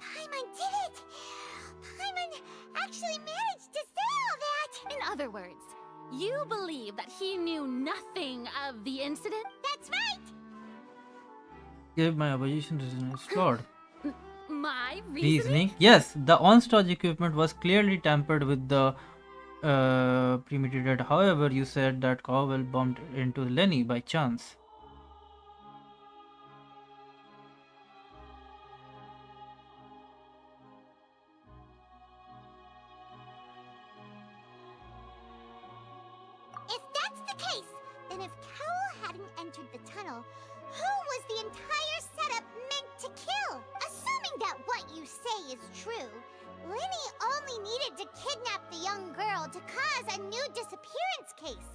Paimon did it! Paimon you believe that he knew nothing of the incident? That's right! Give my opposition reason is flawed. My Reasoning? Yes, the on-stage equipment was clearly tampered with the premeditated. However, you said that Cowell bumped into Lenny by chance. If that's the case, then if Cowell hadn't entered the tunnel, who was the entire setup meant to kill? Assuming that what you say is true, Lenny only needed to kidnap the young girl to cause a new disappearance case.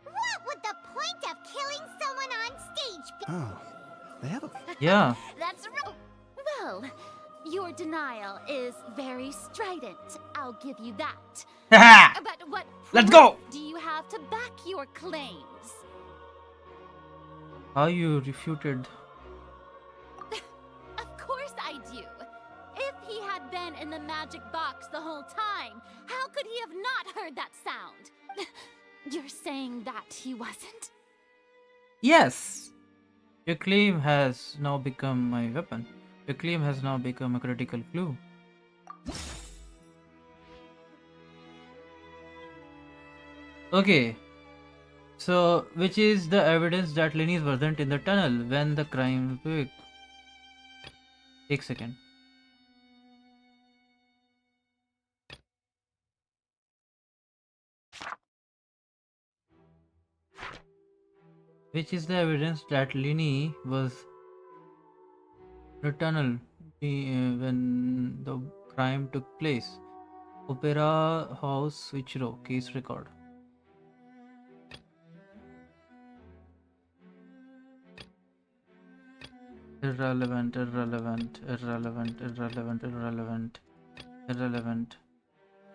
What would the point of killing someone on stage be? Oh, they have a... Yeah. That's right. Well, your denial is very strident. I'll give you that. But what Let's go! proof do you have to back your claims? How you refuted? Of course I do. If he had been in the magic box the whole time, how could he have not heard that sound? You're saying that he wasn't? Yes! Your claim has now become my weapon. Your claim has now become a critical clue. Okay. So, which is the evidence that Lenny wasn't in the tunnel when the crime occurred? Take a second. Which is the evidence that Lenny was in the tunnel when the crime took place? Opera House Switch Row case record. Irrelevant, irrelevant, irrelevant, irrelevant, irrelevant, irrelevant.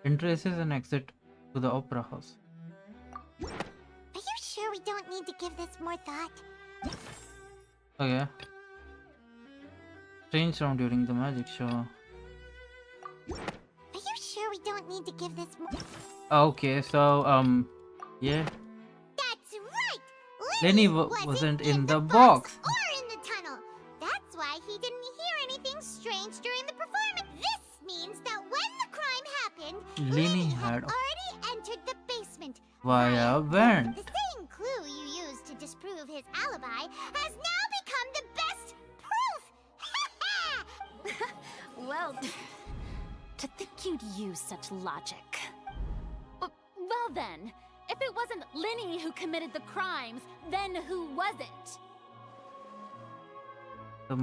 Entrances and exit to the opera house. Are you sure we don't need to give this more thought? Okay. Strange sound during the magic show. Are you sure we don't need to give this more... Okay, so, yeah. That's right! Lenny wasn't in the box. Or in the tunnel. That's why he didn't hear anything strange during the performance. This means that when the crime happened, Lenny had already entered the basement. via vent. The same clue you used to disprove his alibi has now become the best proof! Well, to think you'd use such logic. Well then, if it wasn't Lenny who committed the crimes, then who was it? The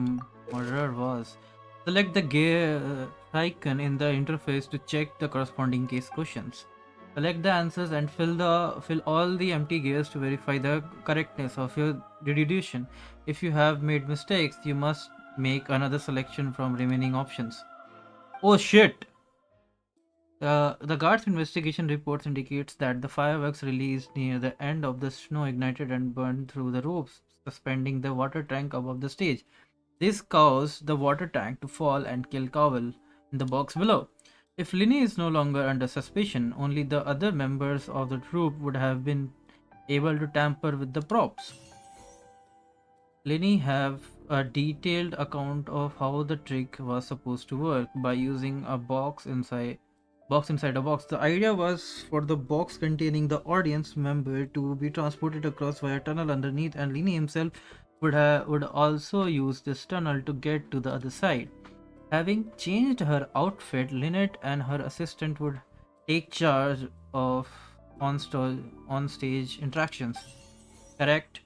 murderer was. Select the gear icon in the interface to check the corresponding case questions. Select the answers and fill all the empty gears to verify the correctness of your deduction. If you have made mistakes, you must make another selection from remaining options. Oh shit! The guard's investigation reports indicates that the fireworks released near the end of the snow ignited and burned through the ropes suspending the water tank above the stage. This caused the water tank to fall and kill Cowell in the box below. If Lenny is no longer under suspicion, only the other members of the troupe would have been able to tamper with the props. Lenny have a detailed account of how the trick was supposed to work by using a box inside a box. The idea was for the box containing the audience member to be transported across via tunnel underneath, and Lenny himself would also use this tunnel to get to the other side. Having changed her outfit, Lynette and her assistant would take charge of on-stage interactions. Correct.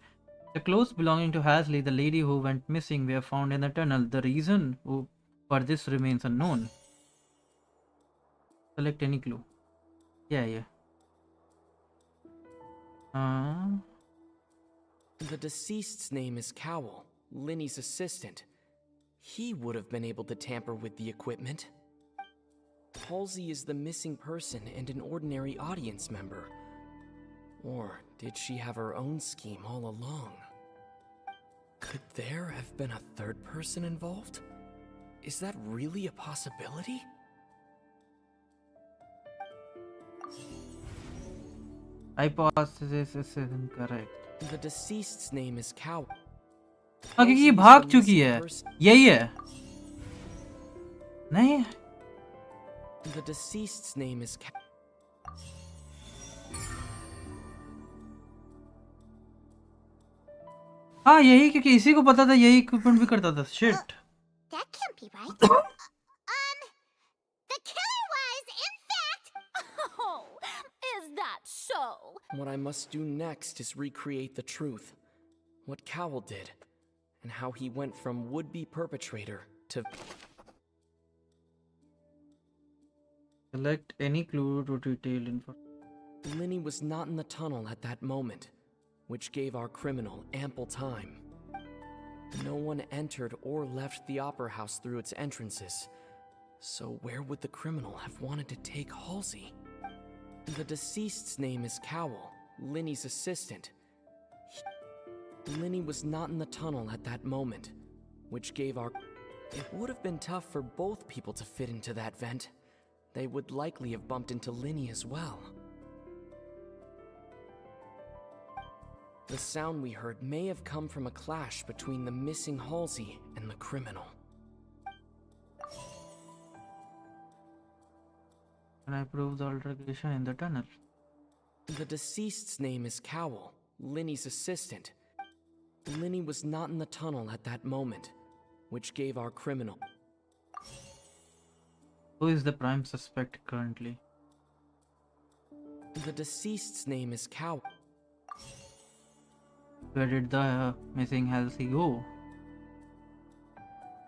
The clothes belonging to Hasley, the lady who went missing, were found in the tunnel. The reason for this remains unknown. Select any clue. Yeah. The deceased's name is Cowell, Lenny's assistant. He would have been able to tamper with the equipment. Halsey is the missing person and an ordinary audience member. Or did she have her own scheme all along? Could there have been a third person involved? Is that really a possibility? Hypothesis is incorrect. The deceased's name is Cow. हाँ क्योंकि ये भाग चुकी है यही है नहीं The deceased's name is Cow. हाँ यही क्योंकि इसी को पता था यही इक्विपमेंट भी करता था shit That can't be right. The killer was, in fact. Oh, is that so? What I must do next is recreate the truth. What Cowell did, and how he went from would-be perpetrator to... Select any clue to detail information. Linny was not in the tunnel at that moment, which gave our criminal ample time. No one entered or left the opera house through its entrances, so where would the criminal have wanted to take Halsey? The deceased's name is Cowell, Linny's assistant. Linny was not in the tunnel at that moment, which gave our... It would have been tough for both people to fit into that vent. They would likely have bumped into Linny as well. The sound we heard may have come from a clash between the missing Halsey and the criminal. Can I prove the altercation in the tunnel? The deceased's name is Cowell, Linny's assistant. Linny was not in the tunnel at that moment, which gave our criminal... Who is the prime suspect currently? The deceased's name is Cowell. Where did the missing Halsey go?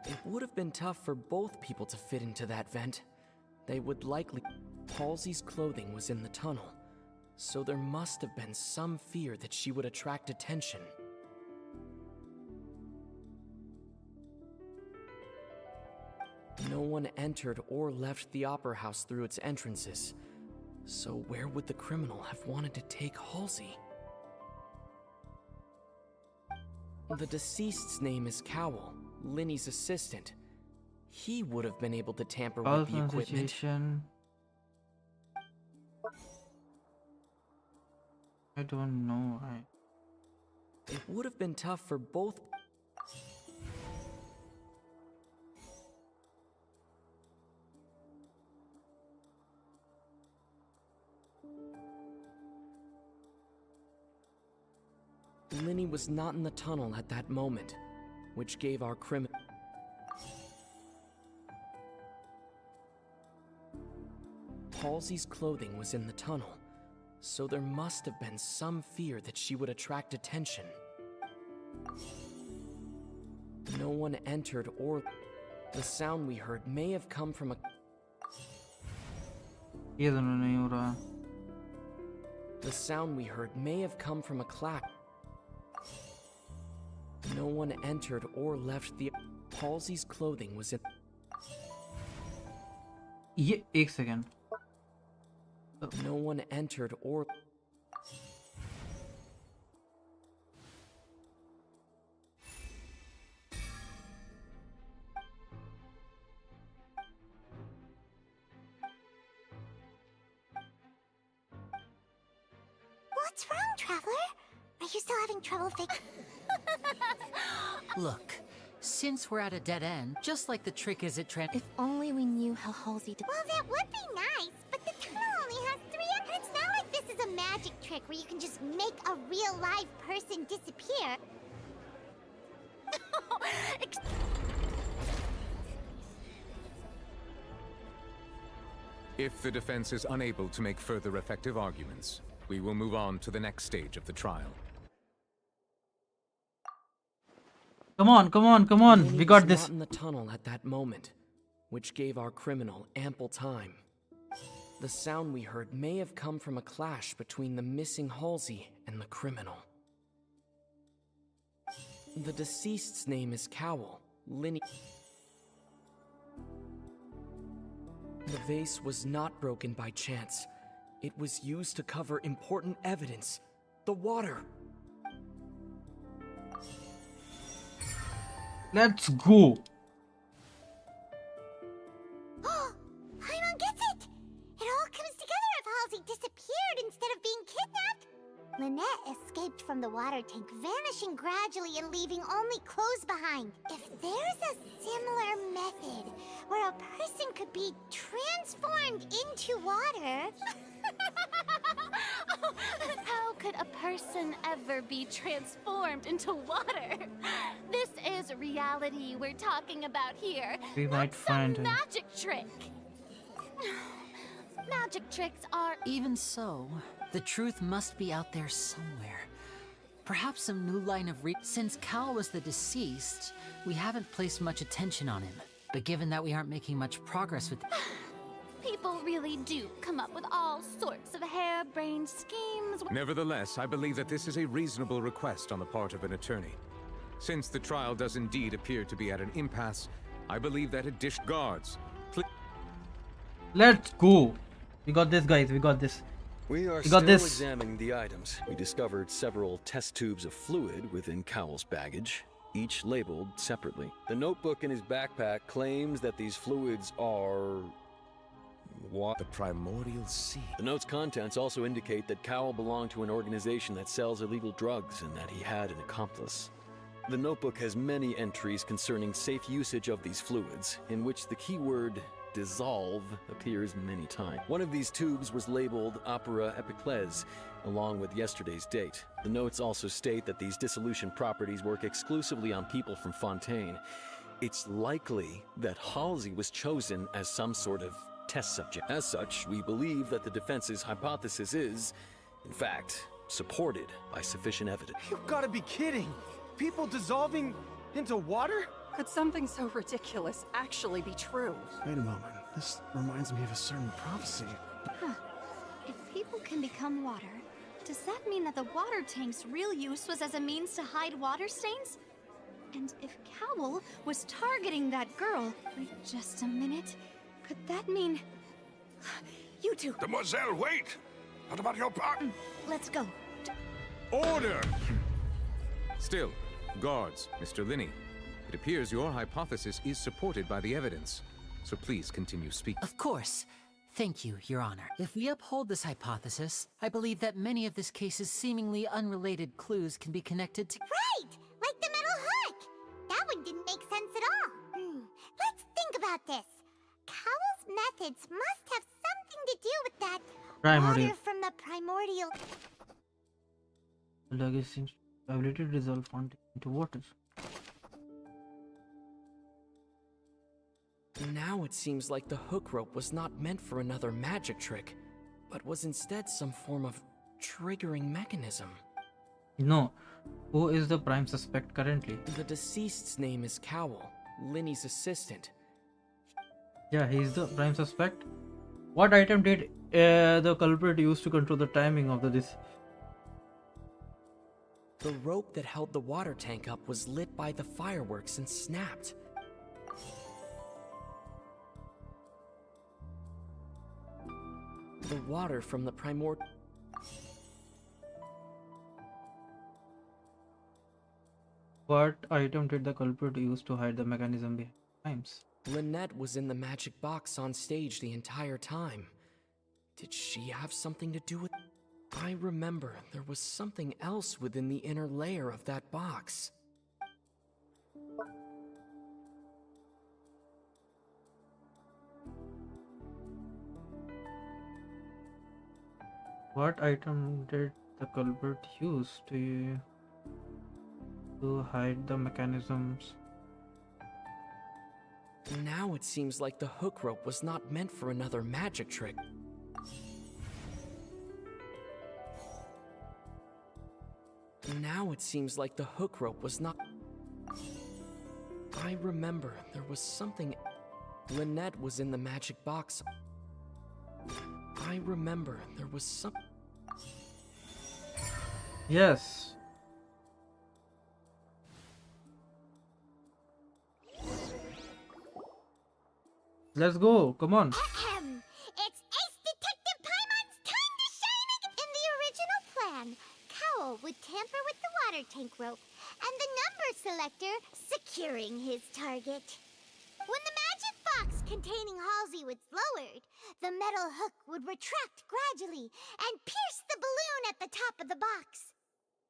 It would have been tough for both people to fit into that vent. They would likely... Halsey's clothing was in the tunnel, so there must have been some fear that she would attract attention. No one entered or left the opera house through its entrances, so where would the criminal have wanted to take Halsey? The deceased's name is Cowell, Linny's assistant. He would have been able to tamper with the equipment. I don't know. It would have been tough for both. Linny was not in the tunnel at that moment, which gave our criminal... Halsey's clothing was in the tunnel, so there must have been some fear that she would attract attention. No one entered or... The sound we heard may have come from a... The sound we heard may have come from a clap. No one entered or left the... Halsey's clothing was in... Yeah, 1 second. No one entered or... What's wrong, Traveler? Are you still having trouble fixing? Look, since we're at a dead end, just like the trick is at If only we knew how Halsey did. Well, that would be nice, but the tunnel only has 3 and it's not like this is a magic trick where you can just make a real live person disappear. If the defense is unable to make further effective arguments, we will move on to the next stage of the trial. Come on, come on, come on. We got this. Not in the tunnel at that moment, which gave our criminal ample time. The sound we heard may have come from a clash between the missing Halsey and the criminal. The deceased's name is Cowell, Linny. The vase was not broken by chance. It was used to cover important evidence. The water. Let's go. Paimon gets it! It all comes together if Halsey disappeared instead of being kidnapped. Lynette escaped from the water tank, vanishing gradually and leaving only clothes behind. If there's a similar method where a person could be transformed into water... How could a person ever be transformed into water? This is reality we're talking about here. We might find him. Magic trick. Magic tricks are... Even so, the truth must be out there somewhere. Perhaps some new line of Since Cal was the deceased, we haven't placed much attention on him. But given that we aren't making much progress with... People really do come up with all sorts of harebrained schemes. Nevertheless, I believe that this is a reasonable request on the part of an attorney. Since the trial does indeed appear to be at an impasse, I believe that additional guards... Let's go. We got this, guys. We got this. We are We still got this. examining the items. We discovered several test tubes of fluid within Cowell's baggage, each labeled separately. The notebook in his backpack claims that these fluids are... what? The primordial sea. The note's contents also indicate that Cowell belonged to an organization that sells illegal drugs and that he had an accomplice. The notebook has many entries concerning safe usage of these fluids, in which the keyword dissolve appears many times. One of these tubes was labeled Opera Epiclese, along with yesterday's date. The notes also state that these dissolution properties work exclusively on people from Fontaine. It's likely that Halsey was chosen as some sort of test subject. As such, we believe that the defense's hypothesis is, in fact, supported by sufficient evidence. You've got to be kidding! People dissolving into water? Could something so ridiculous actually be true? Wait a moment. This reminds me of a certain prophecy. Huh. If people can become water, does that mean that the water tank's real use was as a means to hide water stains? And if Cowell was targeting that girl... Wait just a minute. Could that mean... You two... Demoiselle, wait! What about your part? Let's go. Order! Still, guards, Mr. Linney. It appears your hypothesis is supported by the evidence. So please continue speaking. Of course. Thank you, Your Honor. If we uphold this hypothesis, I believe that many of this case's seemingly unrelated clues can be connected to... Right! Like the metal hook! That one didn't make sense at all. Let's think about this. Cowell's methods must have something to do with that Primordial. water from the primordial... The luggage seems ability to dissolve Fontaine into water. Now it seems like the hook rope was not meant for another magic trick, but was instead some form of triggering mechanism. No. Who is the prime suspect currently? The deceased's name is Cowell, Linney's assistant. Yeah, he's the prime suspect. What item did the culprit use to control the timing of this? The rope that held the water tank up was lit by the fireworks and snapped. The water from the primordial... What item did the culprit use to hide the mechanism behind times? Lynette was in the magic box on stage the entire time. Did she have something to do with... I remember there was something else within the inner layer of that box. What item did the culprit use to hide the mechanisms? Now it seems like the hook rope was not meant for another magic trick. Now it seems like the hook rope was not... I remember there was something... Lynette was in the magic box. I remember there was some... Yes. Let's go. Come on. It's Ace Detective Paimon's time to shine again! In the original plan, Cowell would tamper with the water tank rope and the number selector securing his target. When the magic box containing Halsey was lowered, the metal hook would retract gradually and pierce the balloon at the top of the box.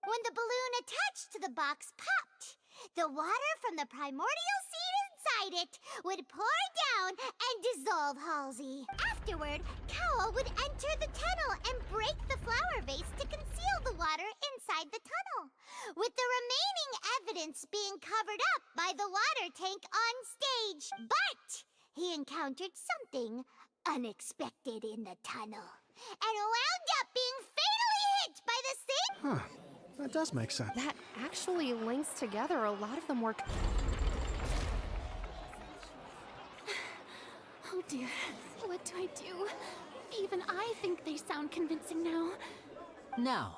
When the balloon attached to the box popped, the water from the primordial seed inside it would pour down and dissolve Halsey. Afterward, Cowl would enter the tunnel and break the flower vase to conceal the water inside the tunnel, with the remaining evidence being covered up by the water tank on stage. But he encountered something unexpected in the tunnel and wound up being fatally hit by the same... Huh. That does make sense. That actually links together a lot of the more... Oh dear, what do I do? Even I think they sound convincing now. Now,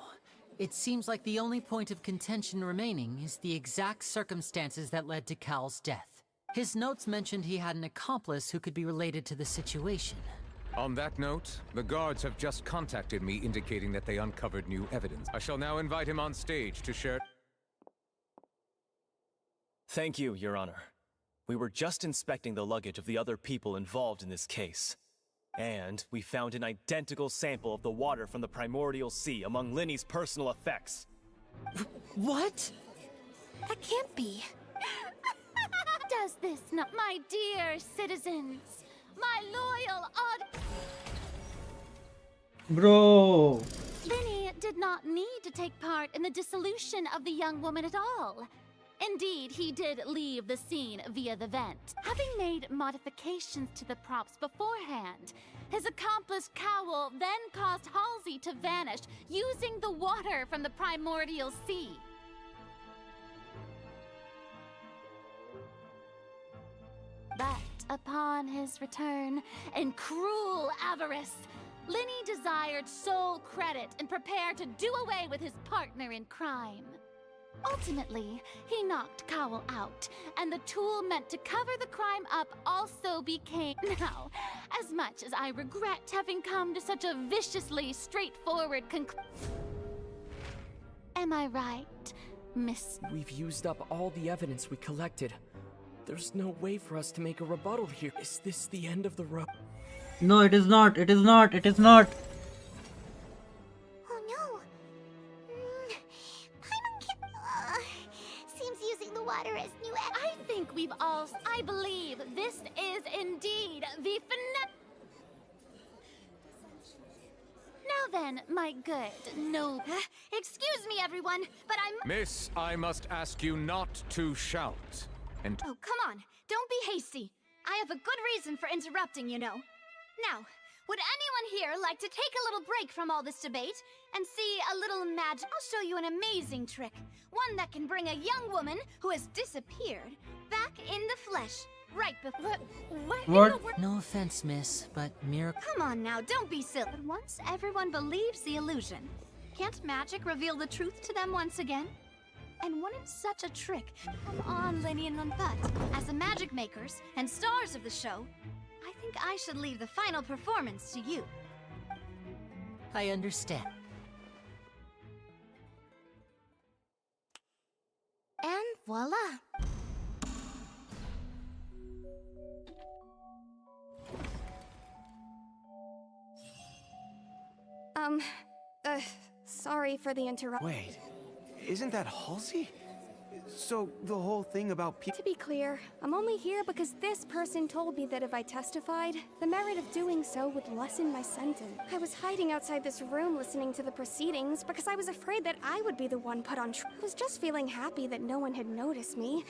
it seems like the only point of contention remaining is the exact circumstances that led to Cal's death. His notes mentioned he had an accomplice who could be related to the situation. On that note, the guards have just contacted me indicating that they uncovered new evidence. I shall now invite him on stage to share... Thank you, Your Honor. We were just inspecting the luggage of the other people involved in this case. And we found an identical sample of the water from the primordial sea among Linny's personal effects. What? That can't be. Does this not, my dear citizens? My loyal Bro! Linny did not need to take part in the dissolution of the young woman at all. Indeed, he did leave the scene via the vent, having made modifications to the props beforehand. His accomplice Cowl then caused Halsey to vanish using the water from the primordial sea. But upon his return, in cruel avarice, Linny desired sole credit and prepared to do away with his partner in crime. Ultimately, he knocked Cowl out, and the tool meant to cover the crime up also became... Now, as much as I regret having come to such a viciously straightforward conclusion... Am I right, Miss... We've used up all the evidence we collected. There's no way for us to make a rebuttal here. Is this the end of the road? No, it is not. It is not. It is not. Oh no. Seems using the water as new... I think we've all... I believe this is indeed the Now then, my good, noble... Excuse me, everyone, but I'm... Miss, I must ask you not to shout. And Oh, come on. Don't be hasty. I have a good reason for interrupting, you know. Now, would anyone here like to take a little break from all this debate and see a little magic? I'll show you an amazing trick. One that can bring a young woman who has disappeared back in the flesh. Right before... What? No offense, miss, but miracle... Come on now, don't be silly. But once everyone believes the illusion, can't magic reveal the truth to them once again? And wouldn't such a trick... Come on, Linny and Unput. As the magic makers and stars of the show, I think I should leave the final performance to you. I understand. And voila! Sorry for the interruption. Wait, isn't that Halsey? So the whole thing about To be clear, I'm only here because this person told me that if I testified, the merit of doing so would lessen my sentence. I was hiding outside this room listening to the proceedings because I was afraid that I would be the one put on trial. I was just feeling happy that no one had noticed me.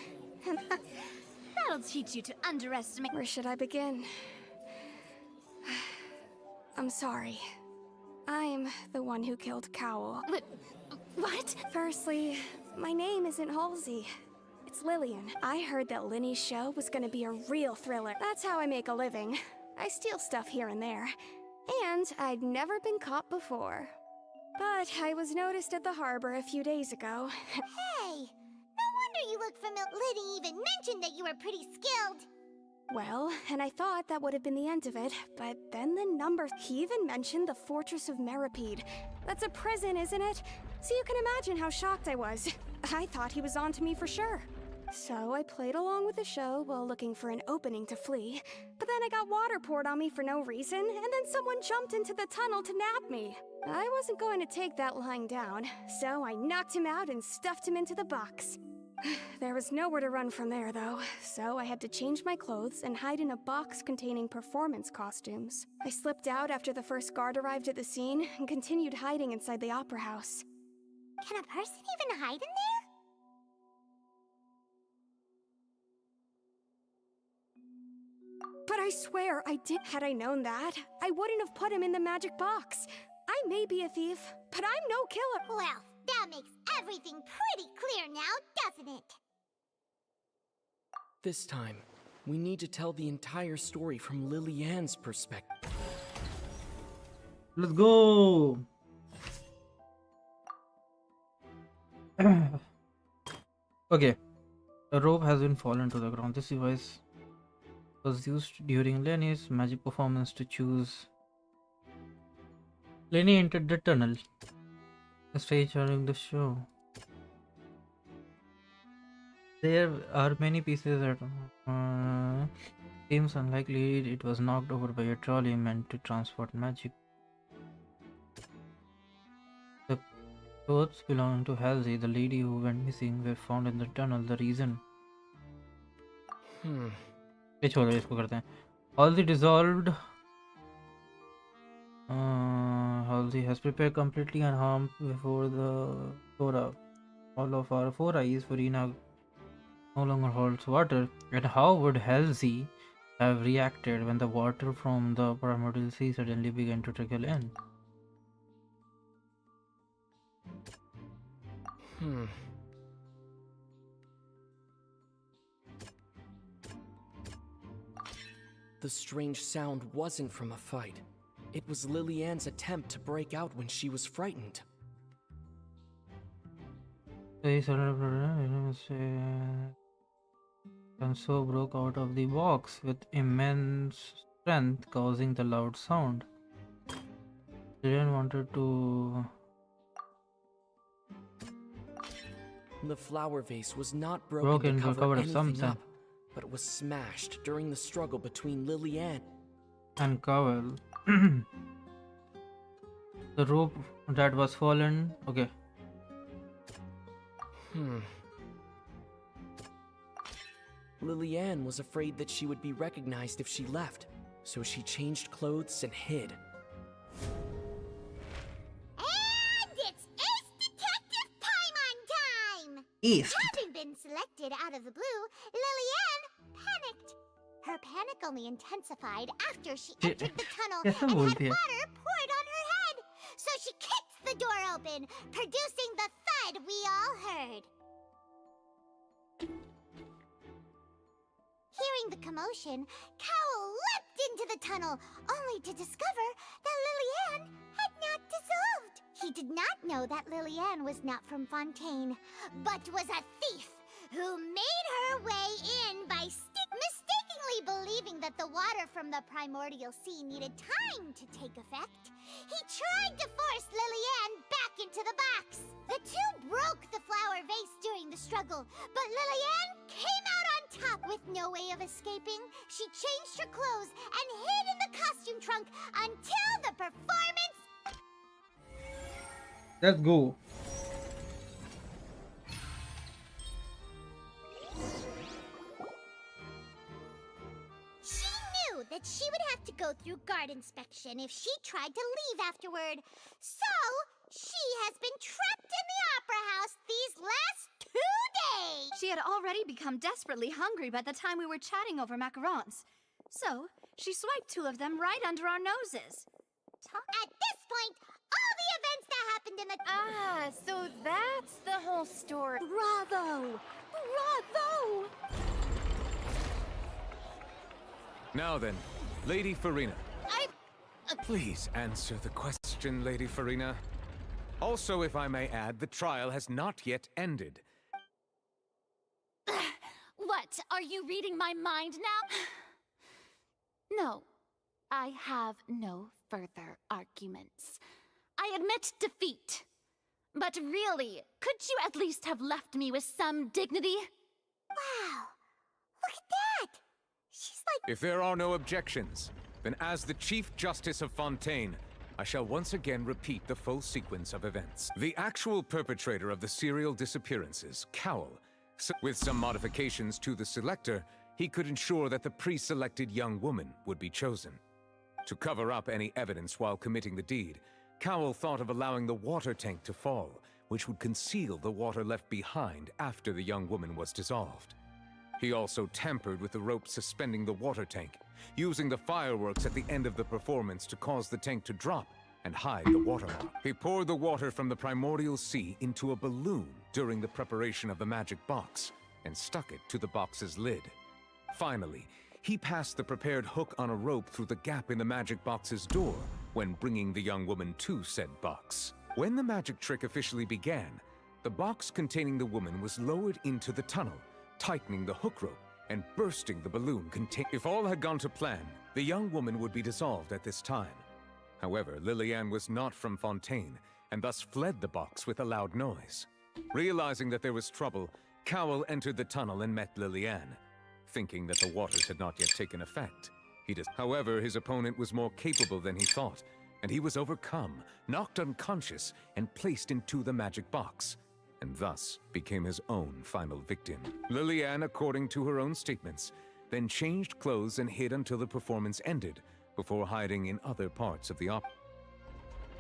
And That'll teach you to underestimate... Where should I begin? I'm sorry. I'm the one who killed Cowl. What? Firstly, my name isn't Halsey. It's Lillian. I heard that Linny's show was gonna be a real thriller. That's how I make a living. I steal stuff here and there. And I'd never been caught before. But I was noticed at the harbor a few days ago. Hey! No wonder you look familiar. Liddy even mentioned that you were pretty skilled. Well, and I thought that would have been the end of it, but then the number... He even mentioned the Fortress of Meripede. That's a prison, isn't it? So you can imagine how shocked I was. I thought he was on to me for sure. So I played along with the show while looking for an opening to flee. But then I got water poured on me for no reason, and then someone jumped into the tunnel to nab me. I wasn't going to take that lying down, so I knocked him out and stuffed him into the box. There was nowhere to run from there, though, so I had to change my clothes and hide in a box containing performance costumes. I slipped out after the first guard arrived at the scene and continued hiding inside the opera house. Can a person even hide in there? But I swear I did. Had I known that, I wouldn't have put him in the magic box. I may be a thief, but I'm no killer. Well, that makes everything pretty clear now, doesn't it? This time, we need to tell the entire story from Lily-Ann's perspective. Let's go! Okay. A rope has been fallen to the ground. This device was used during Lenny's magic performance to choose. Lenny entered the tunnel. The stage during the show. There are many pieces that seems unlikely it was knocked over by a trolley meant to transport magic. The clothes belonging to Halsey, the lady who went missing, were found in the tunnel. The reason. ये छोड़ो, इसको करते हैं. Halsey dissolved. Halsey has prepared completely unharmed before the Sora. All of our 4 eyes, Farina no longer holds water. And how would Halsey have reacted when the water from the primordial sea suddenly began to trickle in? The strange sound wasn't from a fight. It was Lily-Ann's attempt to break out when she was frightened. And so broke out of the box with immense strength, causing the loud sound. Didn't wanted to. The flower vase was not broken to cover anything up, but it was smashed during the struggle between Lily-Ann and Cowell. The rope that was fallen. Okay. Lily-Ann was afraid that she would be recognized if she left, so she changed clothes and hid. And it's Ace Detective time on time! Ace. Having been selected out of the blue, Lily-Ann panicked. Her panic only intensified after she entered the tunnel and had water poured on her head. So she kicked the door open, producing the thud we all heard. Hearing the commotion, Cowell leapt into the tunnel, only to discover that Lily-Ann had not dissolved. He did not know that Lily-Ann was not from Fontaine, but was a thief who made her way in by mistakenly believing that the water from the primordial sea needed time to take effect. He tried to force Lily-Ann back into the box. The two broke the flower vase during the struggle, but Lily-Ann came out on top. With no way of escaping, she changed her clothes and hid in the costume trunk until the performance. Let's go. She knew that she would have to go through guard inspection if she tried to leave afterward. So, she has been trapped in the opera house these last 2 days. She had already become desperately hungry by the time we were chatting over macarons. So, she swiped 2 of them right under our noses. At this point, all the events that happened in the... Ah, so that's the whole story. Bravo! Bravo! Now then, Lady Farina. Please answer the question, Lady Farina. Also, if I may add, the trial has not yet ended. What? Are you reading my mind now? No, I have no further arguments. I admit defeat. But really, could you at least have left me with some dignity? Wow. Look at that. She's like... If there are no objections, then as the Chief Justice of Fontaine, I shall once again repeat the full sequence of events. The actual perpetrator of the serial disappearances, Cowl, with some modifications to the selector, he could ensure that the pre-selected young woman would be chosen. To cover up any evidence while committing the deed, Cowl thought of allowing the water tank to fall, which would conceal the water left behind after the young woman was dissolved. He also tampered with the rope suspending the water tank, using the fireworks at the end of the performance to cause the tank to drop and hide the watermark. He poured the water from the primordial sea into a balloon during the preparation of the magic box and stuck it to the box's lid. Finally, he passed the prepared hook on a rope through the gap in the magic box's door when bringing the young woman to said box. When the magic trick officially began, the box containing the woman was lowered into the tunnel, tightening the hook rope and bursting the balloon If all had gone to plan, the young woman would be dissolved at this time. However, Lillian was not from Fontaine, and thus fled the box with a loud noise. Realizing that there was trouble, Cowl entered the tunnel and met Lillian, thinking that the waters had not yet taken effect. However, his opponent was more capable than he thought, and he was overcome, knocked unconscious, and placed into the magic box, and thus became his own final victim. Lillian, according to her own statements, then changed clothes and hid until the performance ended, before hiding in other parts of the opera.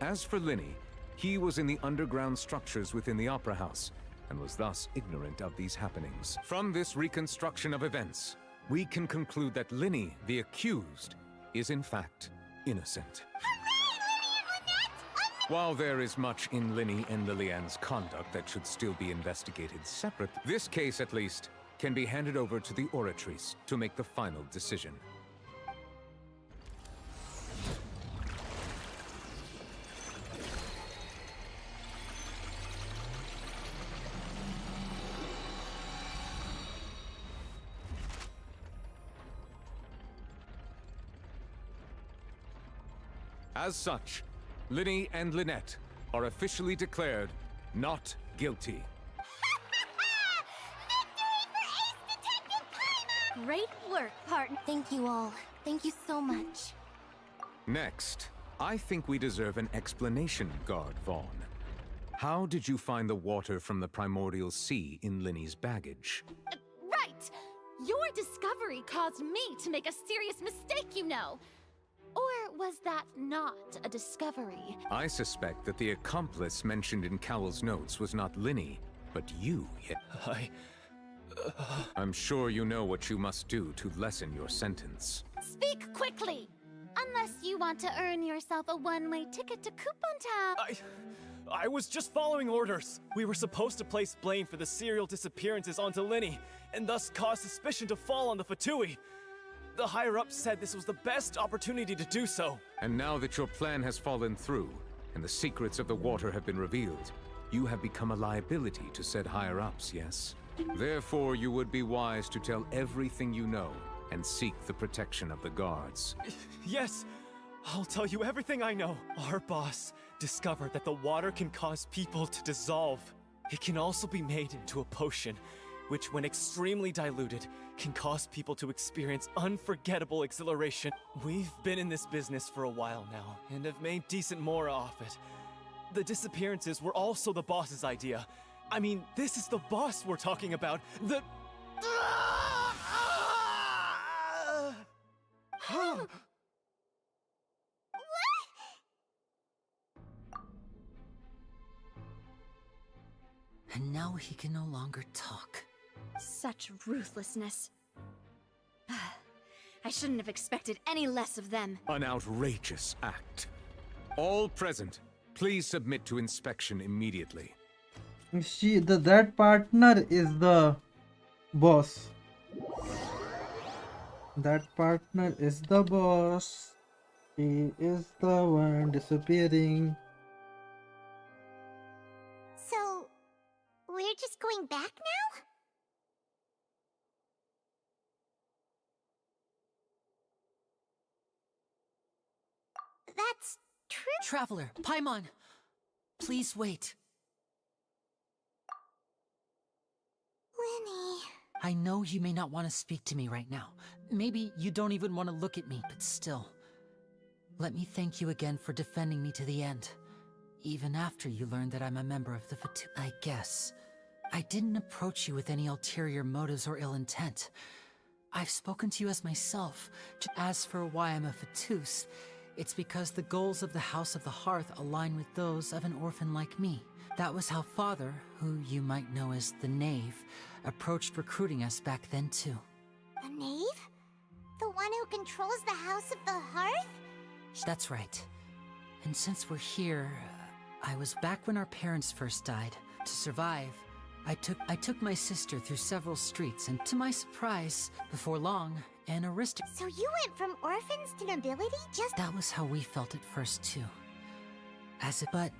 As for Linny, he was in the underground structures within the opera house, and was thus ignorant of these happenings. From this reconstruction of events, we can conclude that Linny, the accused, is in fact innocent. While there is much in Linny and Lillian's conduct that should still be investigated separately, this case, at least, can be handed over to the Oratrice to make the final decision. As such, Linny and Lynette are officially declared not guilty. Great work, partner. Thank you all. Thank you so much. Next, I think we deserve an explanation, Guard Vaughn. How did you find the water from the primordial sea in Linny's baggage? Right! Your discovery caused me to make a serious mistake, you know. Or was that not a discovery? I suspect that the accomplice mentioned in Cowell's notes was not Linny, but you. I'm sure you know what you must do to lessen your sentence. Speak quickly! Unless you want to earn yourself a one-way ticket to Coupon Town. I was just following orders. We were supposed to place blame for the serial disappearances onto Linny, and thus cause suspicion to fall on the Fatui. The higher-ups said this was the best opportunity to do so. And now that your plan has fallen through, and the secrets of the water have been revealed, you have become a liability to said higher-ups, yes? Therefore, you would be wise to tell everything you know, and seek the protection of the guards. Yes, I'll tell you everything I know. Our boss discovered that the water can cause people to dissolve. It can also be made into a potion, which when extremely diluted, can cause people to experience unforgettable exhilaration. We've been in this business for a while now, and have made decent more off it. The disappearances were also the boss's idea. I mean, this is the boss we're talking about. The... And now he can no longer talk. Such ruthlessness. I shouldn't have expected any less of them. An outrageous act. All present, please submit to inspection immediately. That partner is the boss. That partner is the boss. He is the one disappearing. So, we're just going back now? That's true. Traveler, Paimon, please wait. Winnie. I know you may not want to speak to me right now. Maybe you don't even want to look at me, but still. Let me thank you again for defending me to the end. Even after you learned that I'm a member of the Fatu. I guess. I didn't approach you with any ulterior motives or ill intent. I've spoken to you as myself. As for why I'm a Fatus, it's because the goals of the House of the Hearth align with those of an orphan like me. That was how Father, who you might know as the Knave, approached recruiting us back then too. The Knave? The one who controls the House of the Hearth? That's right. And since we're here, I was back when our parents first died. To survive, I took my sister through several streets, and to my surprise, before long, an aristocrat. So you went from orphans to nobility just— That was how we felt at first too. But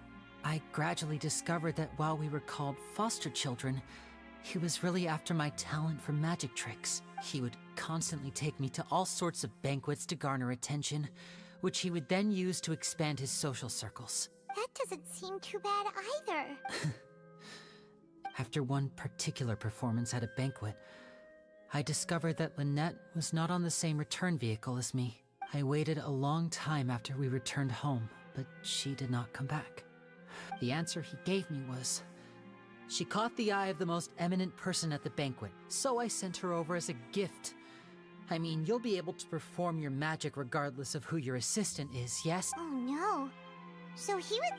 I gradually discovered that while we were called foster children, he was really after my talent for magic tricks. He would constantly take me to all sorts of banquets to garner attention, which he would then use to expand his social circles. That doesn't seem too bad either. After one particular performance at a banquet, I discovered that Lynette was not on the same return vehicle as me. I waited a long time after we returned home, but she did not come back. The answer he gave me was, she caught the eye of the most eminent person at the banquet, so I sent her over as a gift. I mean, you'll be able to perform your magic regardless of who your assistant is, yes? Oh no. So he would—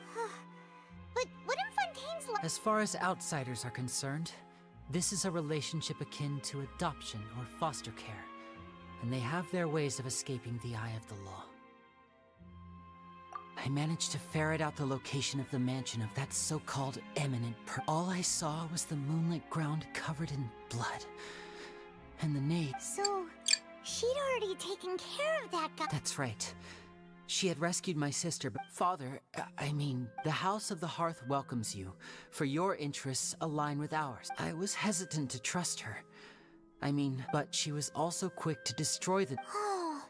But wouldn't Fontaine's— As far as outsiders are concerned, this is a relationship akin to adoption or foster care, and they have their ways of escaping the eye of the law. I managed to ferret out the location of the mansion of that so-called eminent All I saw was the moonlit ground covered in blood, and the Knave. So, she'd already taken care of that guy. That's right. She had rescued my sister, but Father, I mean, the House of the Hearth welcomes you, for your interests align with ours. I was hesitant to trust her. I mean, but she was also quick to destroy the— Oh,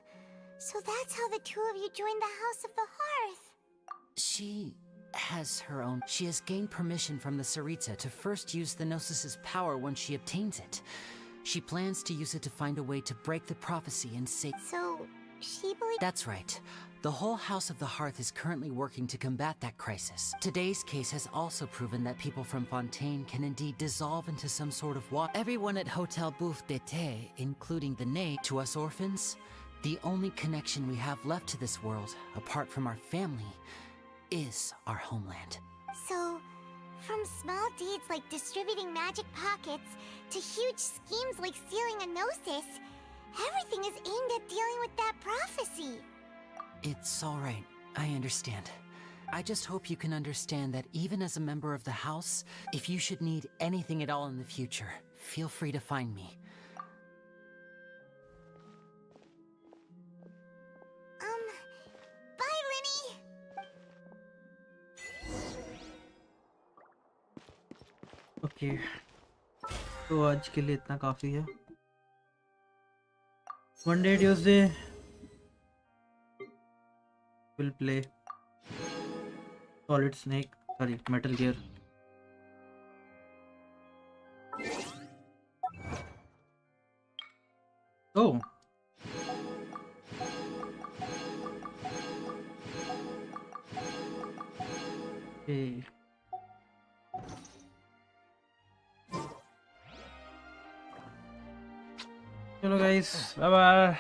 so that's how the two of you joined the House of the Hearth. She has her own— She has gained permission from the Tsaritsa to first use the Gnosis' power when she obtains it. She plans to use it to find a way to break the prophecy and save— So, she believes— That's right. The whole House of the Hearth is currently working to combat that crisis. Today's case has also proven that people from Fontaine can indeed dissolve into some sort of water. Everyone at Hotel Bouffe d'été, including the Knave, to us orphans, the only connection we have left to this world, apart from our family, is our homeland. So, from small deeds like distributing magic pockets to huge schemes like stealing a Gnosis, everything is aimed at dealing with that prophecy. It's all right. I understand. I just hope you can understand that even as a member of the House, if you should need anything at all in the future, feel free to find me. Bye, Linny! Okay. तो आज के लिए इतना काफी है. Monday, Tuesday we'll play Solid Snake, sorry, Metal Gear. Oh. Okay. Hello guys, bye bye.